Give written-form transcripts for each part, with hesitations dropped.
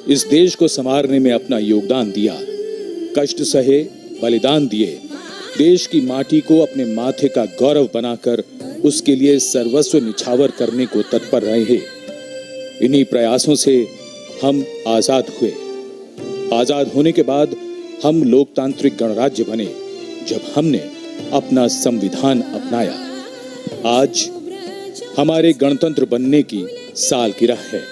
इस देश को संवारने में अपना योगदान दिया, कष्ट सहे, बलिदान दिए, देश की माटी को अपने माथे का गौरव बनाकर उसके लिए सर्वस्व निछावर करने को तत्पर रहे हैं। इन्हीं प्रयासों से हम आजाद हुए। आजाद होने के बाद हम लोकतांत्रिक गणराज्य बने जब हमने अपना संविधान अपनाया। आज हमारे गणतंत्र बनने की सालगिरह है।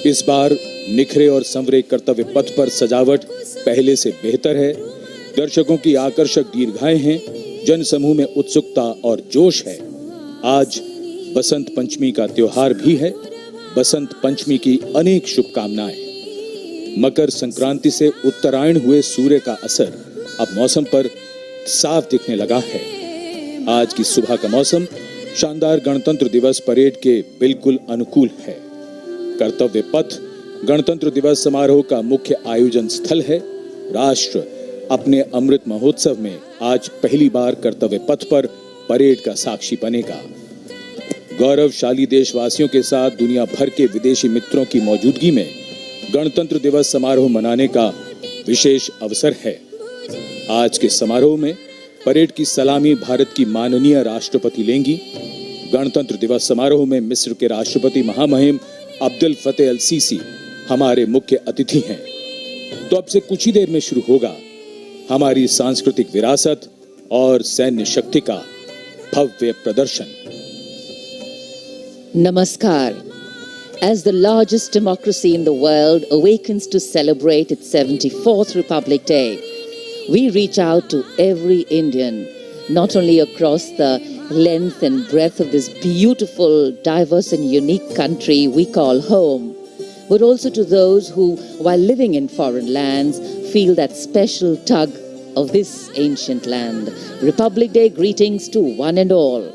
इस बार निखरे और संवरे कर्तव्य पथ पर सजावट पहले से बेहतर है। दर्शकों की आकर्षक दीर्घाएं हैं, जनसमूह में उत्सुकता और जोश है। आज बसंत पंचमी का त्योहार भी है। बसंत पंचमी की अनेक शुभकामनाएं। मकर संक्रांति से उत्तरायण हुए सूर्य का असर अब मौसम पर साफ दिखने लगा है। आज की सुबह का मौसम शानदार गणतंत्र दिवस परेड के बिल्कुल अनुकूल है। कर्तव्य पथ गणतंत्र दिवस समारोह का मुख्य आयोजन स्थल है। राष्ट्र अपने अमृत महोत्सव में आज पहली बार कर्तव्य पथ पर परेड का साक्षी बनेगा। गौरवशाली देशवासियों के साथ दुनिया भर के विदेशी मित्रों की मौजूदगी में गणतंत्र दिवस समारोह मनाने का विशेष अवसर है। आज के समारोह में परेड की सलामी भारत की माननीय राष्ट्रपति लेंगी। गणतंत्र दिवस समारोह में मिस्र के राष्ट्रपति महामहिम अब्दुल फतेह अल सीसी हमारे मुख्य अतिथि हैं। तो अब से कुछ ही देर में शुरू होगा हमारी सांस्कृतिक विरासत और सैन्य शक्ति का भव्य प्रदर्शन। Namaskar. As the largest democracy in the world awakens to celebrate its 74th Republic Day, we reach out to every Indian, not only across the length and breadth of this beautiful, diverse and unique country we call home, but also to those who, while living in foreign lands, feel that special tug of this ancient land. Republic Day greetings to one and all.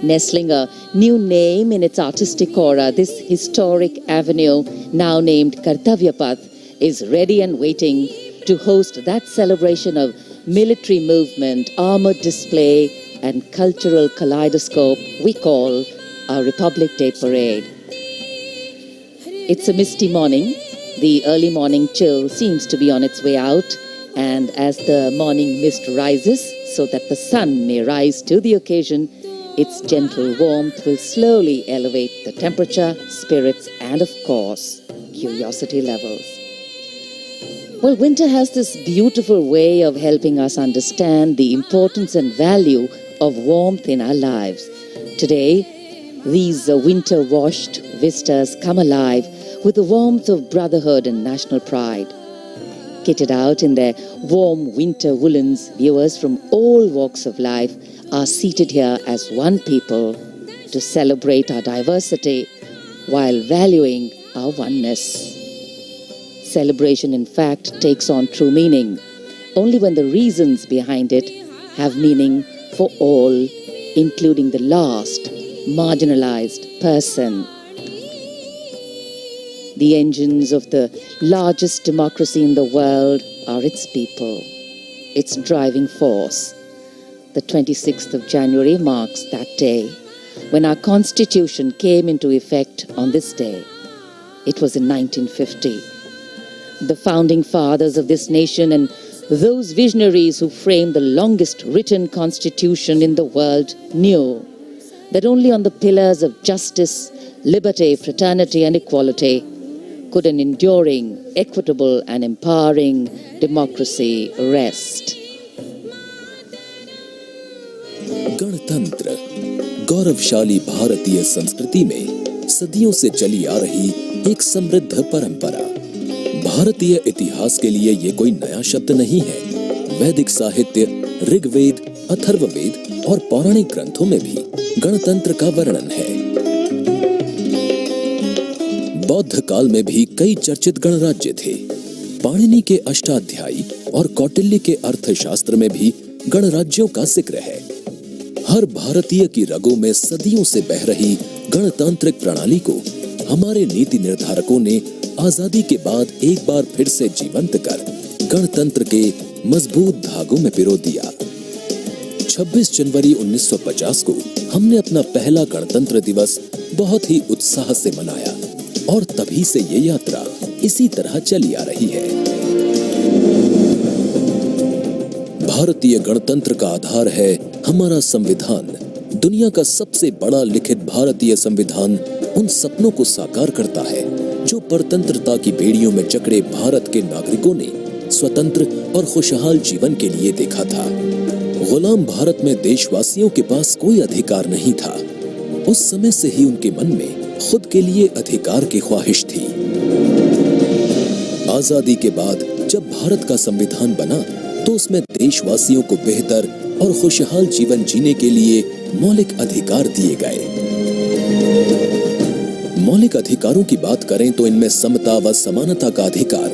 Nestling a new name in its artistic aura, this historic avenue, now named Kartavya Path, is ready and waiting to host that celebration of military movement, armored display, and cultural kaleidoscope we call our Republic Day Parade. It's a misty morning. The early morning chill seems to be on its way out, and as the morning mist rises so that the sun may rise to the occasion, its gentle warmth will slowly elevate the temperature, spirits, and of course, curiosity levels. Well, winter has this beautiful way of helping us understand the importance and value of warmth in our lives. Today, these winter-washed vistas come alive with the warmth of brotherhood and national pride. Kitted out in their warm winter woolens, viewers from all walks of life are seated here as one people to celebrate our diversity while valuing our oneness. Celebration, in fact, takes on true meaning only when the reasons behind it have meaning for all, including the last marginalized person. The engines of the largest democracy in the world are its people, its driving force. The 26th of January marks that day when our Constitution came into effect on this day. It was in 1950. The founding fathers of this nation and those visionaries who framed the longest written constitution in the world knew that only on the pillars of justice, liberty, fraternity, and equality could an enduring, equitable, and empowering democracy rest. गणतंत्र गौरवशाली भारतीय संस्कृति में सदियों से चली आ रही एक समृद्ध परंपरा। भारतीय इतिहास के लिए ये कोई नया शब्द नहीं है। वैदिक साहित्य, ऋग्वेद, अथर्ववेद और पौराणिक ग्रंथों में भी गणतंत्र का वर्णन है। बौद्ध काल में भी कई चर्चित गणराज्य थे। पाणिनि के अष्टाध्यायी और कौटिल्य के अर्थशास्त्र में भी गणराज्यों का जिक्र है। हर भारतीय की रगों में सदियों से बह रही गणतांत्रिक प्रणाली को हमारे नीति निर्धारकों ने आजादी के बाद एक बार फिर से जीवंत कर गणतंत्र के मजबूत धागों में पिरो दिया। 26 जनवरी 1950 को हमने अपना पहला गणतंत्र दिवस बहुत ही उत्साह से मनाया और तभी से ये यात्रा इसी तरह चली आ रही है। भारतीय गणतंत्र का आधार है हमारा संविधान। दुनिया का सबसे बड़ा लिखित भारतीय संविधान उन सपनों को साकार करता है जो परतंत्रता की बेड़ियों में जकड़े भारत के नागरिकों ने स्वतंत्र और खुशहाल जीवन के लिए देखा था। गुलाम भारत में देशवासियों के पास कोई अधिकार नहीं था। उस समय से ही उनके मन में खुद के लिए अधिकार की ख्वाहिश थी। आजादी के बाद जब भारत का संविधान बना तो उसमें देशवासियों को बेहतर और खुशहाल जीवन जीने के लिए मौलिक अधिकार दिए गए। मौलिक अधिकारों की बात करें तो इनमें समता व समानता का अधिकार,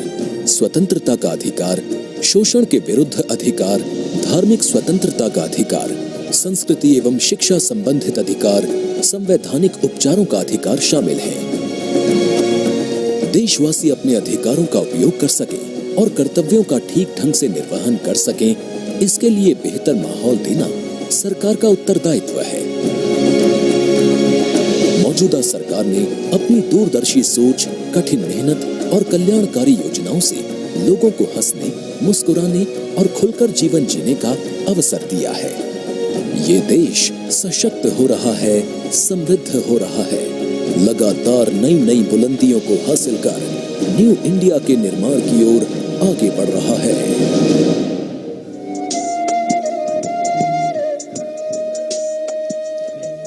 स्वतंत्रता का अधिकार, शोषण के विरुद्ध अधिकार, धार्मिक स्वतंत्रता का अधिकार, संस्कृति एवं शिक्षा संबंधित अधिकार, संवैधानिक उपचारों का अधिकार शामिल है। देशवासी अपने अधिकारों का उपयोग कर सके और कर्तव्यों का ठीक ढंग से निर्वहन कर सकें, इसके लिए बेहतर माहौल देना सरकार का उत्तरदायित्व है। मौजूदा सरकार ने अपनी दूरदर्शी सोच, कठिन मेहनत और कल्याणकारी योजनाओं से लोगों को हंसने, मुस्कुराने और खुलकर जीवन जीने का अवसर दिया है। ये देश सशक्त हो रहा है, समृद्ध हो रहा है, लगातार नई नई बुलंदियों को हासिल कर न्यू इंडिया के निर्माण की ओर आगे बढ़ रहा है।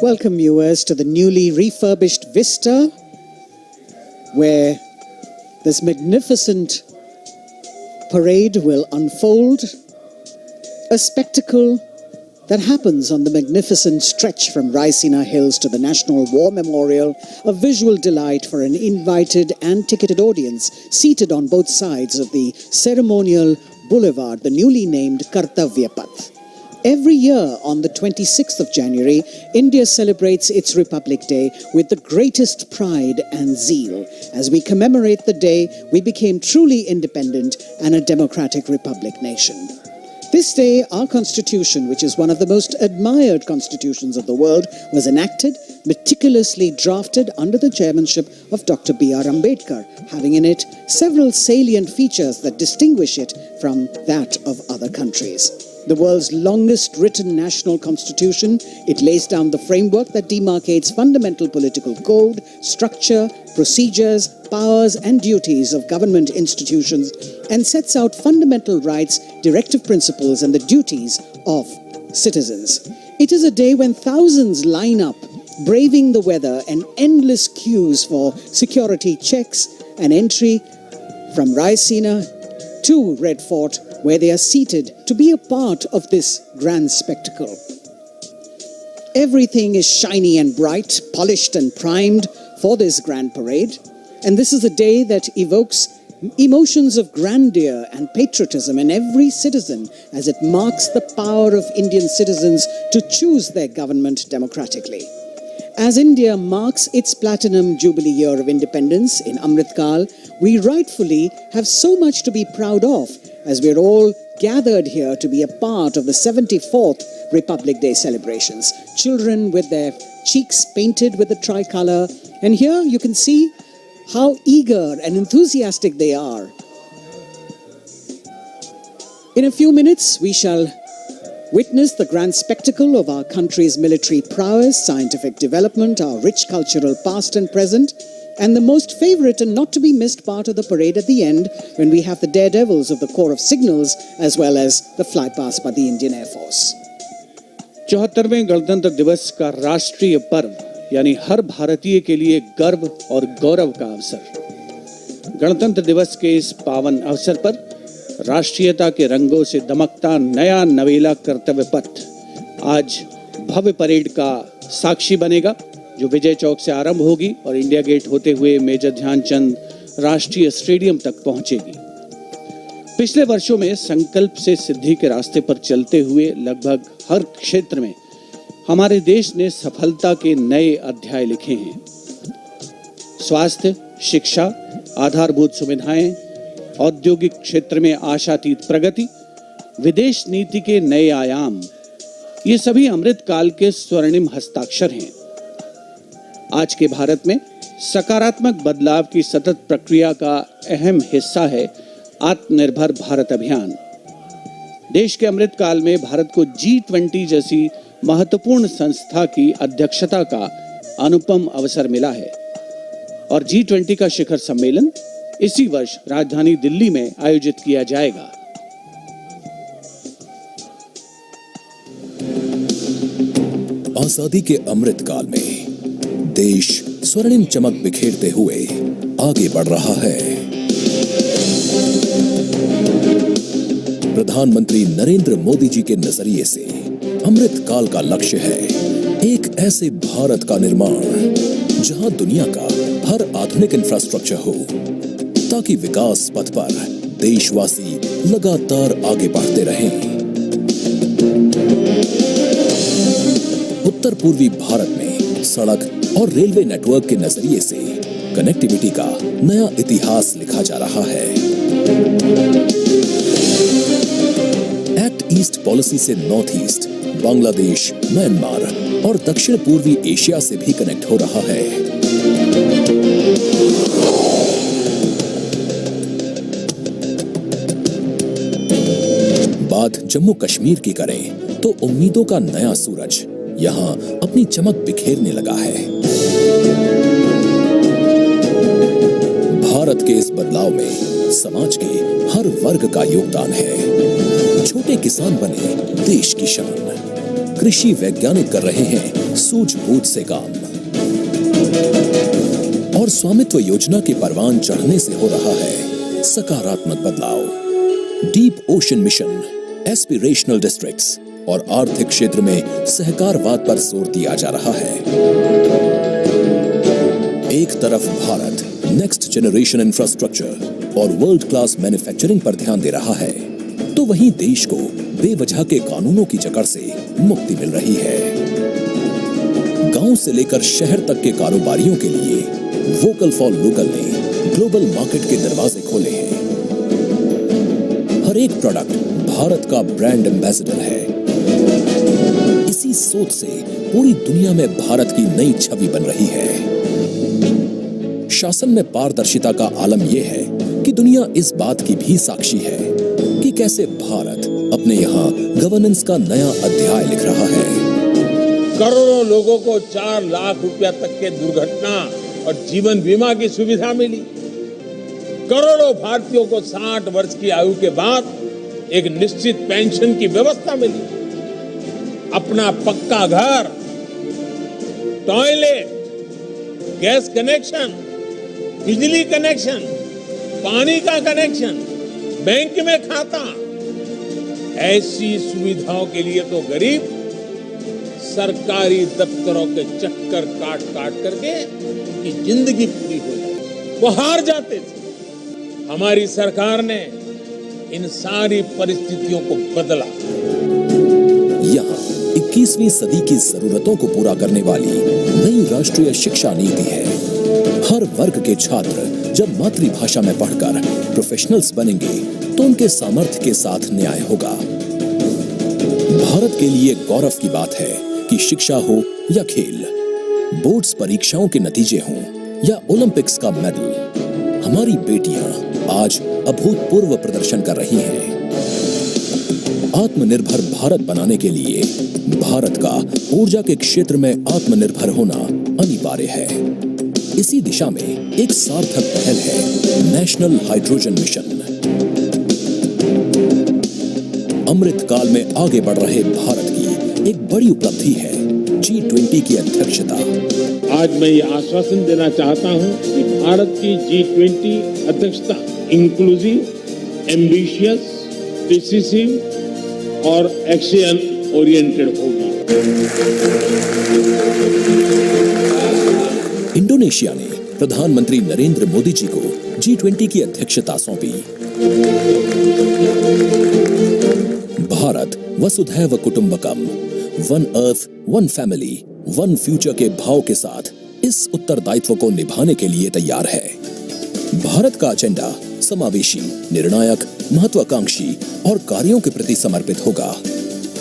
Welcome viewers to the newly refurbished Vista, where this magnificent parade will unfold, a spectacle that happens on the magnificent stretch from Raisina Hills to the National War Memorial, a visual delight for an invited and ticketed audience seated on both sides of the ceremonial boulevard, the newly named Kartavya Path. Every year on the 26th of January, India celebrates its Republic Day with the greatest pride and zeal. As we commemorate the day, we became truly independent and a democratic republic nation. This day, our constitution, which is one of the most admired constitutions of the world, was enacted, meticulously drafted under the chairmanship of Dr. B.R. Ambedkar, having in it several salient features that distinguish it from that of other countries. The world's longest written national constitution, it lays down the framework that demarcates fundamental political code, structure, procedures, powers and duties of government institutions and sets out fundamental rights, directive principles and the duties of citizens. It is a day when thousands line up, braving the weather and endless queues for security checks and entry from Raisina to Red Fort, where they are seated to be a part of this grand spectacle. Everything is shiny and bright, polished and primed for this grand parade, and this is a day that evokes emotions of grandeur and patriotism in every citizen as it marks the power of Indian citizens to choose their government democratically. As India marks its platinum jubilee year of independence in Amrit Kal, we rightfully have so much to be proud of as we're all gathered here to be a part of the 74th Republic Day celebrations. Children with their cheeks painted with the tricolour, and here you can see how eager and enthusiastic they are. In a few minutes, we shall witness the grand spectacle of our country's military prowess, scientific development, our rich cultural past and present, and the most favourite and not to be missed part of the parade at the end, when we have the daredevils of the Corps of Signals as well as the flypast by the Indian Air Force. 74वें गणतंत्र दिवस का राष्ट्रीय पर्व यानी हर भारतीय के लिए गर्व और गौरव का अवसर। गणतंत्र दिवस के इस पावन अवसर पर राष्ट्रीयता के रंगों से दमकता नया नवेला कर्तव्य पथ आज भव्य परेड का साक्षी बनेगा, जो विजय चौक से आरंभ होगी और इंडिया गेट होते हुए मेजर ध्यानचंद राष्ट्रीय स्टेडियम तक पहुंचेगी। पिछले वर्षों में संकल्प से सिद्धि के रास्ते पर चलते हुए लगभग हर क्षेत्र में हमारे देश ने सफलता के नए अध्याय लिखे हैं। स्वास्थ्य, शिक्षा, आधारभूत सुविधाएं, औद्योगिक क्षेत्र में आशातीत प्रगति, विदेश नीति के नए आयाम, ये सभी अमृत काल के स्वर्णिम हस्ताक्षर हैं। आज के भारत में सकारात्मक बदलाव की सतत प्रक्रिया का अहम हिस्सा है आत्मनिर्भर भारत अभियान। देश के अमृतकाल में भारत को G20 जैसी महत्वपूर्ण संस्था की अध्यक्षता का अनुपम अवसर मिला है और G20 का शिखर सम्मेलन इसी वर्ष राजधानी दिल्ली में आयोजित किया जाएगा। आजादी के अमृतकाल में देश स्वर्णिम चमक बिखेरते हुए आगे बढ़ रहा है। प्रधानमंत्री नरेंद्र मोदी जी के नजरिए से अमृतकाल का लक्ष्य है एक ऐसे भारत का निर्माण जहां दुनिया का हर आधुनिक इंफ्रास्ट्रक्चर हो, ताकि विकास पथ पर देशवासी लगातार आगे बढ़ते रहें। उत्तर पूर्वी भारत में सड़क और रेलवे नेटवर्क के नजरिए से कनेक्टिविटी का नया इतिहास लिखा जा रहा है। एक्ट ईस्ट पॉलिसी से नॉर्थ ईस्ट, बांग्लादेश, म्यांमार और दक्षिण पूर्वी एशिया से भी कनेक्ट हो रहा है। बात जम्मू कश्मीर की करें तो उम्मीदों का नया सूरज यहां अपनी चमक बिखेरने लगा है। भारत के इस बदलाव में समाज के हर वर्ग का योगदान है। छोटे किसान बने देश की शान, कृषि वैज्ञानिक कर रहे हैं सूझबूझ से काम और स्वामित्व योजना के परवान चढ़ने से हो रहा है सकारात्मक बदलाव। Deep ocean mission, aspirational districts और आर्थिक क्षेत्र में सहकारवाद पर जोर दिया जा रहा है। एक तरफ भारत नेक्स्ट जनरेशन इंफ्रास्ट्रक्चर और वर्ल्ड क्लास मैन्युफैक्चरिंग पर ध्यान दे रहा है, तो वहीं देश को बेवजह के कानूनों की जकड़ से मुक्ति मिल रही है। गांव से लेकर शहर तक के कारोबारियों के लिए वोकल फॉर लोकल ने ग्लोबल मार्केट के दरवाजे खोले हैं। हर एक प्रोडक्ट भारत का ब्रांड एम्बेसडर है। इसी सोच से पूरी दुनिया में भारत की नई छवि बन रही है। शासन में पारदर्शिता का आलम यह है कि दुनिया इस बात की भी साक्षी है कि कैसे भारत अपने यहाँ गवर्नेंस का नया अध्याय लिख रहा है। करोड़ों लोगों को 4 लाख रुपया तक के दुर्घटना और जीवन बीमा की सुविधा मिली। करोड़ों भारतीयों को 60 वर्ष की आयु के बाद एक निश्चित पेंशन की व्यवस्था मिली। अपना पक्का घर, टॉयलेट, गैस कनेक्शन, बिजली कनेक्शन, पानी का कनेक्शन, बैंक में खाता, ऐसी सुविधाओं के लिए तो गरीब सरकारी दफ्तरों के चक्कर काट काट करके उनकी जिंदगी पूरी हो जाती, वो हार जाते थे। हमारी सरकार ने इन सारी परिस्थितियों को बदला। यहाँ 21वीं सदी की जरूरतों को पूरा करने वाली नई राष्ट्रीय शिक्षा नीति है। हर वर्ग के छात्र जब मातृभाषा में पढ़कर प्रोफेशनल्स बनेंगे तो उनके सामर्थ्य के साथ न्याय होगा। भारत के लिए गौरव की बात है कि शिक्षा हो या खेल, बोर्ड्स परीक्षाओं के नतीजे हों या ओलंपिक्स का मेडल, हमारी बेटियां आज अभूतपूर्व प्रदर्शन कर रही हैं। आत्मनिर्भर भारत बनाने के लिए भारत का ऊर्जा के क्षेत्र में आत्मनिर्भर होना अनिवार्य है। इसी दिशा में एक सार्थक पहल है नेशनल हाइड्रोजन मिशन। अमृतकाल में आगे बढ़ रहे भारत की एक बड़ी उपलब्धि है G20 की अध्यक्षता। आज मैं ये आश्वासन देना चाहता हूं कि भारत की G20 अध्यक्षता इंक्लूसिव, एम्बिशियस, डिसिसिव और एक्शन ओरिएंटेड होगी। इंडोनेशिया ने प्रधानमंत्री नरेंद्र मोदी जी को G20 की अध्यक्षता सौंपी। भारत वसुधैव कुटुंबकम, one earth, one family, one future के भाव के साथ इस उत्तरदायित्व को निभाने के लिए तैयार है। भारत का एजेंडा समावेशी, निर्णायक, महत्वाकांक्षी और कार्यों के प्रति समर्पित होगा।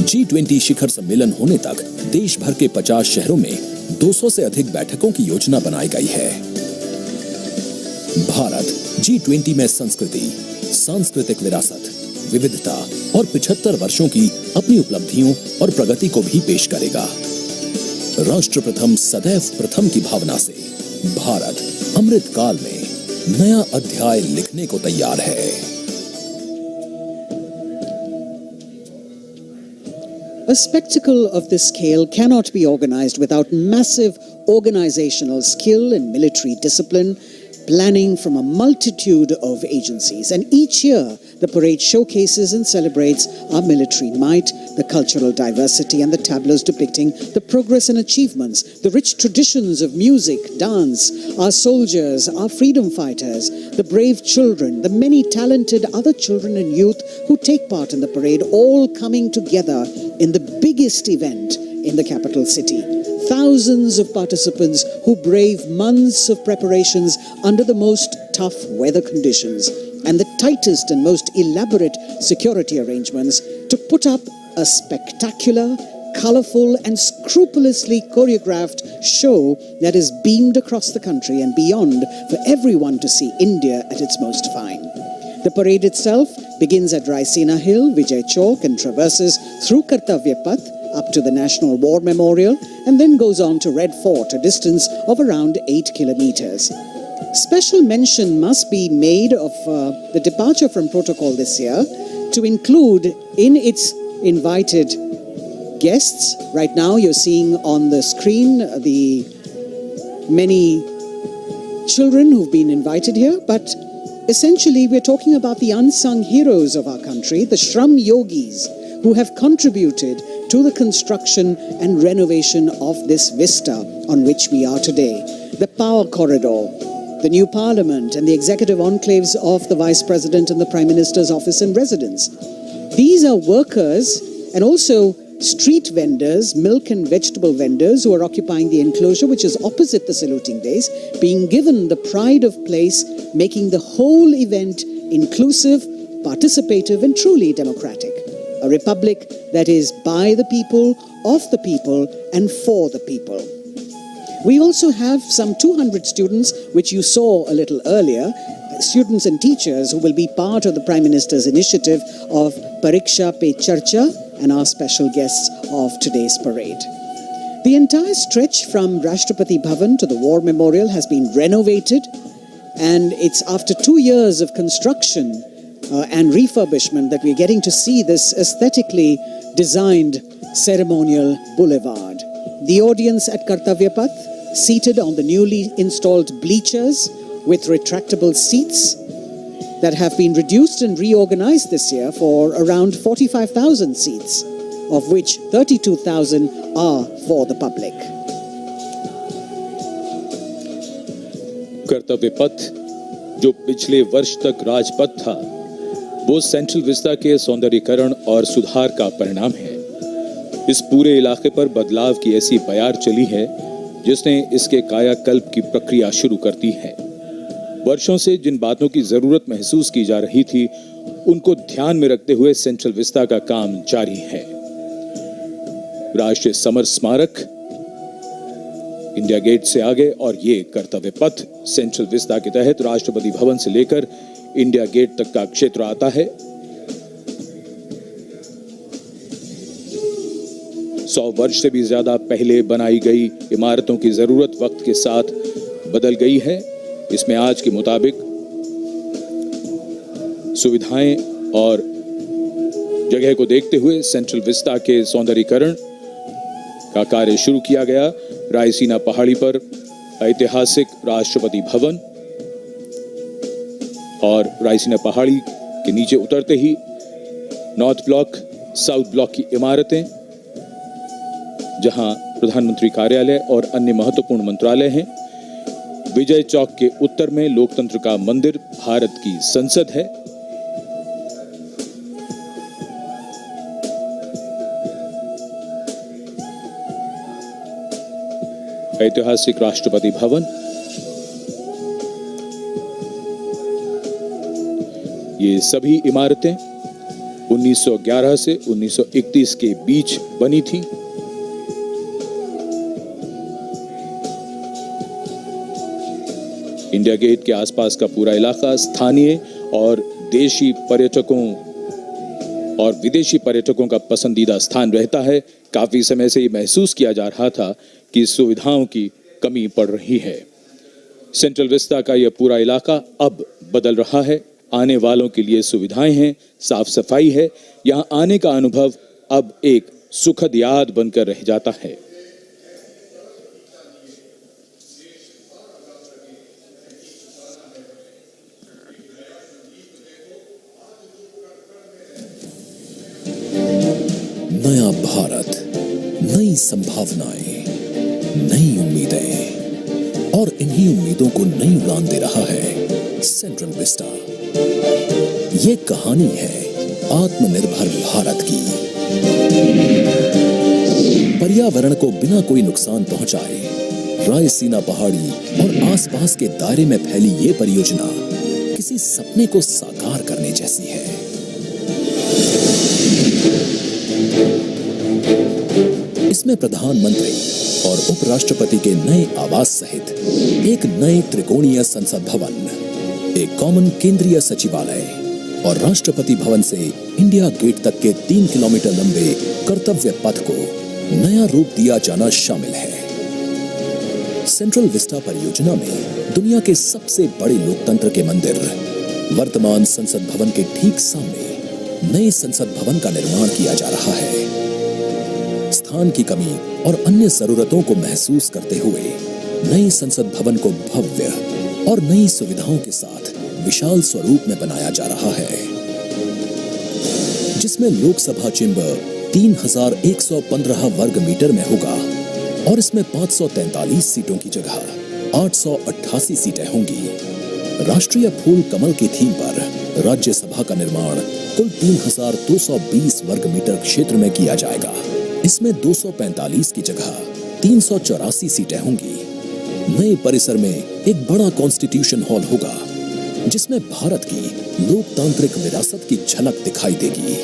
G20 शिखर सम्मेलन होने तक देश भर के 50 शहरों में 200 से अधिक बैठकों की योजना बनाई गई है। भारत G20 में संस्कृति, सांस्कृतिक विरासत, विविधता और 75 वर्षों की अपनी उपलब्धियों और प्रगति को भी पेश करेगा। राष्ट्र प्रथम सदैव प्रथम की भावना से भारत अमृत काल में नया अध्याय लिखने को तैयार है। A spectacle of this scale cannot be organized without massive organizational skill and military discipline, planning from a multitude of agencies. And each year, the parade showcases and celebrates our military might, the cultural diversity, and the tableaux depicting the progress and achievements, the rich traditions of music, dance, our soldiers, our freedom fighters, the brave children, the many talented other children and youth who take part in the parade, all coming together in the biggest event in the capital city. Thousands of participants who brave months of preparations under the most tough weather conditions and the tightest and most elaborate security arrangements to put up a spectacular, colorful and scrupulously choreographed show that is beamed across the country and beyond for everyone to see India at its most fine. The parade itself begins at Raisina Hill, Vijay Chowk, and traverses through Kartavya Path up to the National War Memorial and then goes on to Red Fort, a distance of around 8 kilometers. Special mention must be made of the departure from protocol this year to include in its invited guests. Right now you're seeing on the screen the many children who've been invited here, but essentially we're talking about the unsung heroes of our country, the Shram Yogis, who have contributed to the construction and renovation of this vista on which we are today. The Power Corridor, the new Parliament and the executive enclaves of the Vice President and the Prime Minister's office and residence. These are workers and also street vendors, milk and vegetable vendors who are occupying the enclosure which is opposite the saluting base, being given the pride of place, making the whole event inclusive, participative and truly democratic. A republic that is by the people, of the people and for the people. We also have some 200 students, which you saw a little earlier, students and teachers who will be part of the Prime Minister's initiative of Pariksha Pe Charcha and our special guests of today's parade. The entire stretch from Rashtrapati Bhavan to the War Memorial has been renovated, and it's after 2 years of construction and refurbishment that we're getting to see this aesthetically designed ceremonial boulevard. The audience at Kartavya Path, seated on the newly installed bleachers with retractable seats that have been reduced and reorganized this year for around 45,000 seats, of which 32,000 are for the public. कर्तव्य पथ जो पिछले वर्ष तक राजपथ था, वो central Vista के सौंदर्यीकरण और सुधार का परिणाम है। इस पूरे इलाके पर बदलाव की ऐसी बयार चली है जिसने इसके कायाकल्प की प्रक्रिया शुरू कर दी है। वर्षों से जिन बातों की जरूरत महसूस की जा रही थी, उनको ध्यान में रखते हुए सेंट्रल विस्टा का काम जारी है। राष्ट्रीय समर स्मारक इंडिया गेट से आगे और ये कर्तव्य पथ सेंट्रल विस्टा के तहत राष्ट्रपति भवन से लेकर इंडिया गेट तक का क्षेत्र आता है। 100 वर्ष से भी ज्यादा पहले बनाई गई इमारतों की जरूरत वक्त के साथ बदल गई है। इसमें आज के मुताबिक सुविधाएं और जगह को देखते हुए सेंट्रल विस्टा के सौंदर्यीकरण का कार्य शुरू किया गया। रायसीना पहाड़ी पर ऐतिहासिक राष्ट्रपति भवन और रायसीना पहाड़ी के नीचे उतरते ही नॉर्थ ब्लॉक, साउथ ब्लॉक की इमारतें, जहां प्रधानमंत्री कार्यालय और अन्य महत्वपूर्ण मंत्रालय हैं। विजय चौक के उत्तर में लोकतंत्र का मंदिर, भारत की संसद है। ऐतिहासिक राष्ट्रपति भवन, ये सभी इमारतें 1911 से 1931 के बीच बनी थी। इंडिया गेट के आसपास का पूरा इलाका स्थानीय और देशी पर्यटकों और विदेशी पर्यटकों का पसंदीदा स्थान रहता है। काफी समय से ये महसूस किया जा रहा था कि सुविधाओं की कमी पड़ रही है। सेंट्रल विस्टा का यह पूरा इलाका अब बदल रहा है। आने वालों के लिए सुविधाएं हैं, साफ सफाई है। यहां आने का अनुभव अब एक सुखद याद बनकर रह जाता है। नया भारत, नई संभावनाएं, नई उम्मीदें और इन्हीं उम्मीदों को नई उड़ान दे रहा है सेंट्रल विस्टा। ये कहानी है आत्मनिर्भर भारत की। पर्यावरण को बिना कोई नुकसान पहुंचाए रायसीना पहाड़ी और आसपास के दायरे में फैली ये परियोजना किसी सपने को साकार करने जैसी है। इसमें प्रधानमंत्री और उपराष्ट्रपति के नए आवास सहित एक नए त्रिकोणीय संसद भवन, एक कॉमन केंद्रीय सचिवालय और राष्ट्रपति भवन से इंडिया गेट तक के 3 किलोमीटर लंबे कर्तव्य पथ को नया रूप दिया जाना शामिल है। सेंट्रल विस्टा परियोजना में दुनिया के सबसे बड़े लोकतंत्र के मंदिर, वर्तमान संसद भवन के ठीक सामने नए संसद भवन का निर्माण किया जा रहा है। स्थान की कमी और अन्य जरूरतों को महसूस करते हुए नए संसद भवन को भव्य और नई सुविधाओं के साथ विशाल स्वरूप में बनाया जा रहा है, जिसमें लोकसभा चेंबर 3115 वर्ग मीटर में होगा और इसमें 543 सीटों की जगह 888 सीटें होंगी। राष्ट्रीय फूल कमल की थीम पर राज्यसभा का निर्माण कुल 3220 वर्ग मीटर क्षेत्र में किया जाएगा। इसमें 245 की जगह 384 सीटें होंगी। नए परिसर में एक बड़ा कॉन्स्टिट्यूशन हॉल होगा, जिसमें भारत की लोकतांत्रिक विरासत की झलक दिखाई देगी।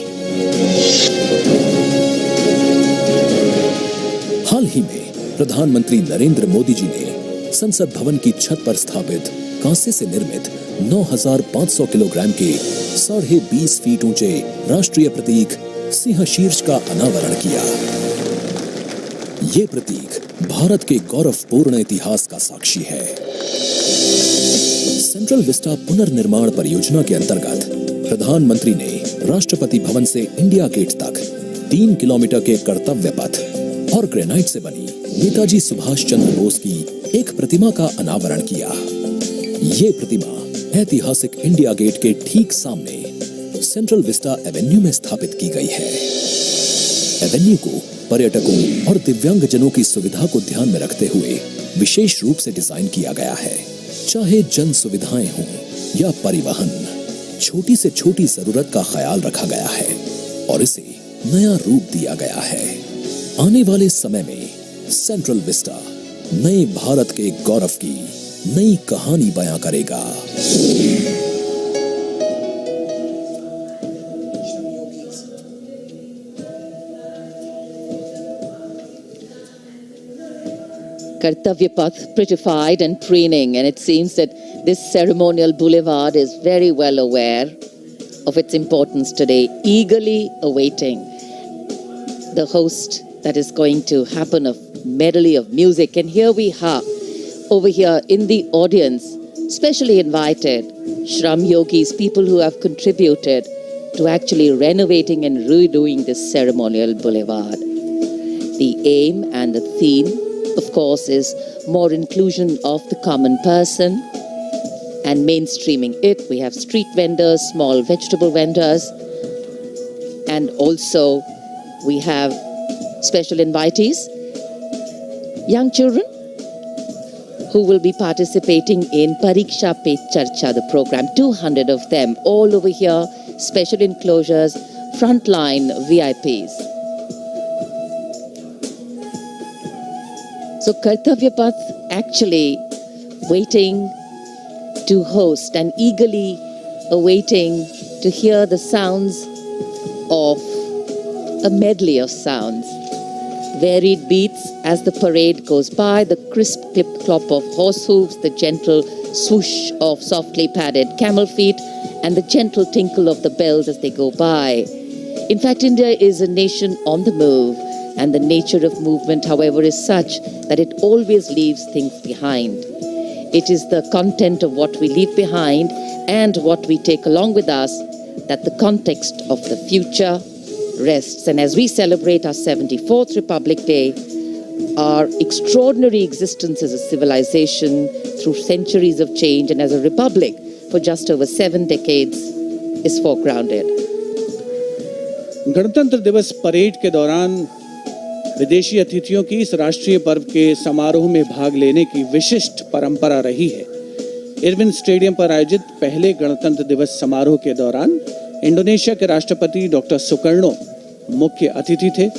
हाल ही में प्रधानमंत्री नरेंद्र मोदी जी ने संसद भवन की छत पर स्थापित कांसे से निर्मित 9500 किलोग्राम के 20.5 फीट ऊंचे राष्ट्रीय प्रतीक सिंह शीर्ष का अनावरण किया। ये प्रतीक भारत के गौरवपूर्ण इतिहास का साक्षी है। सेंट्रल विस्टा पुनर्निर्माण परियोजना के अंतर्गत प्रधानमंत्री ने राष्ट्रपति भवन से इंडिया गेट तक 3 किलोमीटर के कर्तव्य पथ और ग्रेनाइट से बनी नेताजी सुभाष चंद्र बोस की एक प्रतिमा का अनावरण किया। ये प्रतिमा ऐतिहासिक इंडिया गेट के ठीक सामने सेंट्रल विस्टा एवेन्यू में स्थापित की गई है। एवेन्यू को पर्यटकों और दिव्यांगजनों की सुविधा को ध्यान में रखते हुए विशेष रूप से डिजाइन किया गया है। चाहे जन सुविधाएं हों या परिवहन, छोटी से छोटी जरूरत का ख्याल रखा गया है और इसे नया रूप दिया गया है। आने वाले समय में सेंट्रल विस्टा नए भारत के गौरव की नई कहानी बयां करेगा। Kartavya Path prettified and preening, and it seems that this ceremonial boulevard is very well aware of its importance today, eagerly awaiting the host that is going to happen of medley of music. And here we are, over here in the audience, specially invited Shram Yogis, people who have contributed to actually renovating and redoing this ceremonial boulevard. The aim and the theme, of course, is more inclusion of the common person and mainstreaming it. We have street vendors, small vegetable vendors, and also we have special invitees, young children who will be participating in Pariksha Pe Charcha, the program, 200 of them, all over here, special enclosures, frontline VIPs. So Kartavya Path actually waiting to host and eagerly awaiting to hear the sounds of a medley of sounds. Varied beats as the parade goes by, the crisp clip-clop of horse hooves, the gentle swoosh of softly padded camel feet, and the gentle tinkle of the bells as they go by. In fact, India is a nation on the move, and the nature of movement, however, is such that it always leaves things behind. It is the content of what we leave behind and what we take along with us that the context of the future rests. And as we celebrate our 74th Republic Day, our extraordinary existence as a civilization through centuries of change and as a republic for just over 7 decades is foregrounded. गणतंत्र दिवस parade के दौरान विदेशी अतिथियों की इस राष्ट्रीय पर्व के समारोह में भाग लेने की विशिष्ट परंपरा रही है। इरविन स्टेडियम पर आयोजित पहले गणतंत्र दिवस समारोह के दौरान इंडोनेशिया के राष्ट्रपति डॉक्टर सुकर्णो मुख्य अतिथि थे।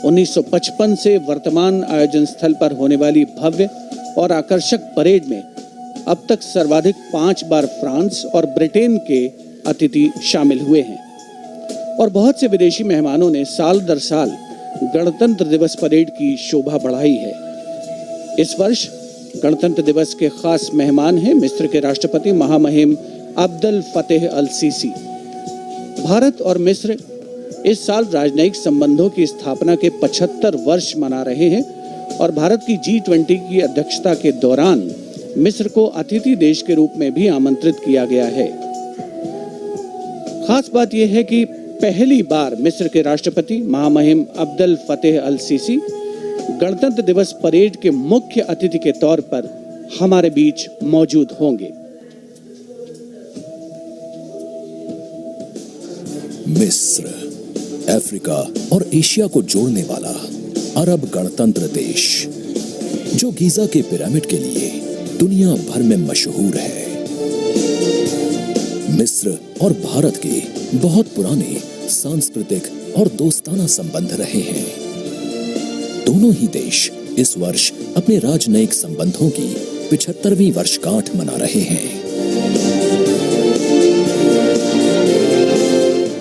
1955 से वर्तमान आयोजन स्थल पर होने वाली भव्य और आकर्षक परेड में अब तक सर्वाधिक 5 बार फ्रांस और ब्रिटेन के अतिथि शामिल हुए हैं और बहुत से विदेशी मेहमानों ने साल दर साल गणतंत्र दिवस परेड की शोभा बढ़ाई है। इस वर्ष गणतंत्र दिवस के खास मेहमान हैं मिस्र के राष्ट्रपति महामहिम अब्दुल फतेह अल सीसी। भारत और मिस्र इस साल राजनयिक संबंधों की स्थापना के 75 वर्ष मना रहे हैं और भारत की G20 की अध्यक्षता के दौरान मिस्र को अतिथि देश के रूप में भी आमंत्रित किया गया है। खास बात यह है कि पहली बार मिस्र के राष्ट्रपति महामहिम अब्दुल फतेह अल सीसी गणतंत्र दिवस परेड के मुख्य अतिथि के तौर पर हमारे बीच मौजूद होंगे। मिस्र, अफ्रीका और एशिया को जोड़ने वाला अरब गणतंत्र देश, जो गीजा के पिरामिड के लिए दुनिया भर में मशहूर है। मिस्र और भारत के बहुत पुराने सांस्कृतिक और दोस्ताना संबंध रहे हैं। दोनों ही देश इस वर्ष अपने राजनयिक संबंधों की 75वीं वर्षगांठ मना रहे हैं।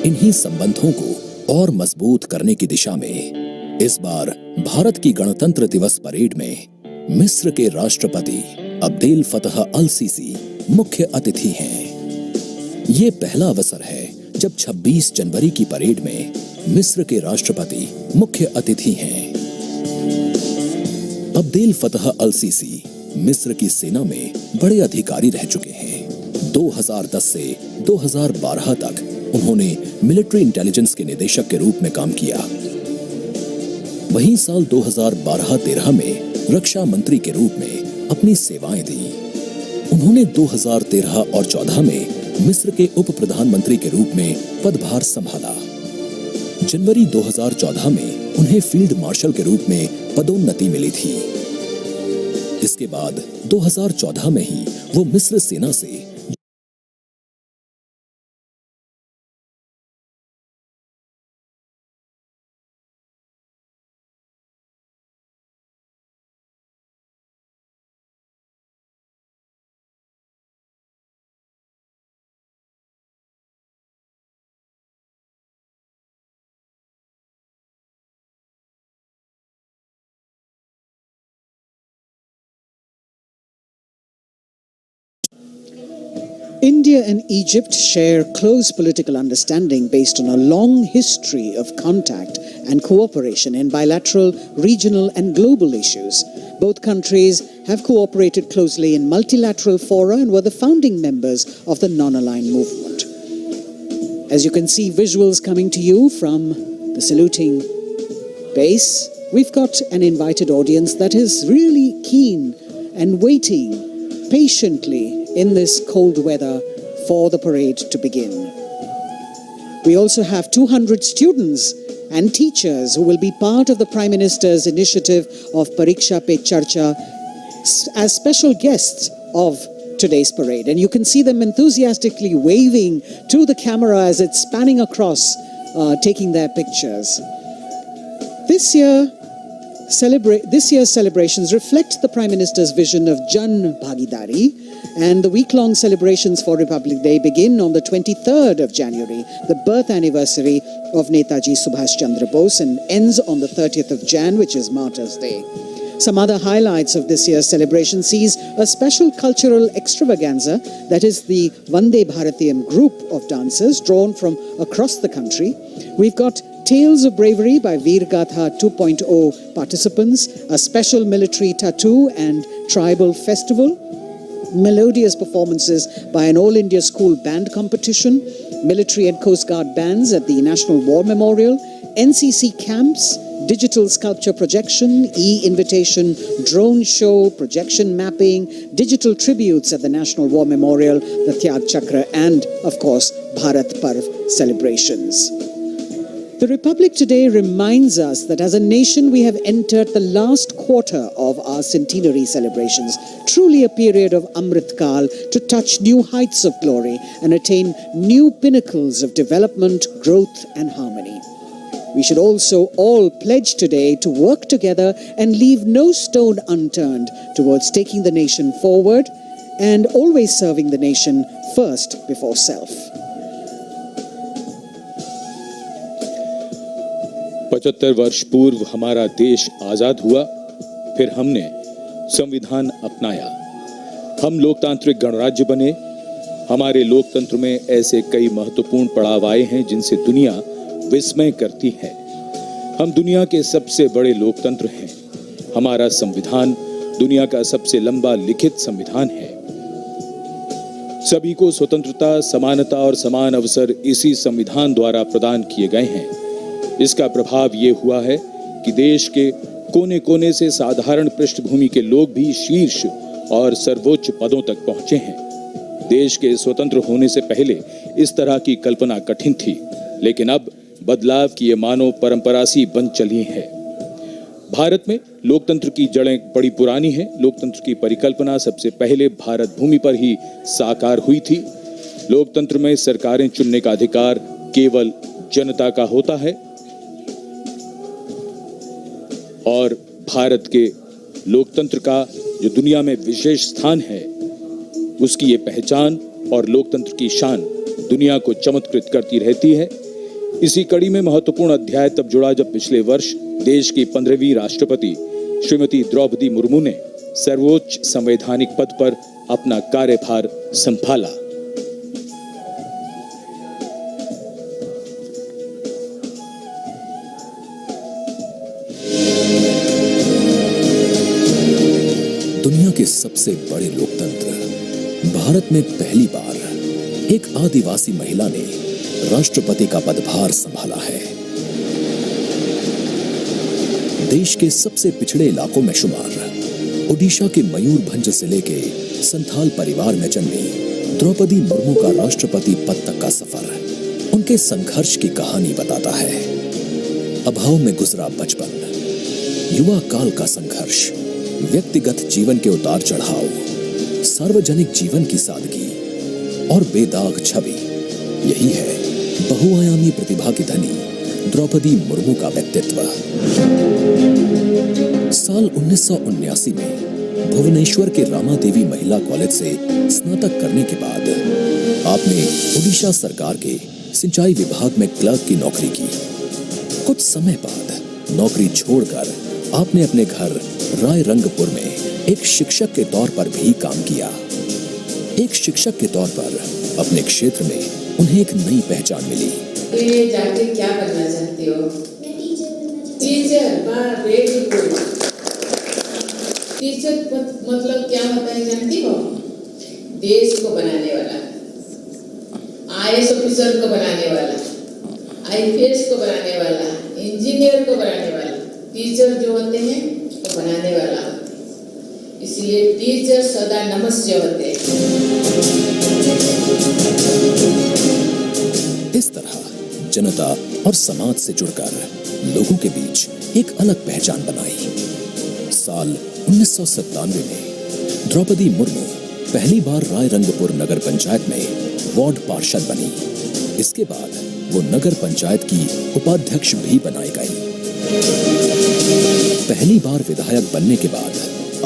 इन्हीं संबंधों को और मजबूत करने की दिशा में इस बार भारत की गणतंत्र दिवस परेड में मिस्र के राष्ट्रपति अब्देल फतह अल सीसी मुख्य अतिथि हैं। ये पहला अवसर है जब 26 जनवरी की परेड में मिस्र के राष्ट्रपति मुख्य अतिथि हैं। अब्देल फतह अल सीसी मिस्र की सेना में बड़े अधिकारी रह चुके हैं। 2010 से 2012 तक उन्होंने मिलिट्री इंटेलिजेंस के निदेशक के रूप में काम किया। वहीं साल 2012-13 में रक्षा मंत्री के रूप में अपनी सेवाएं दी। उन्होंने 2013 और 14 में मिस्र के उप प्रधानमंत्री के रूप में पदभार संभाला। जनवरी 2014 में उन्हें फील्ड मार्शल के रूप में पदोन्नति मिली थी। इसके बाद 2014 में ही वो मिस्र सेना से India and Egypt share close political understanding based on a long history of contact and cooperation in bilateral, regional and global issues. Both countries have cooperated closely in multilateral fora and were the founding members of the non-aligned movement. As you can see visuals coming to you from the saluting base, we've got an invited audience that is really keen and waiting patiently in this cold weather for the parade to begin. We also have 200 students and teachers who will be part of the Prime Minister's initiative of Pariksha Pe Charcha as special guests of today's parade. And you can see them enthusiastically waving to the camera as it's spanning across, taking their pictures. This year's celebrations reflect the Prime Minister's vision of Jan Bhagidari, and the week-long celebrations for Republic Day begin on the 23rd of January, the birth anniversary of Netaji Subhash Chandra Bose, and ends on the 30th of Jan, which is Martyrs' Day. Some other highlights of this year's celebration sees a special cultural extravaganza, that is the Vande Bharatiyam group of dancers drawn from across the country. We've got Tales of Bravery by Veer Gatha 2.0 participants, a special military tattoo and tribal festival, melodious performances by an All India School Band competition, military and Coast Guard bands at the National War Memorial, NCC camps, digital sculpture projection, e-invitation, drone show, projection mapping, digital tributes at the National War Memorial, the Tyag Chakra, and, of course, Bharat Parv celebrations. The Republic today reminds us that as a nation we have entered the last quarter of our centenary celebrations, truly a period of Amrit Kal to touch new heights of glory and attain new pinnacles of development, growth and harmony. We should also all pledge today to work together and leave no stone unturned towards taking the nation forward and always serving the nation first before self. 75 वर्ष पूर्व हमारा देश आजाद हुआ, फिर हमने संविधान अपनाया, हम लोकतांत्रिक गणराज्य बने। हमारे लोकतंत्र में ऐसे कई महत्वपूर्ण पड़ाव आए हैं जिनसे दुनिया विस्मय करती है। हम दुनिया के सबसे बड़े लोकतंत्र हैं। हमारा संविधान दुनिया का सबसे लंबा लिखित संविधान है। सभी को स्वतंत्रता, समानता और समान अवसर इसी संविधान द्वारा प्रदान किए गए हैं। इसका प्रभाव ये हुआ है कि देश के कोने कोने से साधारण पृष्ठभूमि के लोग भी शीर्ष और सर्वोच्च पदों तक पहुंचे हैं। देश के स्वतंत्र होने से पहले इस तरह की कल्पना कठिन थी, लेकिन अब बदलाव की ये मानो परंपरा सी बन चली है। भारत में लोकतंत्र की जड़ें बड़ी पुरानी हैं। लोकतंत्र की परिकल्पना सबसे पहले भारत भूमि पर ही साकार हुई थी। लोकतंत्र में सरकारें चुनने का अधिकार केवल जनता का होता है और भारत के लोकतंत्र का जो दुनिया में विशेष स्थान है, उसकी ये पहचान और लोकतंत्र की शान दुनिया को चमत्कृत करती रहती है। इसी कड़ी में महत्वपूर्ण अध्याय तब जुड़ा जब पिछले वर्ष देश की 15वीं राष्ट्रपति श्रीमती द्रौपदी मुर्मू ने सर्वोच्च संवैधानिक पद पर अपना कार्यभार संभाला। दुनिया के सबसे बड़े लोकतंत्र भारत में पहली बार एक आदिवासी महिला ने राष्ट्रपति का पदभार संभाला है। देश के सबसे पिछड़े इलाकों में शुमार ओडिशा के मयूरभंज जिले के संथाल परिवार में जन्मी द्रौपदी मुर्मू का राष्ट्रपति पद तक का सफर उनके संघर्ष की कहानी बताता है। अभाव में गुजरा बचपन, युवा काल का संघर्ष, व्यक्तिगत जीवन के उतार चढ़ाव, सार्वजनिक जीवन की सादगी और बेदाग छवि, यही है बहुआयामी प्रतिभा की धनी द्रौपदी मुर्मू का व्यक्तित्व। साल 1979 में भुवनेश्वर के रामा देवी महिला कॉलेज से स्नातक करने के बाद आपने ओडिशा सरकार के सिंचाई विभाग में क्लर्क की नौकरी की। कुछ समय बाद नौकरी छोड़कर आपने अपने घर रायरंगपुर में एक शिक्षक के तौर पर भी काम किया। एक शिक्षक के तौर पर अपने क्षेत्र में उन्हें एक नई पहचान मिली। ये जाके क्या करना चाहती हो? टीचर। Very good. टीचर मतलब क्या होता है जानती हो? देश को बनाने वाला, IAS ऑफिसर को बनाने वाला, IPS को बनाने वाला, इंजीनियर को बनाने वाला। टीचर जो होते हैं वो बनाने वाला होते हैं, इसलिए टीचर सदा नमस्य होते हैं। इस तरह जनता और समाज से जुड़कर लोगों के बीच एक अलग पहचान बनाई। साल 1997 में द्रौपदी मुर्मू पहली बार रायरंगपुर नगर पंचायत में वार्ड पार्षद बनी। इसके बाद वो नगर पंचायत की उपाध्यक्ष भी बनाई गई। पहली बार विधायक बनने के बाद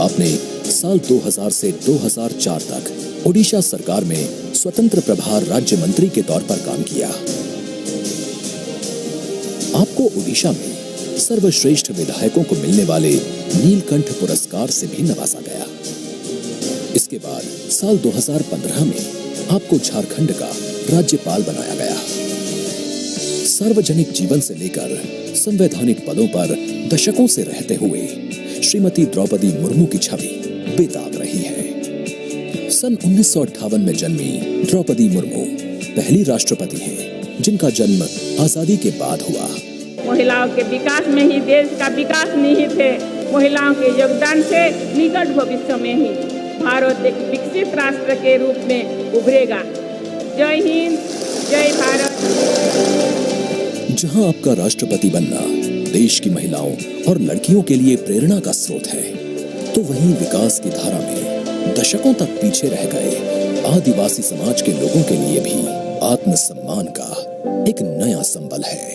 आपने साल 2000 से 2004 तक ओडिशा सरकार में स्वतंत्र प्रभार राज्य मंत्री के तौर पर काम किया। आपको ओडिशा में सर्वश्रेष्ठ विधायकों को मिलने वाले नीलकंठ पुरस्कार से भी नवाजा गया। इसके बाद साल 2015 में आपको झारखंड का राज्यपाल बनाया गया। सार्वजनिक जीवन से लेकर संवैधानिक पदों पर दशकों से रहते हुए श्रीमती द्रौपदी मुर्मू की छवि बेताब रही है। सन 1958 में जन्मी द्रौपदी मुर्मू पहली राष्ट्रपति हैं जिनका जन्म आजादी के बाद हुआ। महिलाओं के विकास में ही देश का विकास निहित है। महिलाओं के योगदान से निकट भविष्य में ही भारत एक विकसित राष्ट्र के रूप में उभरेगा। जय हिंद, जय भारत। जहां आपका राष्ट्रपति बनना देश की महिलाओं और लड़कियों के लिए प्रेरणा का स्रोत है, तो वहीं विकास की धारा में दशकों तक पीछे रह गए आदिवासी समाज के लोगों के लिए भी आत्मसम्मान का एक नया संबल है।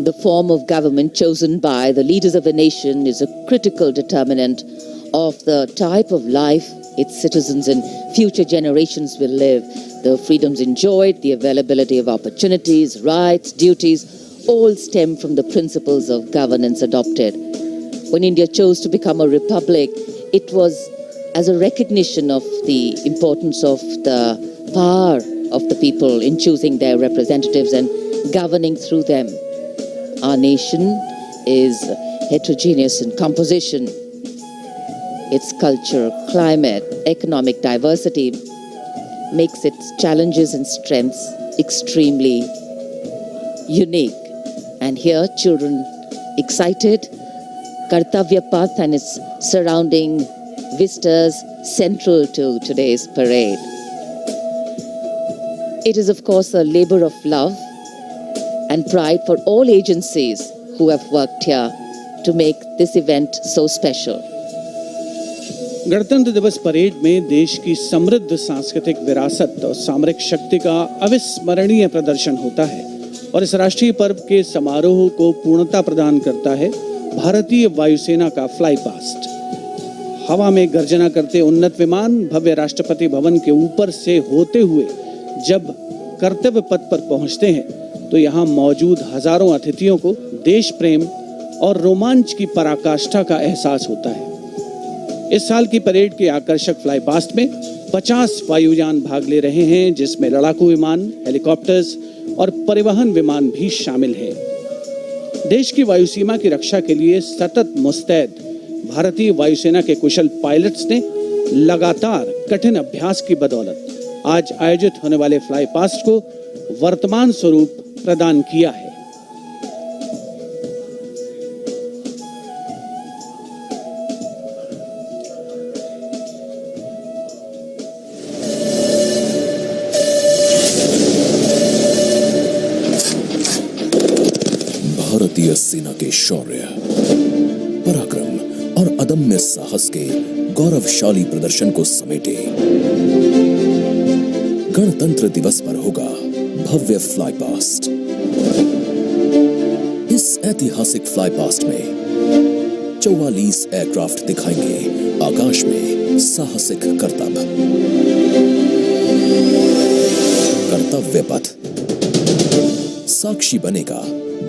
The form of government chosen by the leaders of a nation is a critical determinant of the type of life its citizens and future generations will live. The freedoms enjoyed, the availability of opportunities, rights, duties, all stem from the principles of governance adopted. When India chose to become a republic, it was as a recognition of the importance of the power of the people in choosing their representatives and governing through them. Our nation is heterogeneous in composition. Its culture, climate, economic diversity makes its challenges and strengths extremely unique. And here, children excited, Kartavya Path and its surrounding vistas central to today's parade. It is, of course, a labor of love and pride for all agencies who have worked here to make this event so special. गणतंत्र दिवस parade में देश की समृद्ध सांस्कृतिक विरासत और सामरिक शक्ति का अविस्मरणीय प्रदर्शन होता है और इस राष्ट्रीय पर्व के समारोह को पूर्णता प्रदान करता है भारतीय वायुसेना का फ्लाई पास्ट। हवा में गर्जना करते उन्नत विमान भव्य राष्ट्रपति भवन के ऊपर से होते हुए जब कर्तव्य पथ पर पहुंचते हैं तो यहाँ मौजूद हजारों अतिथियों को देश प्रेम और रोमांच की पराकाष्ठा का एहसास होता है। इस साल की परेड के आकर्षक फ्लाई पास्ट में 50 वायुयान भाग ले रहे हैं, जिसमें लड़ाकू विमान, हेलीकॉप्टर्स और परिवहन विमान भी शामिल हैं। देश की वायु सीमा की रक्षा के लिए सतत मुस्तैद भारतीय वायुसेना के कुशल पायलट्स ने लगातार कठिन अभ्यास की बदौलत आज आयोजित होने वाले फ्लाई पास्ट को वर्तमान स्वरूप प्रदान किया है। भारतीय सेना के शौर्य, पराक्रम और अदम्य साहस के गौरवशाली प्रदर्शन को समेटे गणतंत्र दिवस पर होगा भव्य फ्लाई पास्ट। इस ऐतिहासिक फ्लाई पास्ट में 44 एयरक्राफ्ट दिखाएंगे आकाश में साहसिक करतब। कर्तव्य पथ साक्षी बनेगा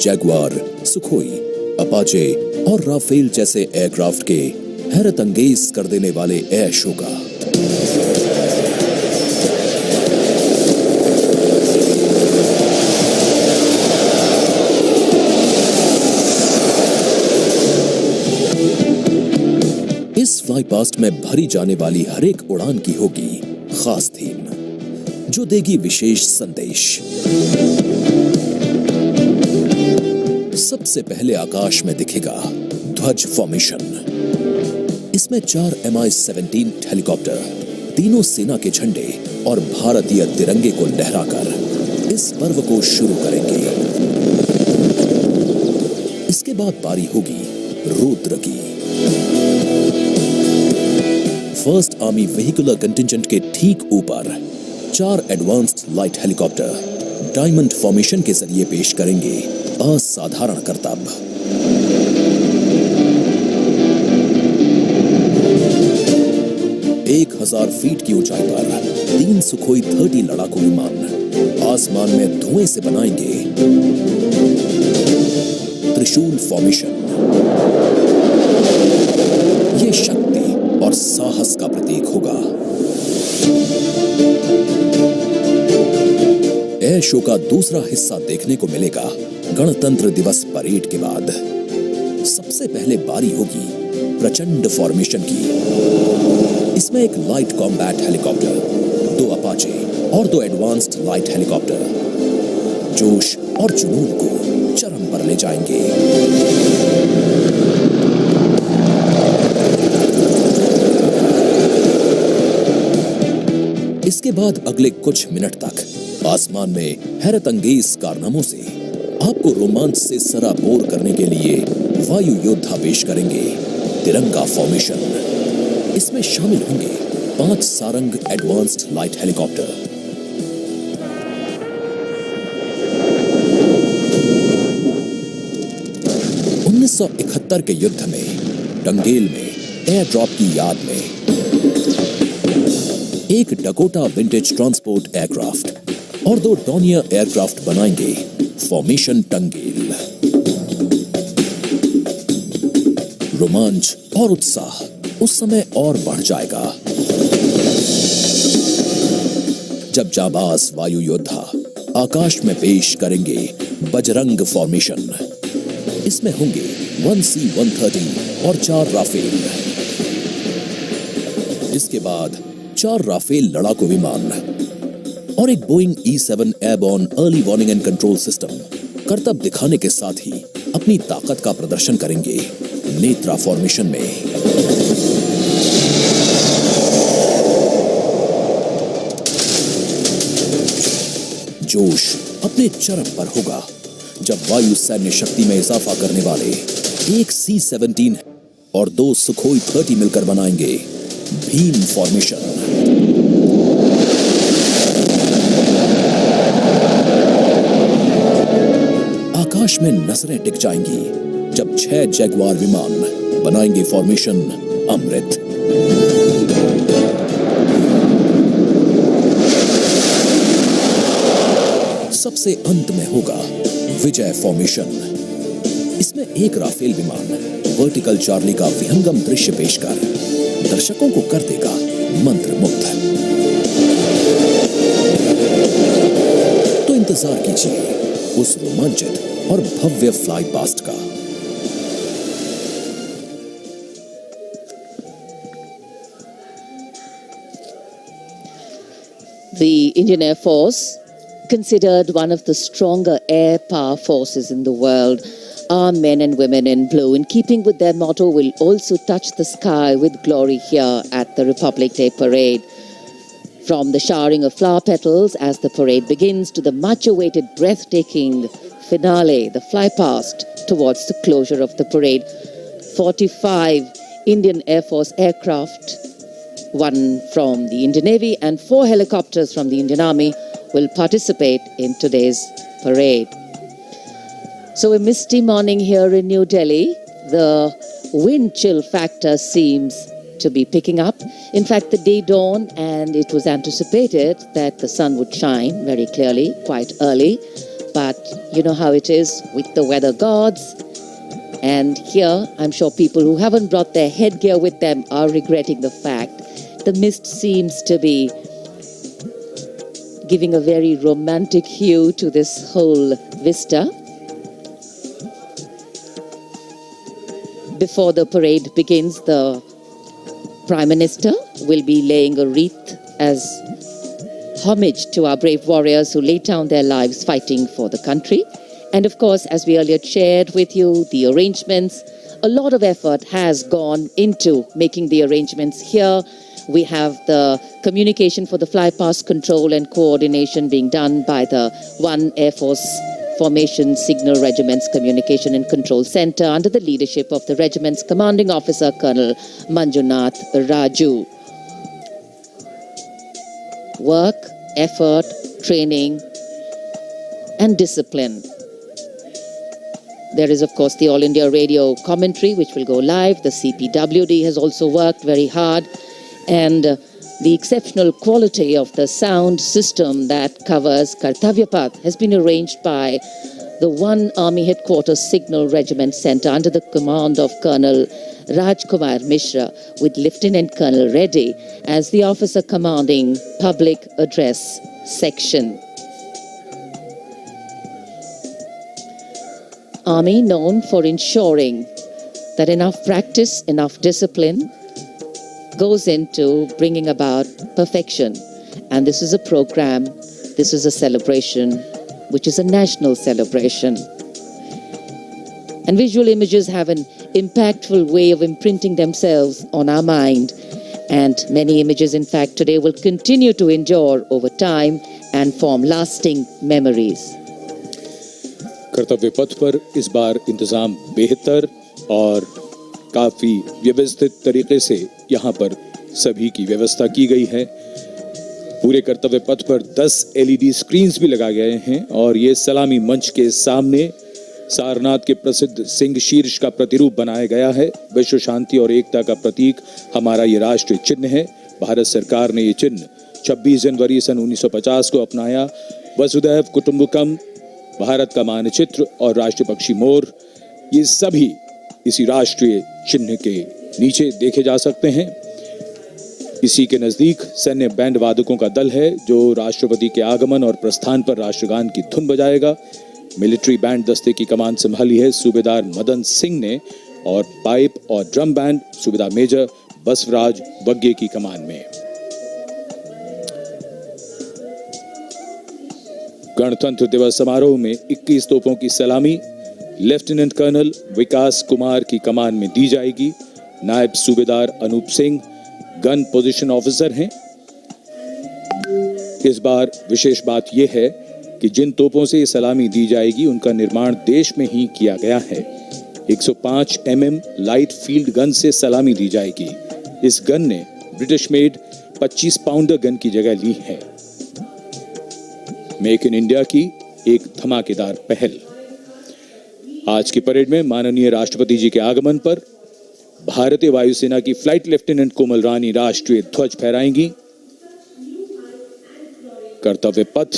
जैगुआर, सुखोई, अपाचे और राफेल जैसे एयरक्राफ्ट के हैरत अंगेज कर देने वाले एयर शो का। इस फ्लाई पास्ट में भरी जाने वाली हर एक उड़ान की होगी खास थीम, जो देगी विशेष संदेश। सबसे पहले आकाश में दिखेगा ध्वज फॉर्मेशन। इसमें 4 Mi-17 हेलीकॉप्टर तीनों सेना के झंडे और भारतीय तिरंगे को लहराकर इस पर्व को शुरू करेंगे। इसके बाद बारी होगी रुद्र की। फर्स्ट आर्मी व्हीकुलर कंटिंजेंट के ठीक ऊपर 4 advanced light helicopter diamond formation के जरिए पेश करेंगे असाधारण करतब। 1000 फीट की ऊंचाई पर 3 सुखोई 30 लड़ाकू विमान आसमान में धुएं से बनाएंगे त्रिशूल फॉर्मेशन। ये शक्ति और साहस का प्रतीक होगा। एयर शो का दूसरा हिस्सा देखने को मिलेगा गणतंत्र दिवस परेड के बाद। सबसे पहले बारी होगी प्रचंड फॉर्मेशन की। इसमें एक लाइट कॉम्बैट हेलीकॉप्टर, 2 अपाचे और 2 एडवांस्ड लाइट हेलीकॉप्टर जोश और जुनून को चरम पर ले जाएंगे। इसके बाद अगले कुछ मिनट तक आसमान में हैरत अंगेज कारनामों से आपको रोमांच से सराबोर करने के लिए वायु योद्धा पेश करेंगे तिरंगा फॉर्मेशन। इसमें शामिल होंगे 5 सारंग एडवांस्ड लाइट हेलीकॉप्टर। (1971) के युद्ध में टंगेल में एयर ड्रॉप की याद में एक डकोटा विंटेज ट्रांसपोर्ट एयरक्राफ्ट और 2 डॉनियर एयरक्राफ्ट बनाएंगे फॉर्मेशन टंगेल। रोमांच और उत्साह उस समय और बढ़ जाएगा जब जाबाज वायु योद्धा आकाश में पेश करेंगे बजरंग फॉर्मेशन। इसमें होंगे 1C-130 और 4 राफेल। इसके बाद 4 राफेल लड़ाकू विमान और एक Boeing E-7 airborne early warning and control system करतब दिखाने के साथ ही अपनी ताकत का प्रदर्शन करेंगे नेत्रा फॉर्मेशन में। जोश अपने चरम पर होगा जब वायु सैन्य शक्ति में इजाफा करने वाले एक C-17 और 2 सुखोई 30 मिलकर बनाएंगे भीम फॉर्मेशन। आकाश में नजरें टिक जाएंगी जब 6 जैगवार विमान बनाएंगे फॉर्मेशन अमृत। सबसे अंत में होगा विजय फॉर्मेशन। इसमें एक राफेल विमान वर्टिकल चार्ली का विहंगम दृश्य पेश कर दर्शकों को कर देगा मंत्रमुग्ध। तो इंतजार कीजिए उस रोमांचित और भव्य फ्लाई पास्ट का। The Indian Air Force, considered one of the stronger air power forces in the world, our men and women in blue, in keeping with their motto, will also touch the sky with glory here at the Republic Day Parade. From the showering of flower petals as the parade begins to the much-awaited breathtaking finale, the fly past towards the closure of the parade, 45 Indian Air Force aircraft, 1 from the Indian Navy and 4 helicopters from the Indian Army will participate in today's parade. So a misty morning here in New Delhi. The wind chill factor seems to be picking up. In fact, the day dawned and it was anticipated that the sun would shine very clearly quite early. But you know how it is with the weather gods. And here, I'm sure people who haven't brought their headgear with them are regretting the fact the mist seems to be giving a very romantic hue to this whole vista. Before the parade begins, the Prime Minister will be laying a wreath as homage to our brave warriors who laid down their lives fighting for the country. And of course, as we earlier shared with you, the arrangements, a lot of effort has gone into making the arrangements here. We have the communication for the fly-past control and coordination being done by the 1 Air Force Formation Signal Regiment's Communication and Control Center under the leadership of the regiment's commanding officer, Colonel Manjunath Raju. Work, effort, training, and discipline. There is, of course, the All India Radio commentary, which will go live. The CPWD has also worked very hard. And The exceptional quality of the sound system that covers Kartavya Path has been arranged by the 1 Army Headquarters Signal Regiment Center under the command of Colonel Rajkumar Mishra, with Lieutenant Colonel Reddy as the officer commanding Public Address Section. Army known for ensuring that enough practice, enough discipline goes into bringing about perfection. And this is a program, this is a celebration, which is a national celebration. And visual images have an impactful way of imprinting themselves on our mind. And many images, in fact, today will continue to endure over time and form lasting memories. कर्तव्य पथ पर इस बार इंतजाम बेहतर और काफी व्यवस्थित तरीके से यहाँ पर सभी की व्यवस्था की गई है। पूरे कर्तव्य पथ पर 10 LED स्क्रीन्स भी लगाए गए हैं और ये सलामी मंच के सामने सारनाथ के प्रसिद्ध सिंह शीर्ष का प्रतिरूप बनाया गया है। विश्व शांति और एकता का प्रतीक हमारा ये राष्ट्रीय चिन्ह है। भारत सरकार ने ये चिन्ह 26 जनवरी सन 1950 को अपनाया। वसुधैव कुटुंबकम, भारत का मानचित्र और राष्ट्रीय पक्षी मोर, ये सभी इसी राष्ट्रीय चिन्ह के नीचे देखे जा सकते हैं। इसी के नजदीक सैन्य बैंड वादकों का दल है जो राष्ट्रपति के आगमन और प्रस्थान पर राष्ट्रगान की धुन बजाएगा। मिलिट्री बैंड दस्ते की कमान संभाली है सूबेदार मदन सिंह ने और पाइप और ड्रम बैंड सूबेदार मेजर बसवराज बग्गे की कमान में। गणतंत्र दिवस समारोह में 21 तोपों की सलामी लेफ्टिनेंट कर्नल विकास कुमार की कमान में दी जाएगी। नायब सूबेदार Anup Singh gun position officer हैं। इस बार विशेष बात यह है कि जिन तोपों से ये सलामी दी जाएगी उनका निर्माण देश में ही किया गया है। 105 mm लाइट फील्ड गन से सलामी दी जाएगी। इस गन ने ब्रिटिश मेड 25 पाउंडर गन की जगह ली है। मेक इन इंडिया की एक धमाकेदार पहल। आज की परेड में माननीय राष्ट्रपति जी के आगमन पर भारतीय वायुसेना की फ्लाइट लेफ्टिनेंट कोमल रानी राष्ट्रीय ध्वज फहराएंगी। कर्तव्य पथ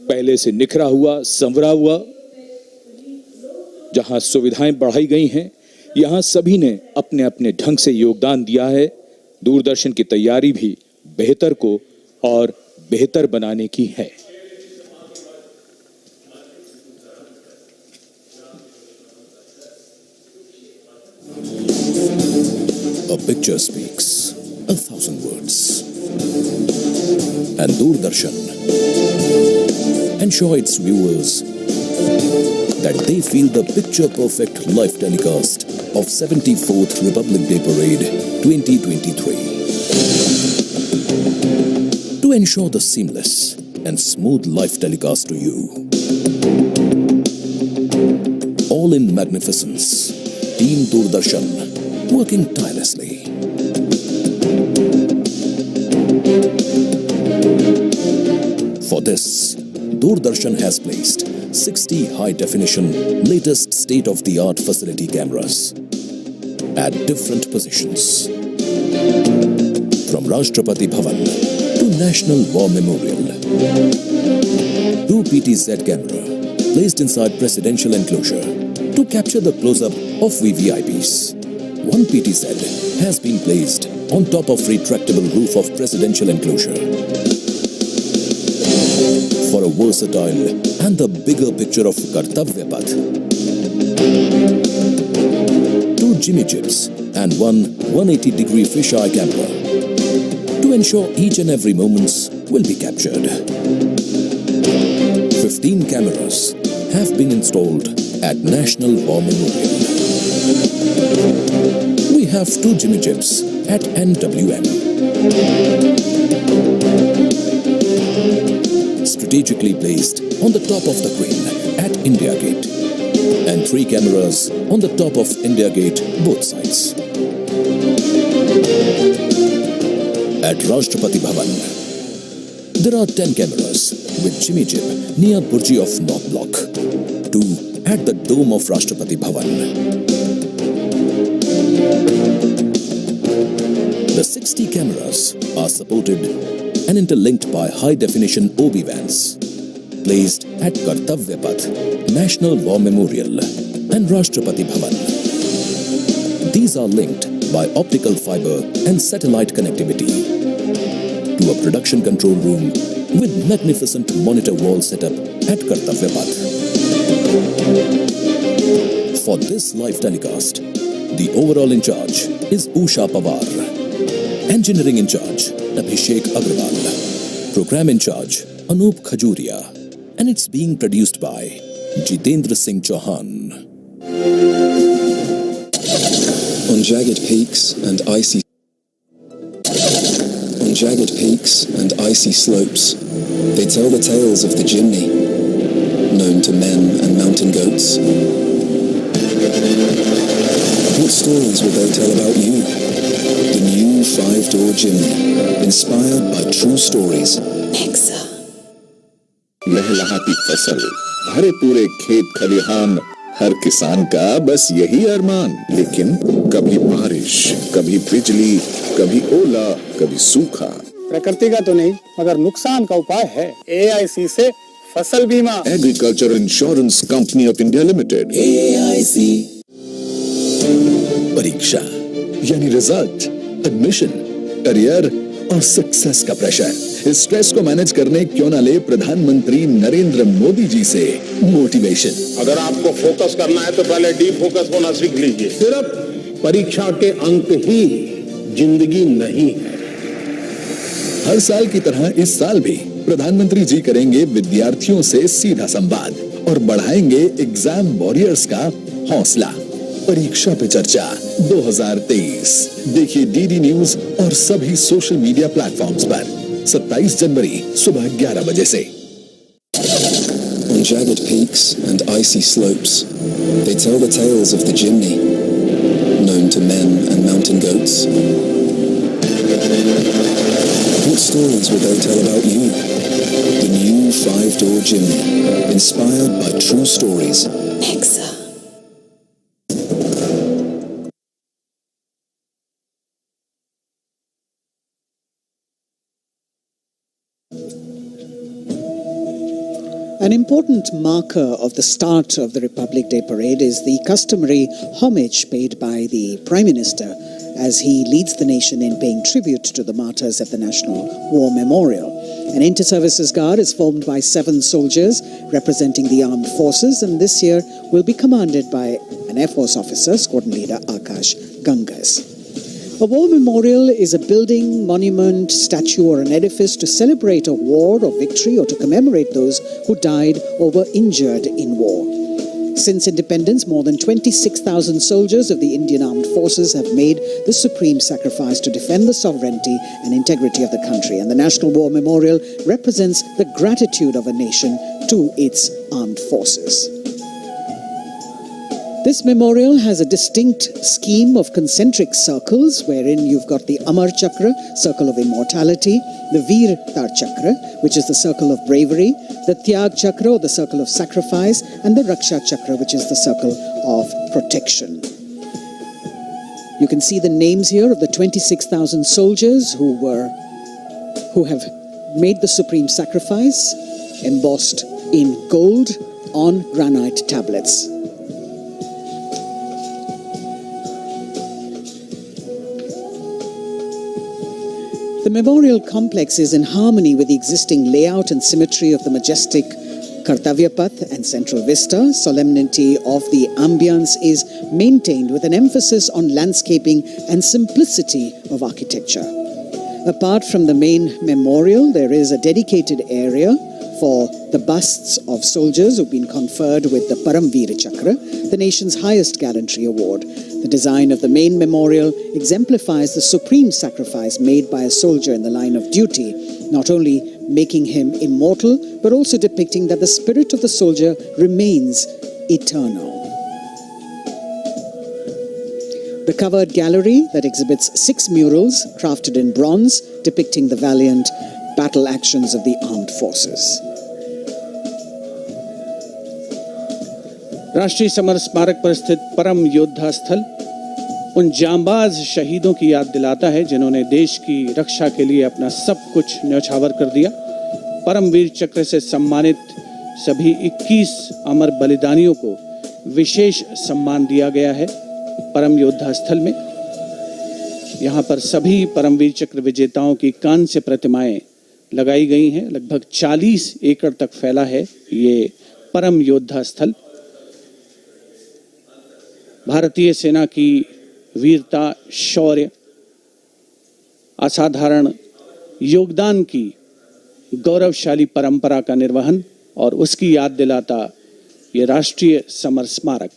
पहले से निखरा हुआ, संवरा हुआ, जहां सुविधाएं बढ़ाई गई हैं, यहां सभी ने अपने अपने ढंग से योगदान दिया है। दूरदर्शन की तैयारी भी बेहतर को और बेहतर बनाने की है। A picture speaks 1,000 words. And Doordarshan ensure its viewers that they feel the picture-perfect live telecast of 74th Republic Day Parade 2023. To ensure the seamless and smooth live telecast to you. All in magnificence, Team Doordarshan working tirelessly. For this, Doordarshan has placed 60 high-definition, latest state-of-the-art facility cameras at different positions. From Rashtrapati Bhavan to National War Memorial. 2 PTZ camera placed inside presidential enclosure to capture the close-up of VVIPs. 1 PTZ has been placed on top of retractable roof of presidential enclosure. For a versatile and the bigger picture of Kartavya Path. 2 Jimmy Chips and 1 180-degree fisheye camera to ensure each and every moments will be captured. 15 cameras have been installed at National War Memorial. We have 2 Jimmy Chips at NWM. Strategically placed on the top of the crane at India Gate. And 3 cameras on the top of India Gate, both sides. At Rashtrapati Bhavan, there are 10 cameras with Jimmy Chip near Burji of North Block. 2 at the dome of Rashtrapati Bhavan. The 6 60 cameras are supported and interlinked by high-definition OB vans placed at Kartavya Path, National War Memorial and Rashtrapati Bhavan. These are linked by optical fiber and satellite connectivity to a production control room with magnificent monitor wall setup at Kartavya Path. For this live telecast, the overall in charge is Usha Pawar, engineering in charge Abhishek Agrawal, program in charge Anup Khajuria, and it's being produced by Jitendra Singh Chauhan. On jagged peaks and icy slopes, they tell the tales of the Jimny, known to men and mountain goats. What stories will they tell about you? The new 5-door Jimny, inspired by true stories. Nexa. लहलहाती फसल, भरे पूरे खेत खलिहान, हर किसान का बस यही अरमान। लेकिन कभी बारिश, कभी बिजली, कभी ओला, कभी सूखा। प्रकृति का तो नहीं, मगर नुकसान का उपाय है। AIC से फसल बीमा। Agriculture insurance company of India limited. AIC। परीक्षा यानी रिजल्ट, एडमिशन, करियर और सक्सेस का प्रेशर। इस स्ट्रेस को मैनेज करने क्यों ना ले प्रधानमंत्री नरेंद्र मोदी जी से मोटिवेशन। अगर आपको फोकस करना है तो पहले डीप फोकस होना सीख लीजिए। सिर्फ परीक्षा के अंक ही जिंदगी नहीं है। हर साल की तरह इस साल भी प्रधानमंत्री जी करेंगे विद्यार्थियों से सीधा संवाद और बढ़ाएंगे एग्जाम वॉरियर्स का हौसला। परीक्षा पे चर्चा 2023 देखिए डीडी न्यूज और सभी सोशल मीडिया प्लेटफॉर्म्स पर 27 जनवरी सुबह 11 बजे से। On jagged peaks and icy slopes, they tell the tales of the Jimny, known to men and mountain goats. What stories will they tell about you? The new 5-door Jimny, inspired by true stories. Nexa. An important marker of the start of the Republic Day parade is the customary homage paid by the Prime Minister as he leads the nation in paying tribute to the martyrs at the National War Memorial. An inter-services guard is formed by 7 soldiers representing the armed forces, and this year will be commanded by an Air Force officer, Squadron Leader Akash Gangas. A war memorial is a building, monument, statue or an edifice to celebrate a war or victory or to commemorate those who died or were injured in war. Since independence, more than 26,000 soldiers of the Indian Armed Forces have made the supreme sacrifice to defend the sovereignty and integrity of the country, and the National War Memorial represents the gratitude of a nation to its armed forces. This memorial has a distinct scheme of concentric circles wherein you've got the Amar Chakra, circle of immortality, the Veer Tar Chakra, which is the circle of bravery, the Tyag Chakra, or the circle of sacrifice, and the Raksha Chakra, which is the circle of protection. You can see the names here of the 26,000 soldiers who have made the supreme sacrifice, embossed in gold on granite tablets. The memorial complex is in harmony with the existing layout and symmetry of the majestic Kartavya Path and central vista. Solemnity of the ambience is maintained with an emphasis on landscaping and simplicity of architecture. Apart from the main memorial, there is a dedicated area for the busts of soldiers who've been conferred with the Paramveer Chakra, the nation's highest gallantry award. The design of the main memorial exemplifies the supreme sacrifice made by a soldier in the line of duty, not only making him immortal, but also depicting that the spirit of the soldier remains eternal. The covered gallery that exhibits 6 murals crafted in bronze depicting the valiant battle actions of the armed forces. राष्ट्रीय summer स्मारक पर स्थित परम योद्धा स्थल उन जांबाज शहीदों की याद दिलाता है जिन्होंने देश की रक्षा के लिए अपना सब कुछ न्यौछावर कर दिया। परमवीर चक्र से सम्मानित सभी 21 अमर बलिदानियों को विशेष सम्मान दिया गया है परम योद्धा स्थल में। यहाँ पर सभी परमवीर चक्र विजेताओं की कांस्य प्रतिमाएं लगाई गई हैं। लगभग 40 एकड़ तक फैला है ये परम योद्धा स्थल। भारतीय सेना की वीरता, शौर्य, असाधारण योगदान की गौरवशाली परंपरा का निर्वहन और उसकी याद दिलाता ये राष्ट्रीय समर स्मारक।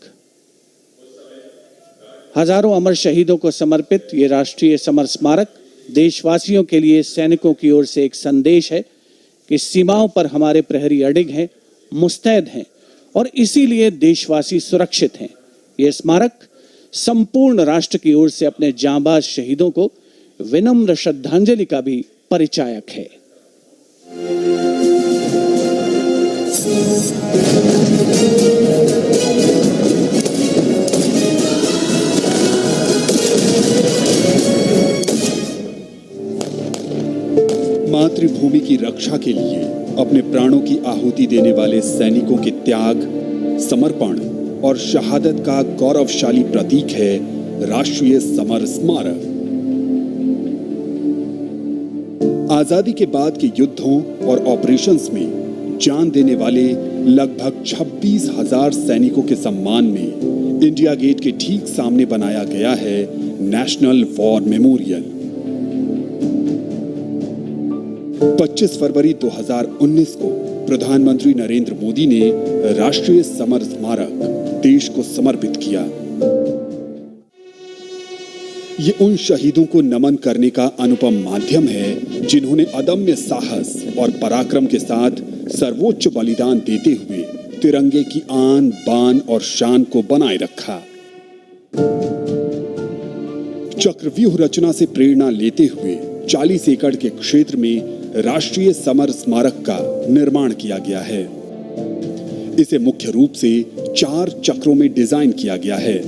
हजारों अमर शहीदों को समर्पित ये राष्ट्रीय समर स्मारक देशवासियों के लिए सैनिकों की ओर से एक संदेश है कि सीमाओं पर हमारे प्रहरी अडिग हैं, मुस्तैद हैं और इसीलिए देशवासी सुरक्षित हैं। ये स्मारक संपूर्ण राष्ट्र की ओर से अपने जांबाज शहीदों को विनम्र श्रद्धांजलि का भी परिचायक है। मातृभूमि की रक्षा के लिए अपने प्राणों की आहुति देने वाले सैनिकों के त्याग, समर्पण और शहादत का गौरवशाली प्रतीक है राष्ट्रीय समर स्मारक। आजादी के बाद के युद्धों और ऑपरेशंस में जान देने वाले लगभग 26,000 सैनिकों के सम्मान में इंडिया गेट के ठीक सामने बनाया गया है नेशनल वॉर मेमोरियल। 25 फरवरी 2019 को प्रधानमंत्री नरेंद्र मोदी ने राष्ट्रीय समर स्मारक देश को समर्पित किया। ये उन शहीदों को नमन करने का अनुपम माध्यम है जिन्होंने अदम्य साहस और पराक्रम के साथ सर्वोच्च बलिदान देते हुए तिरंगे की आन, बान और शान को बनाए रखा। चक्रव्यूह रचना से प्रेरणा लेते हुए 40 एकड़ के क्षेत्र में राष्ट्रीय समर स्मारक का निर्माण किया गया है। इसे मुख्य रूप से 4 चक्रों में डिजाइन किया गया है।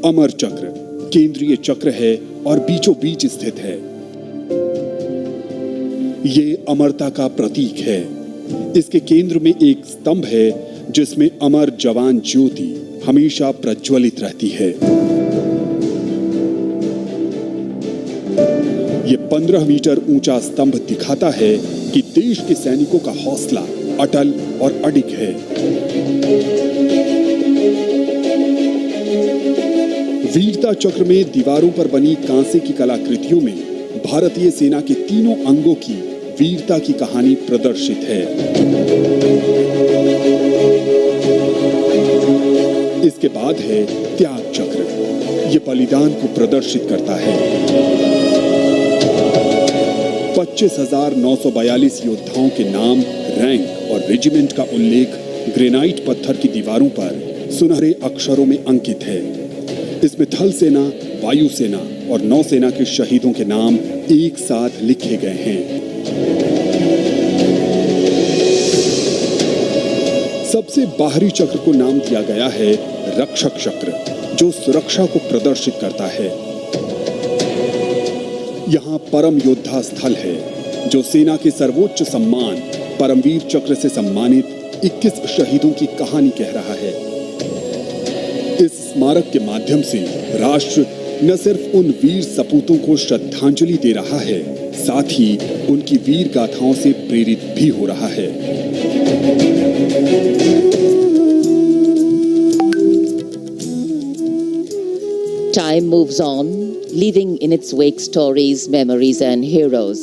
अमर चक्र केंद्रीय चक्र है और बीचों बीच स्थित है। ये अमरता का प्रतीक है। इसके केंद्र में एक स्तंभ है जिसमें अमर जवान ज्योति हमेशा प्रज्वलित रहती है। ये 15 मीटर ऊंचा स्तंभ दिखाता है कि देश के सैनिकों का हौसला अटल और अडिग है। वीरता चक्र में दीवारों पर बनी कांसे की कलाकृतियों में भारतीय सेना के तीनों अंगों की वीरता की कहानी प्रदर्शित है। इसके बाद है त्याग चक्र। ये बलिदान को प्रदर्शित करता है। 25,942 योद्धाओं के नाम, रैंक और रेजिमेंट का उल्लेख ग्रेनाइट पत्थर की दीवारों पर सुनहरे अक्षरों में अंकित है। इसमें थल सेना, वायु सेना और नौसेना के शहीदों के नाम एक साथ लिखे गए हैं। सबसे बाहरी चक्र को नाम दिया गया है रक्षक चक्र, जो सुरक्षा को प्रदर्शित करता है। यहाँ परम योद्धा स्थल है जो सेना के सर्वोच्च सम्मान परमवीर चक्र से सम्मानित 21 शहीदों की कहानी कह रहा है। इस स्मारक के माध्यम से राष्ट्र न सिर्फ उन वीर सपूतों को श्रद्धांजलि दे रहा है, साथ ही उनकी वीर गाथाओं से प्रेरित भी हो रहा है। Time moves on, leaving in its wake stories, memories and heroes.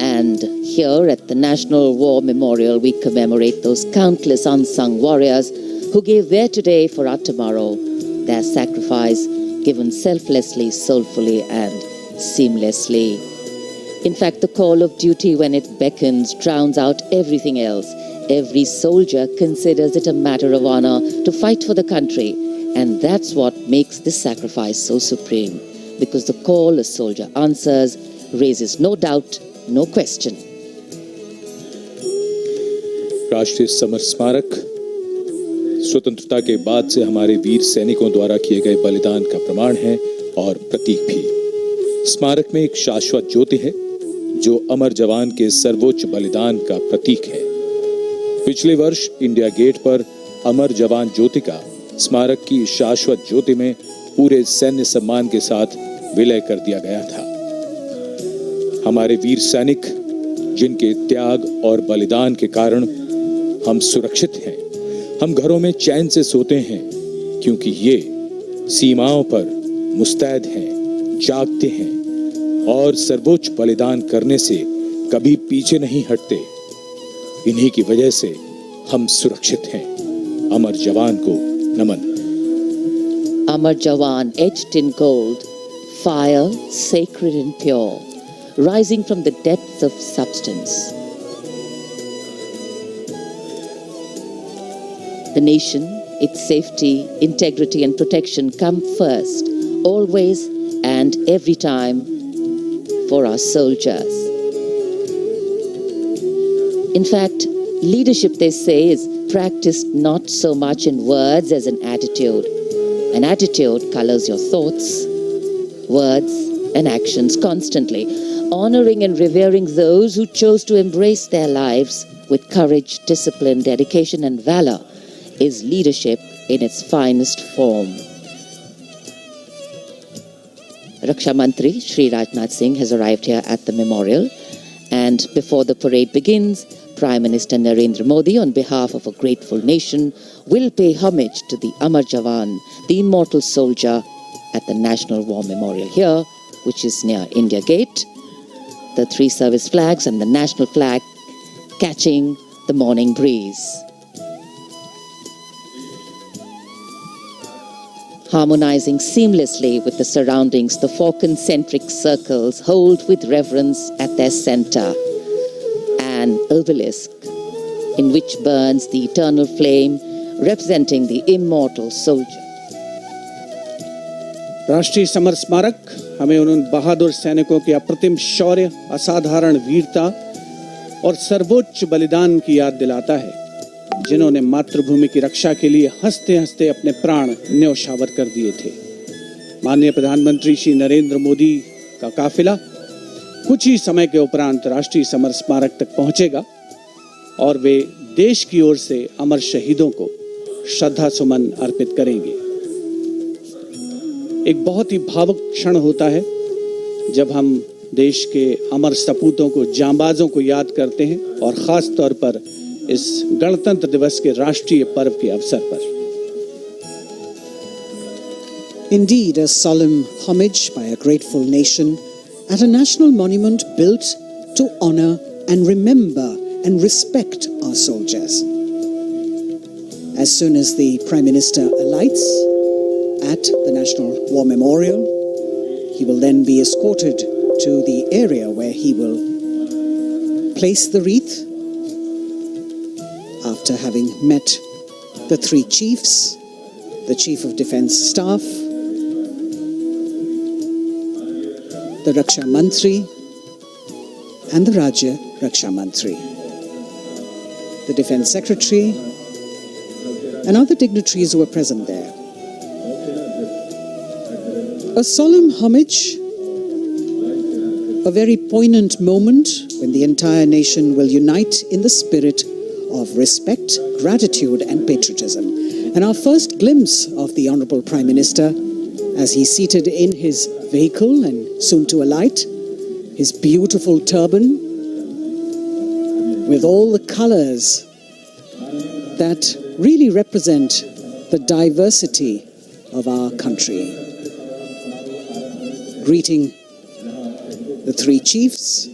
And here at the National War Memorial, we commemorate those countless unsung warriors who gave their today for our tomorrow, their sacrifice given selflessly, soulfully and seamlessly. In fact, the call of duty, when it beckons, drowns out everything else. Every soldier considers it a matter of honor to fight for the country. And that's what makes this sacrifice so supreme, because the call a soldier answers raises no doubt, no question. राष्ट्रीय summer स्मारक स्वतंत्रता के बाद से हमारे वीर सैनिकों द्वारा किए गए बलिदान का प्रमाण है और प्रतीक भी। स्मारक में एक शाश्वत ज्योति है जो अमर जवान के सर्वोच्च बलिदान का प्रतीक है। पिछले वर्ष इंडिया गेट पर अमर जवान ज्योति का स्मारक की शाश्वत ज्योति में पूरे सैन्य सम्मान के साथ विलय कर दिया गया था। हमारे वीर सैनिक जिनके त्याग और बलिदान के कारण हम सुरक्षित हैं, हम घरों में चैन से सोते हैं, क्योंकि ये सीमाओं पर मुस्तैद हैं, जागते हैं और सर्वोच्च बलिदान करने से कभी पीछे नहीं हटते। इन्हीं की वजह से हम सुरक्षित हैं। अमर जवान को नमन। Amar Jawan, etched in gold, fire sacred and pure, rising from the depths of substance. The nation, its safety, integrity and protection come first, always and every time for our soldiers. In fact, leadership, they say, is practiced not so much in words as in attitude. An attitude colors your thoughts, words and actions constantly. Honoring and revering those who chose to embrace their lives with courage, discipline, dedication and valor is leadership in its finest form. Raksha Mantri Shri Rajnath Singh has arrived here at the memorial, and before the parade begins, Prime Minister Narendra Modi, on behalf of a grateful nation, will pay homage to the Amar Jawan, the immortal soldier, at the National War Memorial here, which is near India Gate. The three service flags and the national flag catching the morning breeze. Harmonizing seamlessly with the surroundings, the four concentric circles hold with reverence at their center an obelisk in which burns the eternal flame representing the immortal soldier. राष्ट्रीय summer स्मारक हमें उन बहादुर सैनिकों के अप्रतिम शौर्य, असाधारण वीरता और सर्वोच्च बलिदान की याद दिलाता है, जिन्होंने मातृभूमि की रक्षा के लिए हंसते हंसते अपने प्राण न्यौछावर कर दिए थे। माननीय प्रधानमंत्री श्री नरेंद्र मोदी का काफिला कुछ ही समय के उपरांत राष्ट्रीय समर स्मारक तक पहुंचेगा और वे देश की ओर से अमर शहीदों को श्रद्धा सुमन अर्पित करेंगे। एक बहुत ही भावुक क्षण होता है जब हम देश के अमर सपूतों को, जांबाजों को याद करते हैं, और खास तौर पर इस गणतंत्र दिवस के राष्ट्रीय पर्व के अवसर पर। Indeed, a solemn homage by a grateful nation at a national monument built to honor and remember and respect our soldiers. As soon as the Prime Minister alights at the National War Memorial, he will then be escorted to the area where he will place the wreath after having met the three chiefs, the Chief of Defence Staff, the Raksha Mantri and the Rajya Raksha Mantri, the Defence Secretary and other dignitaries who were present there. A solemn homage, a very poignant moment when the entire nation will unite in the spirit of respect, gratitude and patriotism. And our first glimpse of the Honourable Prime Minister as he's seated in his vehicle and soon to alight, his beautiful turban with all the colours that really represent the diversity of our country. Greeting the three chiefs,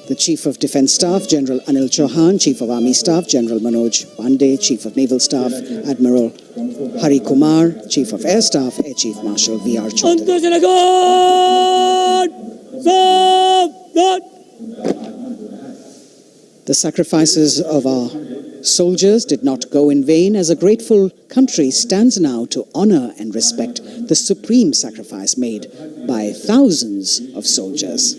the Chief of Defence Staff, General Anil Chauhan, Chief of Army Staff, General Manoj Pandey, Chief of Naval Staff, Admiral Hari Kumar, Chief of Air Staff, Air Chief Marshal V.R. Chaudhary. The sacrifices of our soldiers did not go in vain, as a grateful country stands now to honour and respect the supreme sacrifice made by thousands of soldiers.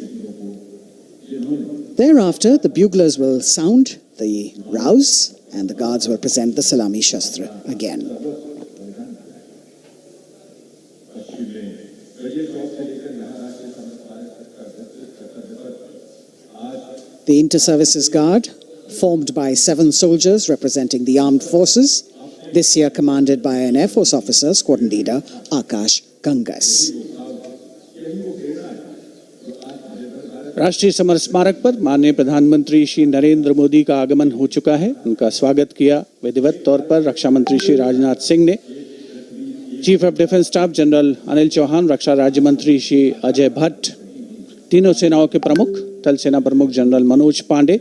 Thereafter, the buglers will sound the rouse, and the guards will present the Salami Shastra again. The Inter-Services Guard, formed by 7 soldiers representing the armed forces, this year commanded by an Air Force officer, squadron leader Akash Gangas. राष्ट्रीय summer स्मारक पर माननीय प्रधानमंत्री श्री नरेंद्र मोदी का आगमन हो चुका है। उनका स्वागत किया विधिवत तौर पर रक्षा मंत्री श्री राजनाथ सिंह ने। Chief of defence staff general Anil Chauhan, रक्षा राज्य मंत्री श्री अजय भट्ट, तीनों सेनाओं के प्रमुख थल सेना प्रमुख जनरल मनोज पांडे,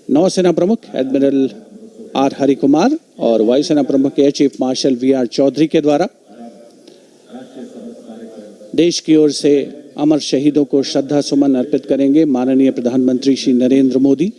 नौसेना प्रमुख एडमिरल आर हरिकुमार और वायुसेना प्रमुख air chief marshal V R. Chaudhary के द्वारा देश की ओर से अमर शहीदों को श्रद्धा सुमन अर्पित करेंगे माननीय प्रधानमंत्री श्री नरेंद्र मोदी।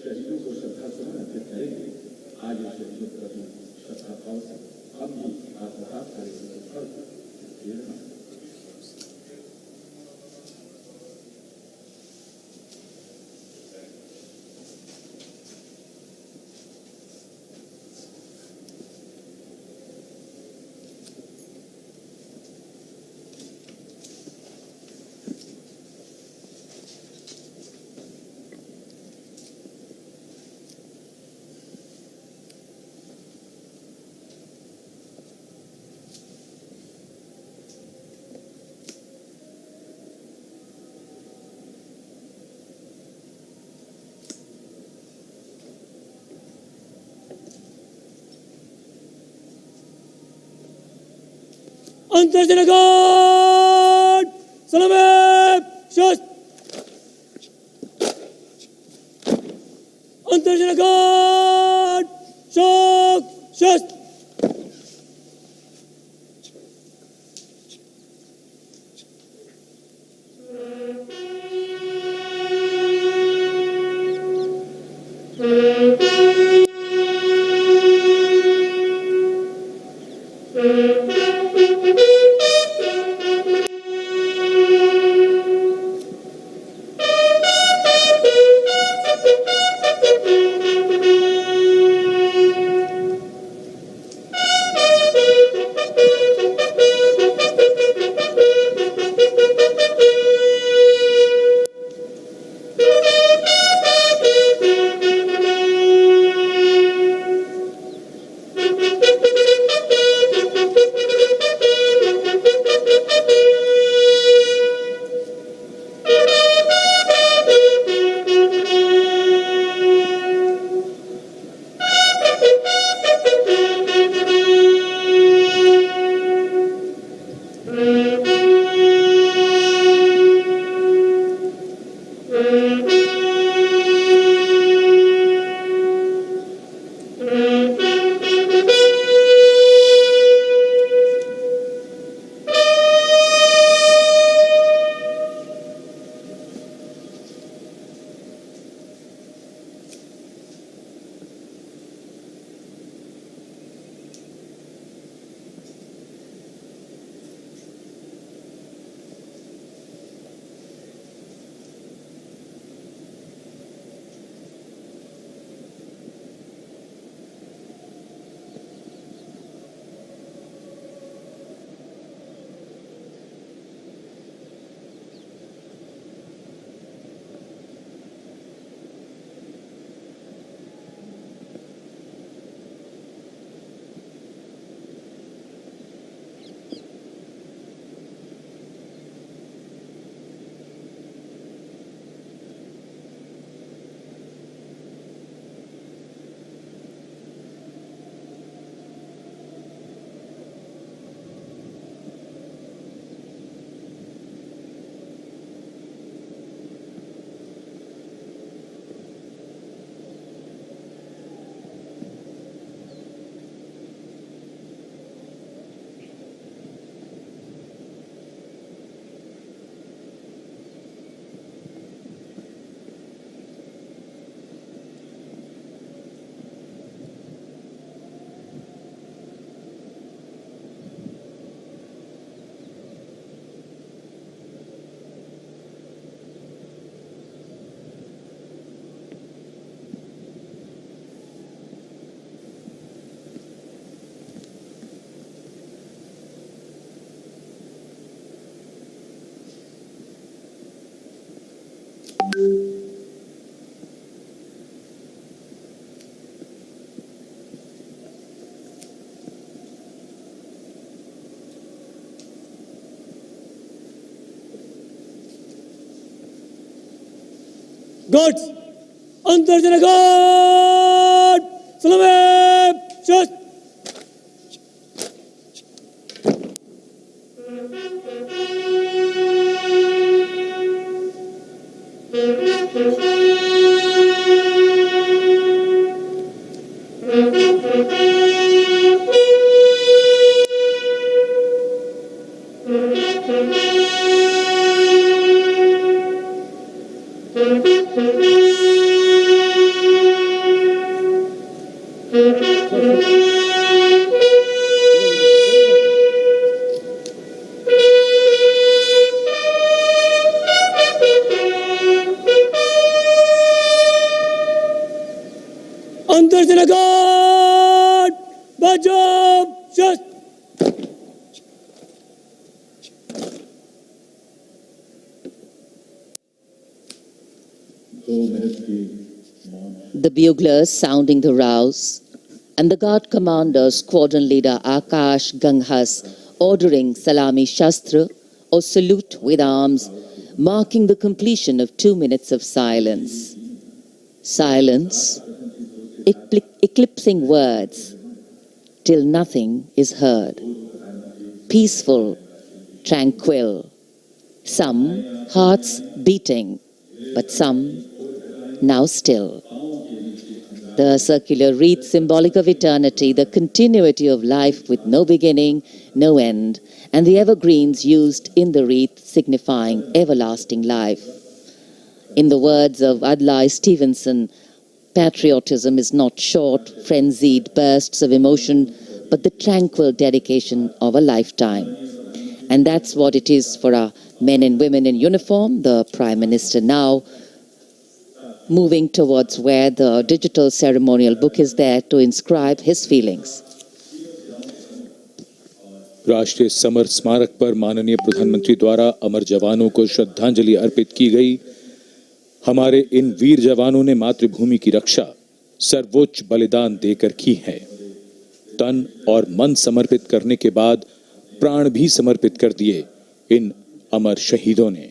अंतर्जनगण सलामी शस्त्र अंतर्जनगण शोक शस्त्र Guards, Antarjana Guard! Salame! Shast! Antarjana Guard! Bajab! Shast! The buglers sounding the rouse, and the guard commander, squadron leader Akash Ganghas, ordering Salami Shastra or salute with arms, marking the completion of 2 minutes of silence. Silence, eclipsing words, till nothing is heard. Peaceful, tranquil, some hearts beating, but some now still. The circular wreath, symbolic of eternity, the continuity of life with no beginning, no end, and the evergreens used in the wreath signifying everlasting life. In the words of Adlai Stevenson, patriotism is not short, frenzied bursts of emotion, but the tranquil dedication of a lifetime. And that's what it is for our men and women in uniform. The Prime Minister now moving towards where the digital ceremonial book is there to inscribe his feelings. राष्ट्रीय summer स्मारक पर माननीय प्रधानमंत्री द्वारा अमर जवानों को श्रद्धांजलि अर्पित की गई। हमारे इन वीर जवानों ने मातृभूमि की रक्षा सर्वोच्च बलिदान देकर की है। तन और मन समर्पित करने के बाद प्राण भी समर्पित कर दिए इन अमर शहीदों ने।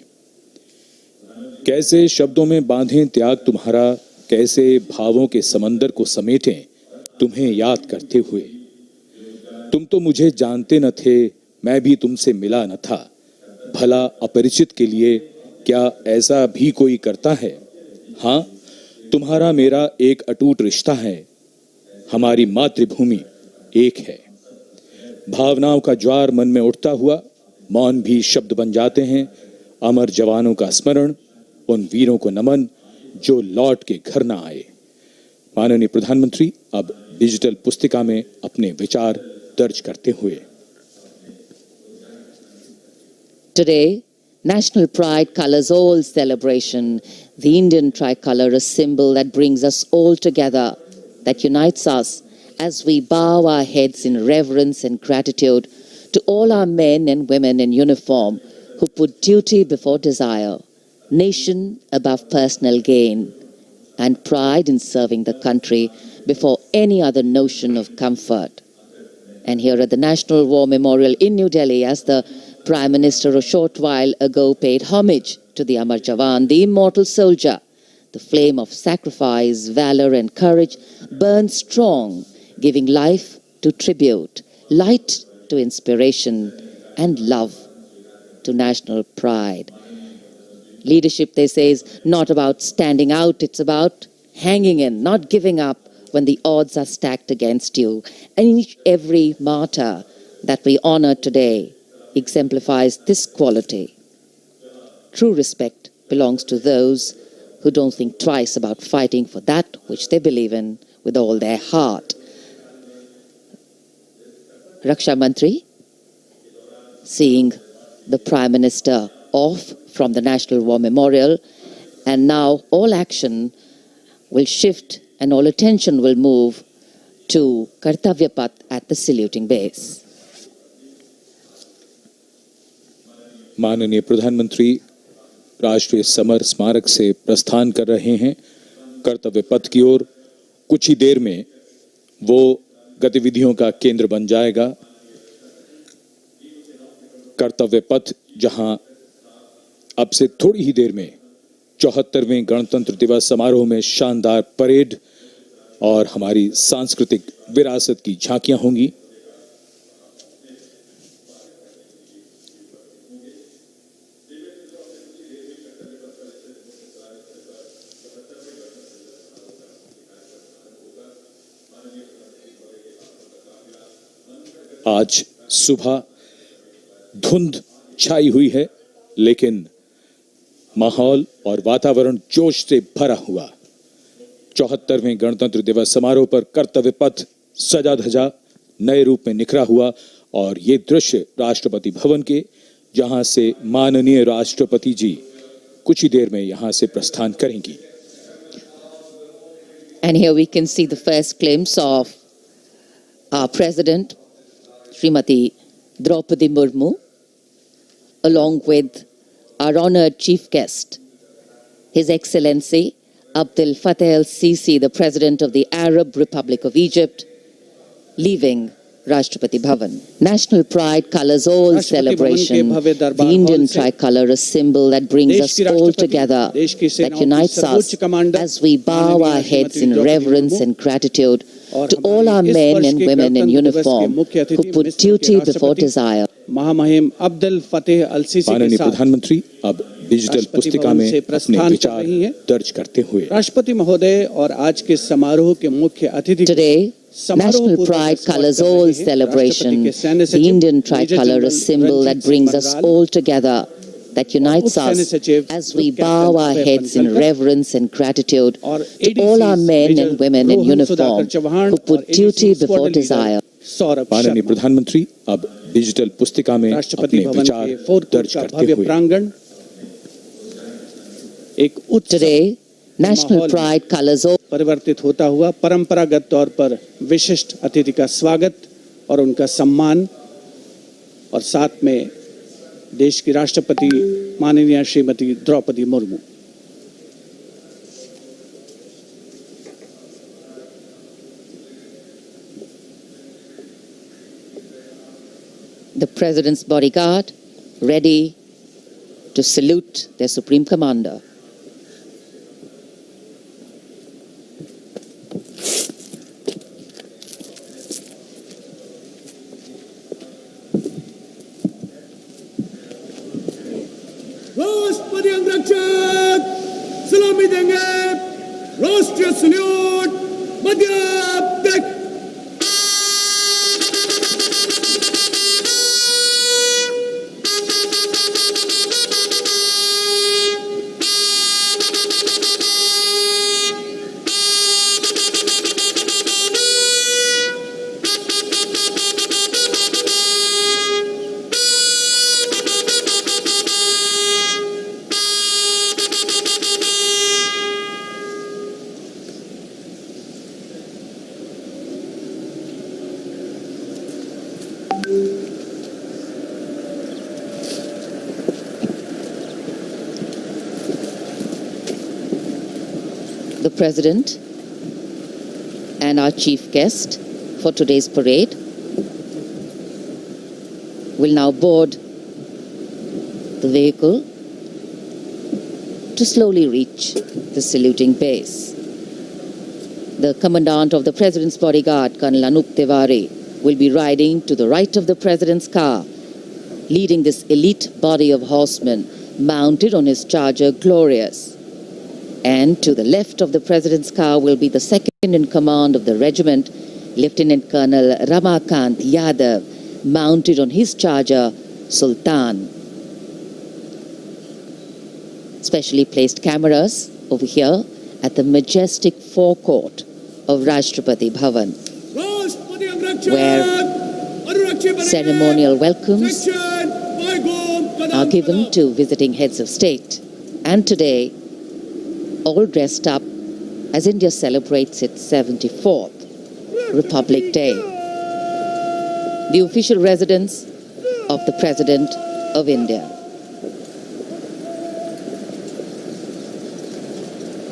कैसे शब्दों में बांधें त्याग तुम्हारा, कैसे भावों के समंदर को समेटें तुम्हें याद करते हुए। तुम तो मुझे जानते न थे, मैं भी तुमसे मिला न था। भला अपरिचित के लिए क्या ऐसा भी कोई करता है? हाँ, तुम्हारा मेरा एक अटूट रिश्ता है। हमारी मातृभूमि एक है। भावनाओं का ज्वार मन में उठता हुआ मौन भी शब्द बन जाते हैं। अमर जवानों का स्मरण, उन वीरों को नमन जो लौट के घर ना आए। माननीय प्रधानमंत्री अब डिजिटल पुस्तिका में अपने विचार दर्ज करते हुए। Today, national pride colors all celebration. The Indian tricolor, a symbol that brings us all together, that unites us as we bow our heads in reverence and gratitude to all our men and women in uniform who put duty before desire, nation above personal gain, and pride in serving the country before any other notion of comfort. And here at the National War Memorial in New Delhi, as the Prime Minister a short while ago paid homage to the Amar Jawan, the immortal soldier, the flame of sacrifice, valor and courage burns strong, giving life to tribute, light to inspiration, and love to national pride. Leadership, they say, is not about standing out, it's about hanging in, not giving up when the odds are stacked against you. And every martyr that we honor today exemplifies this quality. True respect belongs to those who don't think twice about fighting for that which they believe in with all their heart. Raksha Mantri, seeing the Prime Minister off from the National War Memorial, and now all action will shift and all attention will move to Kartavya Path at the saluting base. माननीय प्रधानमंत्री राष्ट्रीय summer स्मारक से प्रस्थान कर रहे हैं कर्तव्य पथ की ओर। कुछ ही देर में वो गतिविधियों का केंद्र बन जाएगा। कर्तव्य पथ जहां अब से थोड़ी ही देर में 74वें गणतंत्र दिवस समारोह में शानदार परेड और हमारी सांस्कृतिक विरासत की झांकियां होंगी। आज सुबह धुंध छाई हुई है, लेकिन माहौल और वातावरण जोश से भरा हुआ। 74वें गणतंत्र दिवस समारोह पर कर्तव्य पथ सजा धजा नए रूप में निखरा हुआ और ये दृश्य राष्ट्रपति भवन के, जहां से माननीय राष्ट्रपति जी कुछ ही देर में यहां से प्रस्थान करेंगी। And here we can see the first glimpse of our President, Srimati Draupadi Murmu, along with our honored chief guest, His Excellency Abdel Fattah el-Sisi, the President of the Arab Republic of Egypt, leaving Rashtrapati Bhavan. National pride colors all celebration. The Indian tricolor, a symbol that brings us all together, that unites us as we bow our heads in reverence and gratitude to all our men and women in uniform who put duty before desire. महामहिम अब्दुल फतेह अल CC माननीय प्रधानमंत्री अब digital पुस्तिका में अपने विचार दर्ज करते हुए राष्ट्रपति महोदय और आज के समारोह के मुख्य अतिथि Today, national pride colors all celebration. The Indian tricolor, a symbol that brings us all together, that unites us as we bow our heads in reverence and gratitude to all our men and women in uniform who put duty before desire. माननीय प्रधानमंत्री अब digital पुस्तिका में अपने विचार दर्ज करते हुए Today, national pride colors all परिवर्तित होता हुआ परंपरागत तौर पर विशिष्ट अतिथि का स्वागत और उनका सम्मान और साथ में देश की राष्ट्रपति माननीय Shrimati Draupadi Murmu. The President's bodyguard ready to salute their Supreme Commander. राष्ट्रपति अंगरक्षक सलामी देंगे। राष्ट्रीय सल्यूट मध्य तक। The President and our chief guest for today's parade will now board the vehicle to slowly reach the saluting base. The Commandant of the President's bodyguard, Colonel Anup Tiwari, will be riding to the right of the President's car, leading this elite body of horsemen mounted on his charger Glorious. And to the left of the President's car will be the second in command of the regiment, Lieutenant Colonel Ramakant Yadav, mounted on his charger Sultan. Specially placed cameras over here at the majestic forecourt of Rashtrapati Bhavan, where ceremonial welcomes are given to visiting heads of state. And today, all dressed up as India celebrates its 74th Republic Day. The official residence of the President of India.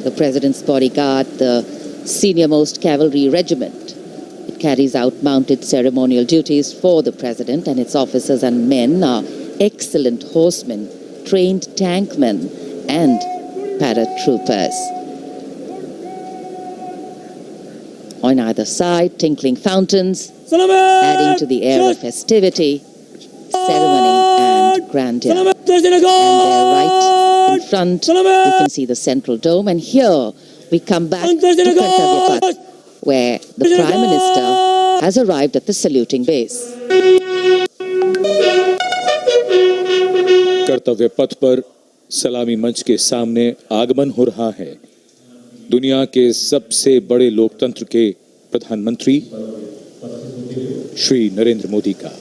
the President's bodyguard, the senior-most cavalry regiment. It carries out mounted ceremonial duties for the President, and its officers and men are excellent horsemen, trained tankmen, and paratroopers. On either side, tinkling fountains, adding to the air of festivity, ceremony, and grandeur. And there, right in front, we can see the central dome. And here we come back to Kartavya Path, where the Prime Minister has arrived at the saluting base. कर्तव्य पथ पर सलामी मंच के सामने आगमन हो रहा है दुनिया के सबसे बड़े लोकतंत्र के प्रधानमंत्री श्री नरेंद्र मोदी का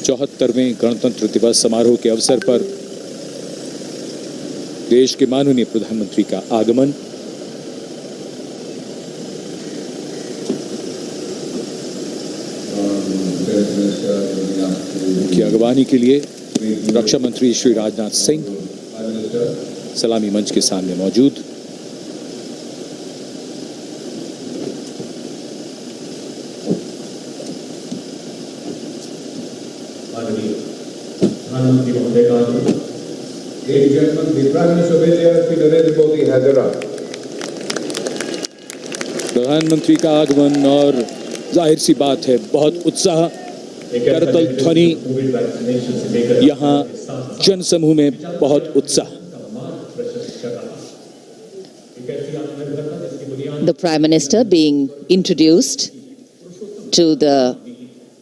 74वें गणतंत्र दिवस समारोह के अवसर पर देश के माननीय प्रधानमंत्री का आगमन की अगवानी के लिए रक्षा मंत्री श्री राजनाथ सिंह सलामी मंच के सामने मौजूद। प्रधानमंत्री महोदय का प्रधानमंत्री का आगमन और जाहिर सी बात है बहुत उत्साह करतल ध्वनि यहाँ जनसमूह में बहुत उत्साह। The Prime Minister being introduced to the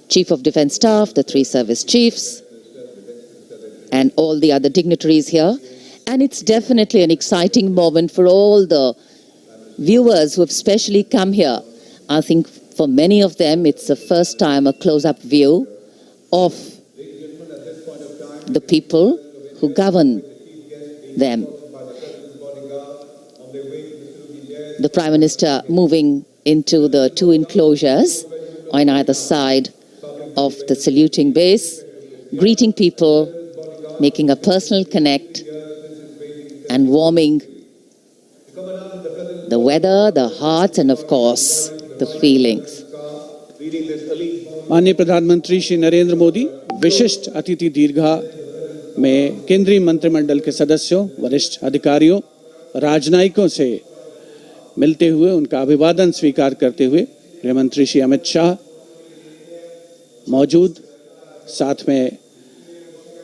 Chief of Defence Staff, the 3 service chiefs, and all the other dignitaries here. And it's definitely an exciting moment for all the viewers who have specially come here. I think for many of them, it's the first time a close-up view of the people who govern them. The Prime Minister moving into the 2 enclosures on either side of the saluting base, greeting people, making a personal connect, and warming the weather, the hearts, and of course, the feelings. माननीय प्रधानमंत्री श्री नरेंद्र मोदी विशिष्ट अतिथि दीर्घा में केंद्रीय मंत्रिमंडल के सदस्यों, वरिष्ठ अधिकारियों, राजनयिकों से मिलते हुए उनका अभिवादन स्वीकार करते हुए गृह मंत्री श्री अमित शाह मौजूद, साथ में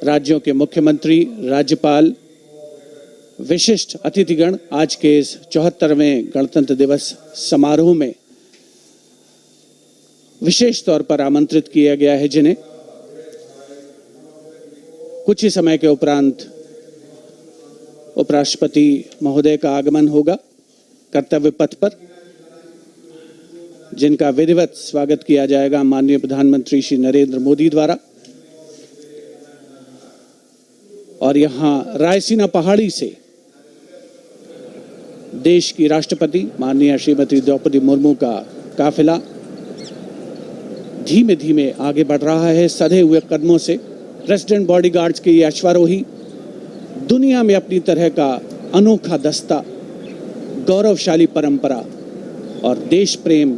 राज्यों के मुख्यमंत्री, राज्यपाल, विशिष्ट अतिथिगण आज के इस 74वें गणतंत्र दिवस समारोह में विशेष तौर पर आमंत्रित किया गया है, जिन्हें कुछ ही समय के उपरांत उपराष्ट्रपति महोदय का आगमन होगा कर्तव्य पथ पर, जिनका विधिवत स्वागत किया जाएगा माननीय प्रधानमंत्री श्री नरेंद्र मोदी द्वारा। और यहाँ रायसीना पहाड़ी से देश की राष्ट्रपति माननीय श्रीमती द्रौपदी मुर्मू का काफिला धीमे धीमे आगे बढ़ रहा है सधे हुए कदमों से। प्रेसिडेंट बॉडीगार्ड्स के ये अश्वारोही दुनिया में अपनी तरह का अनोखा दस्ता, गौरवशाली परंपरा और देश प्रेम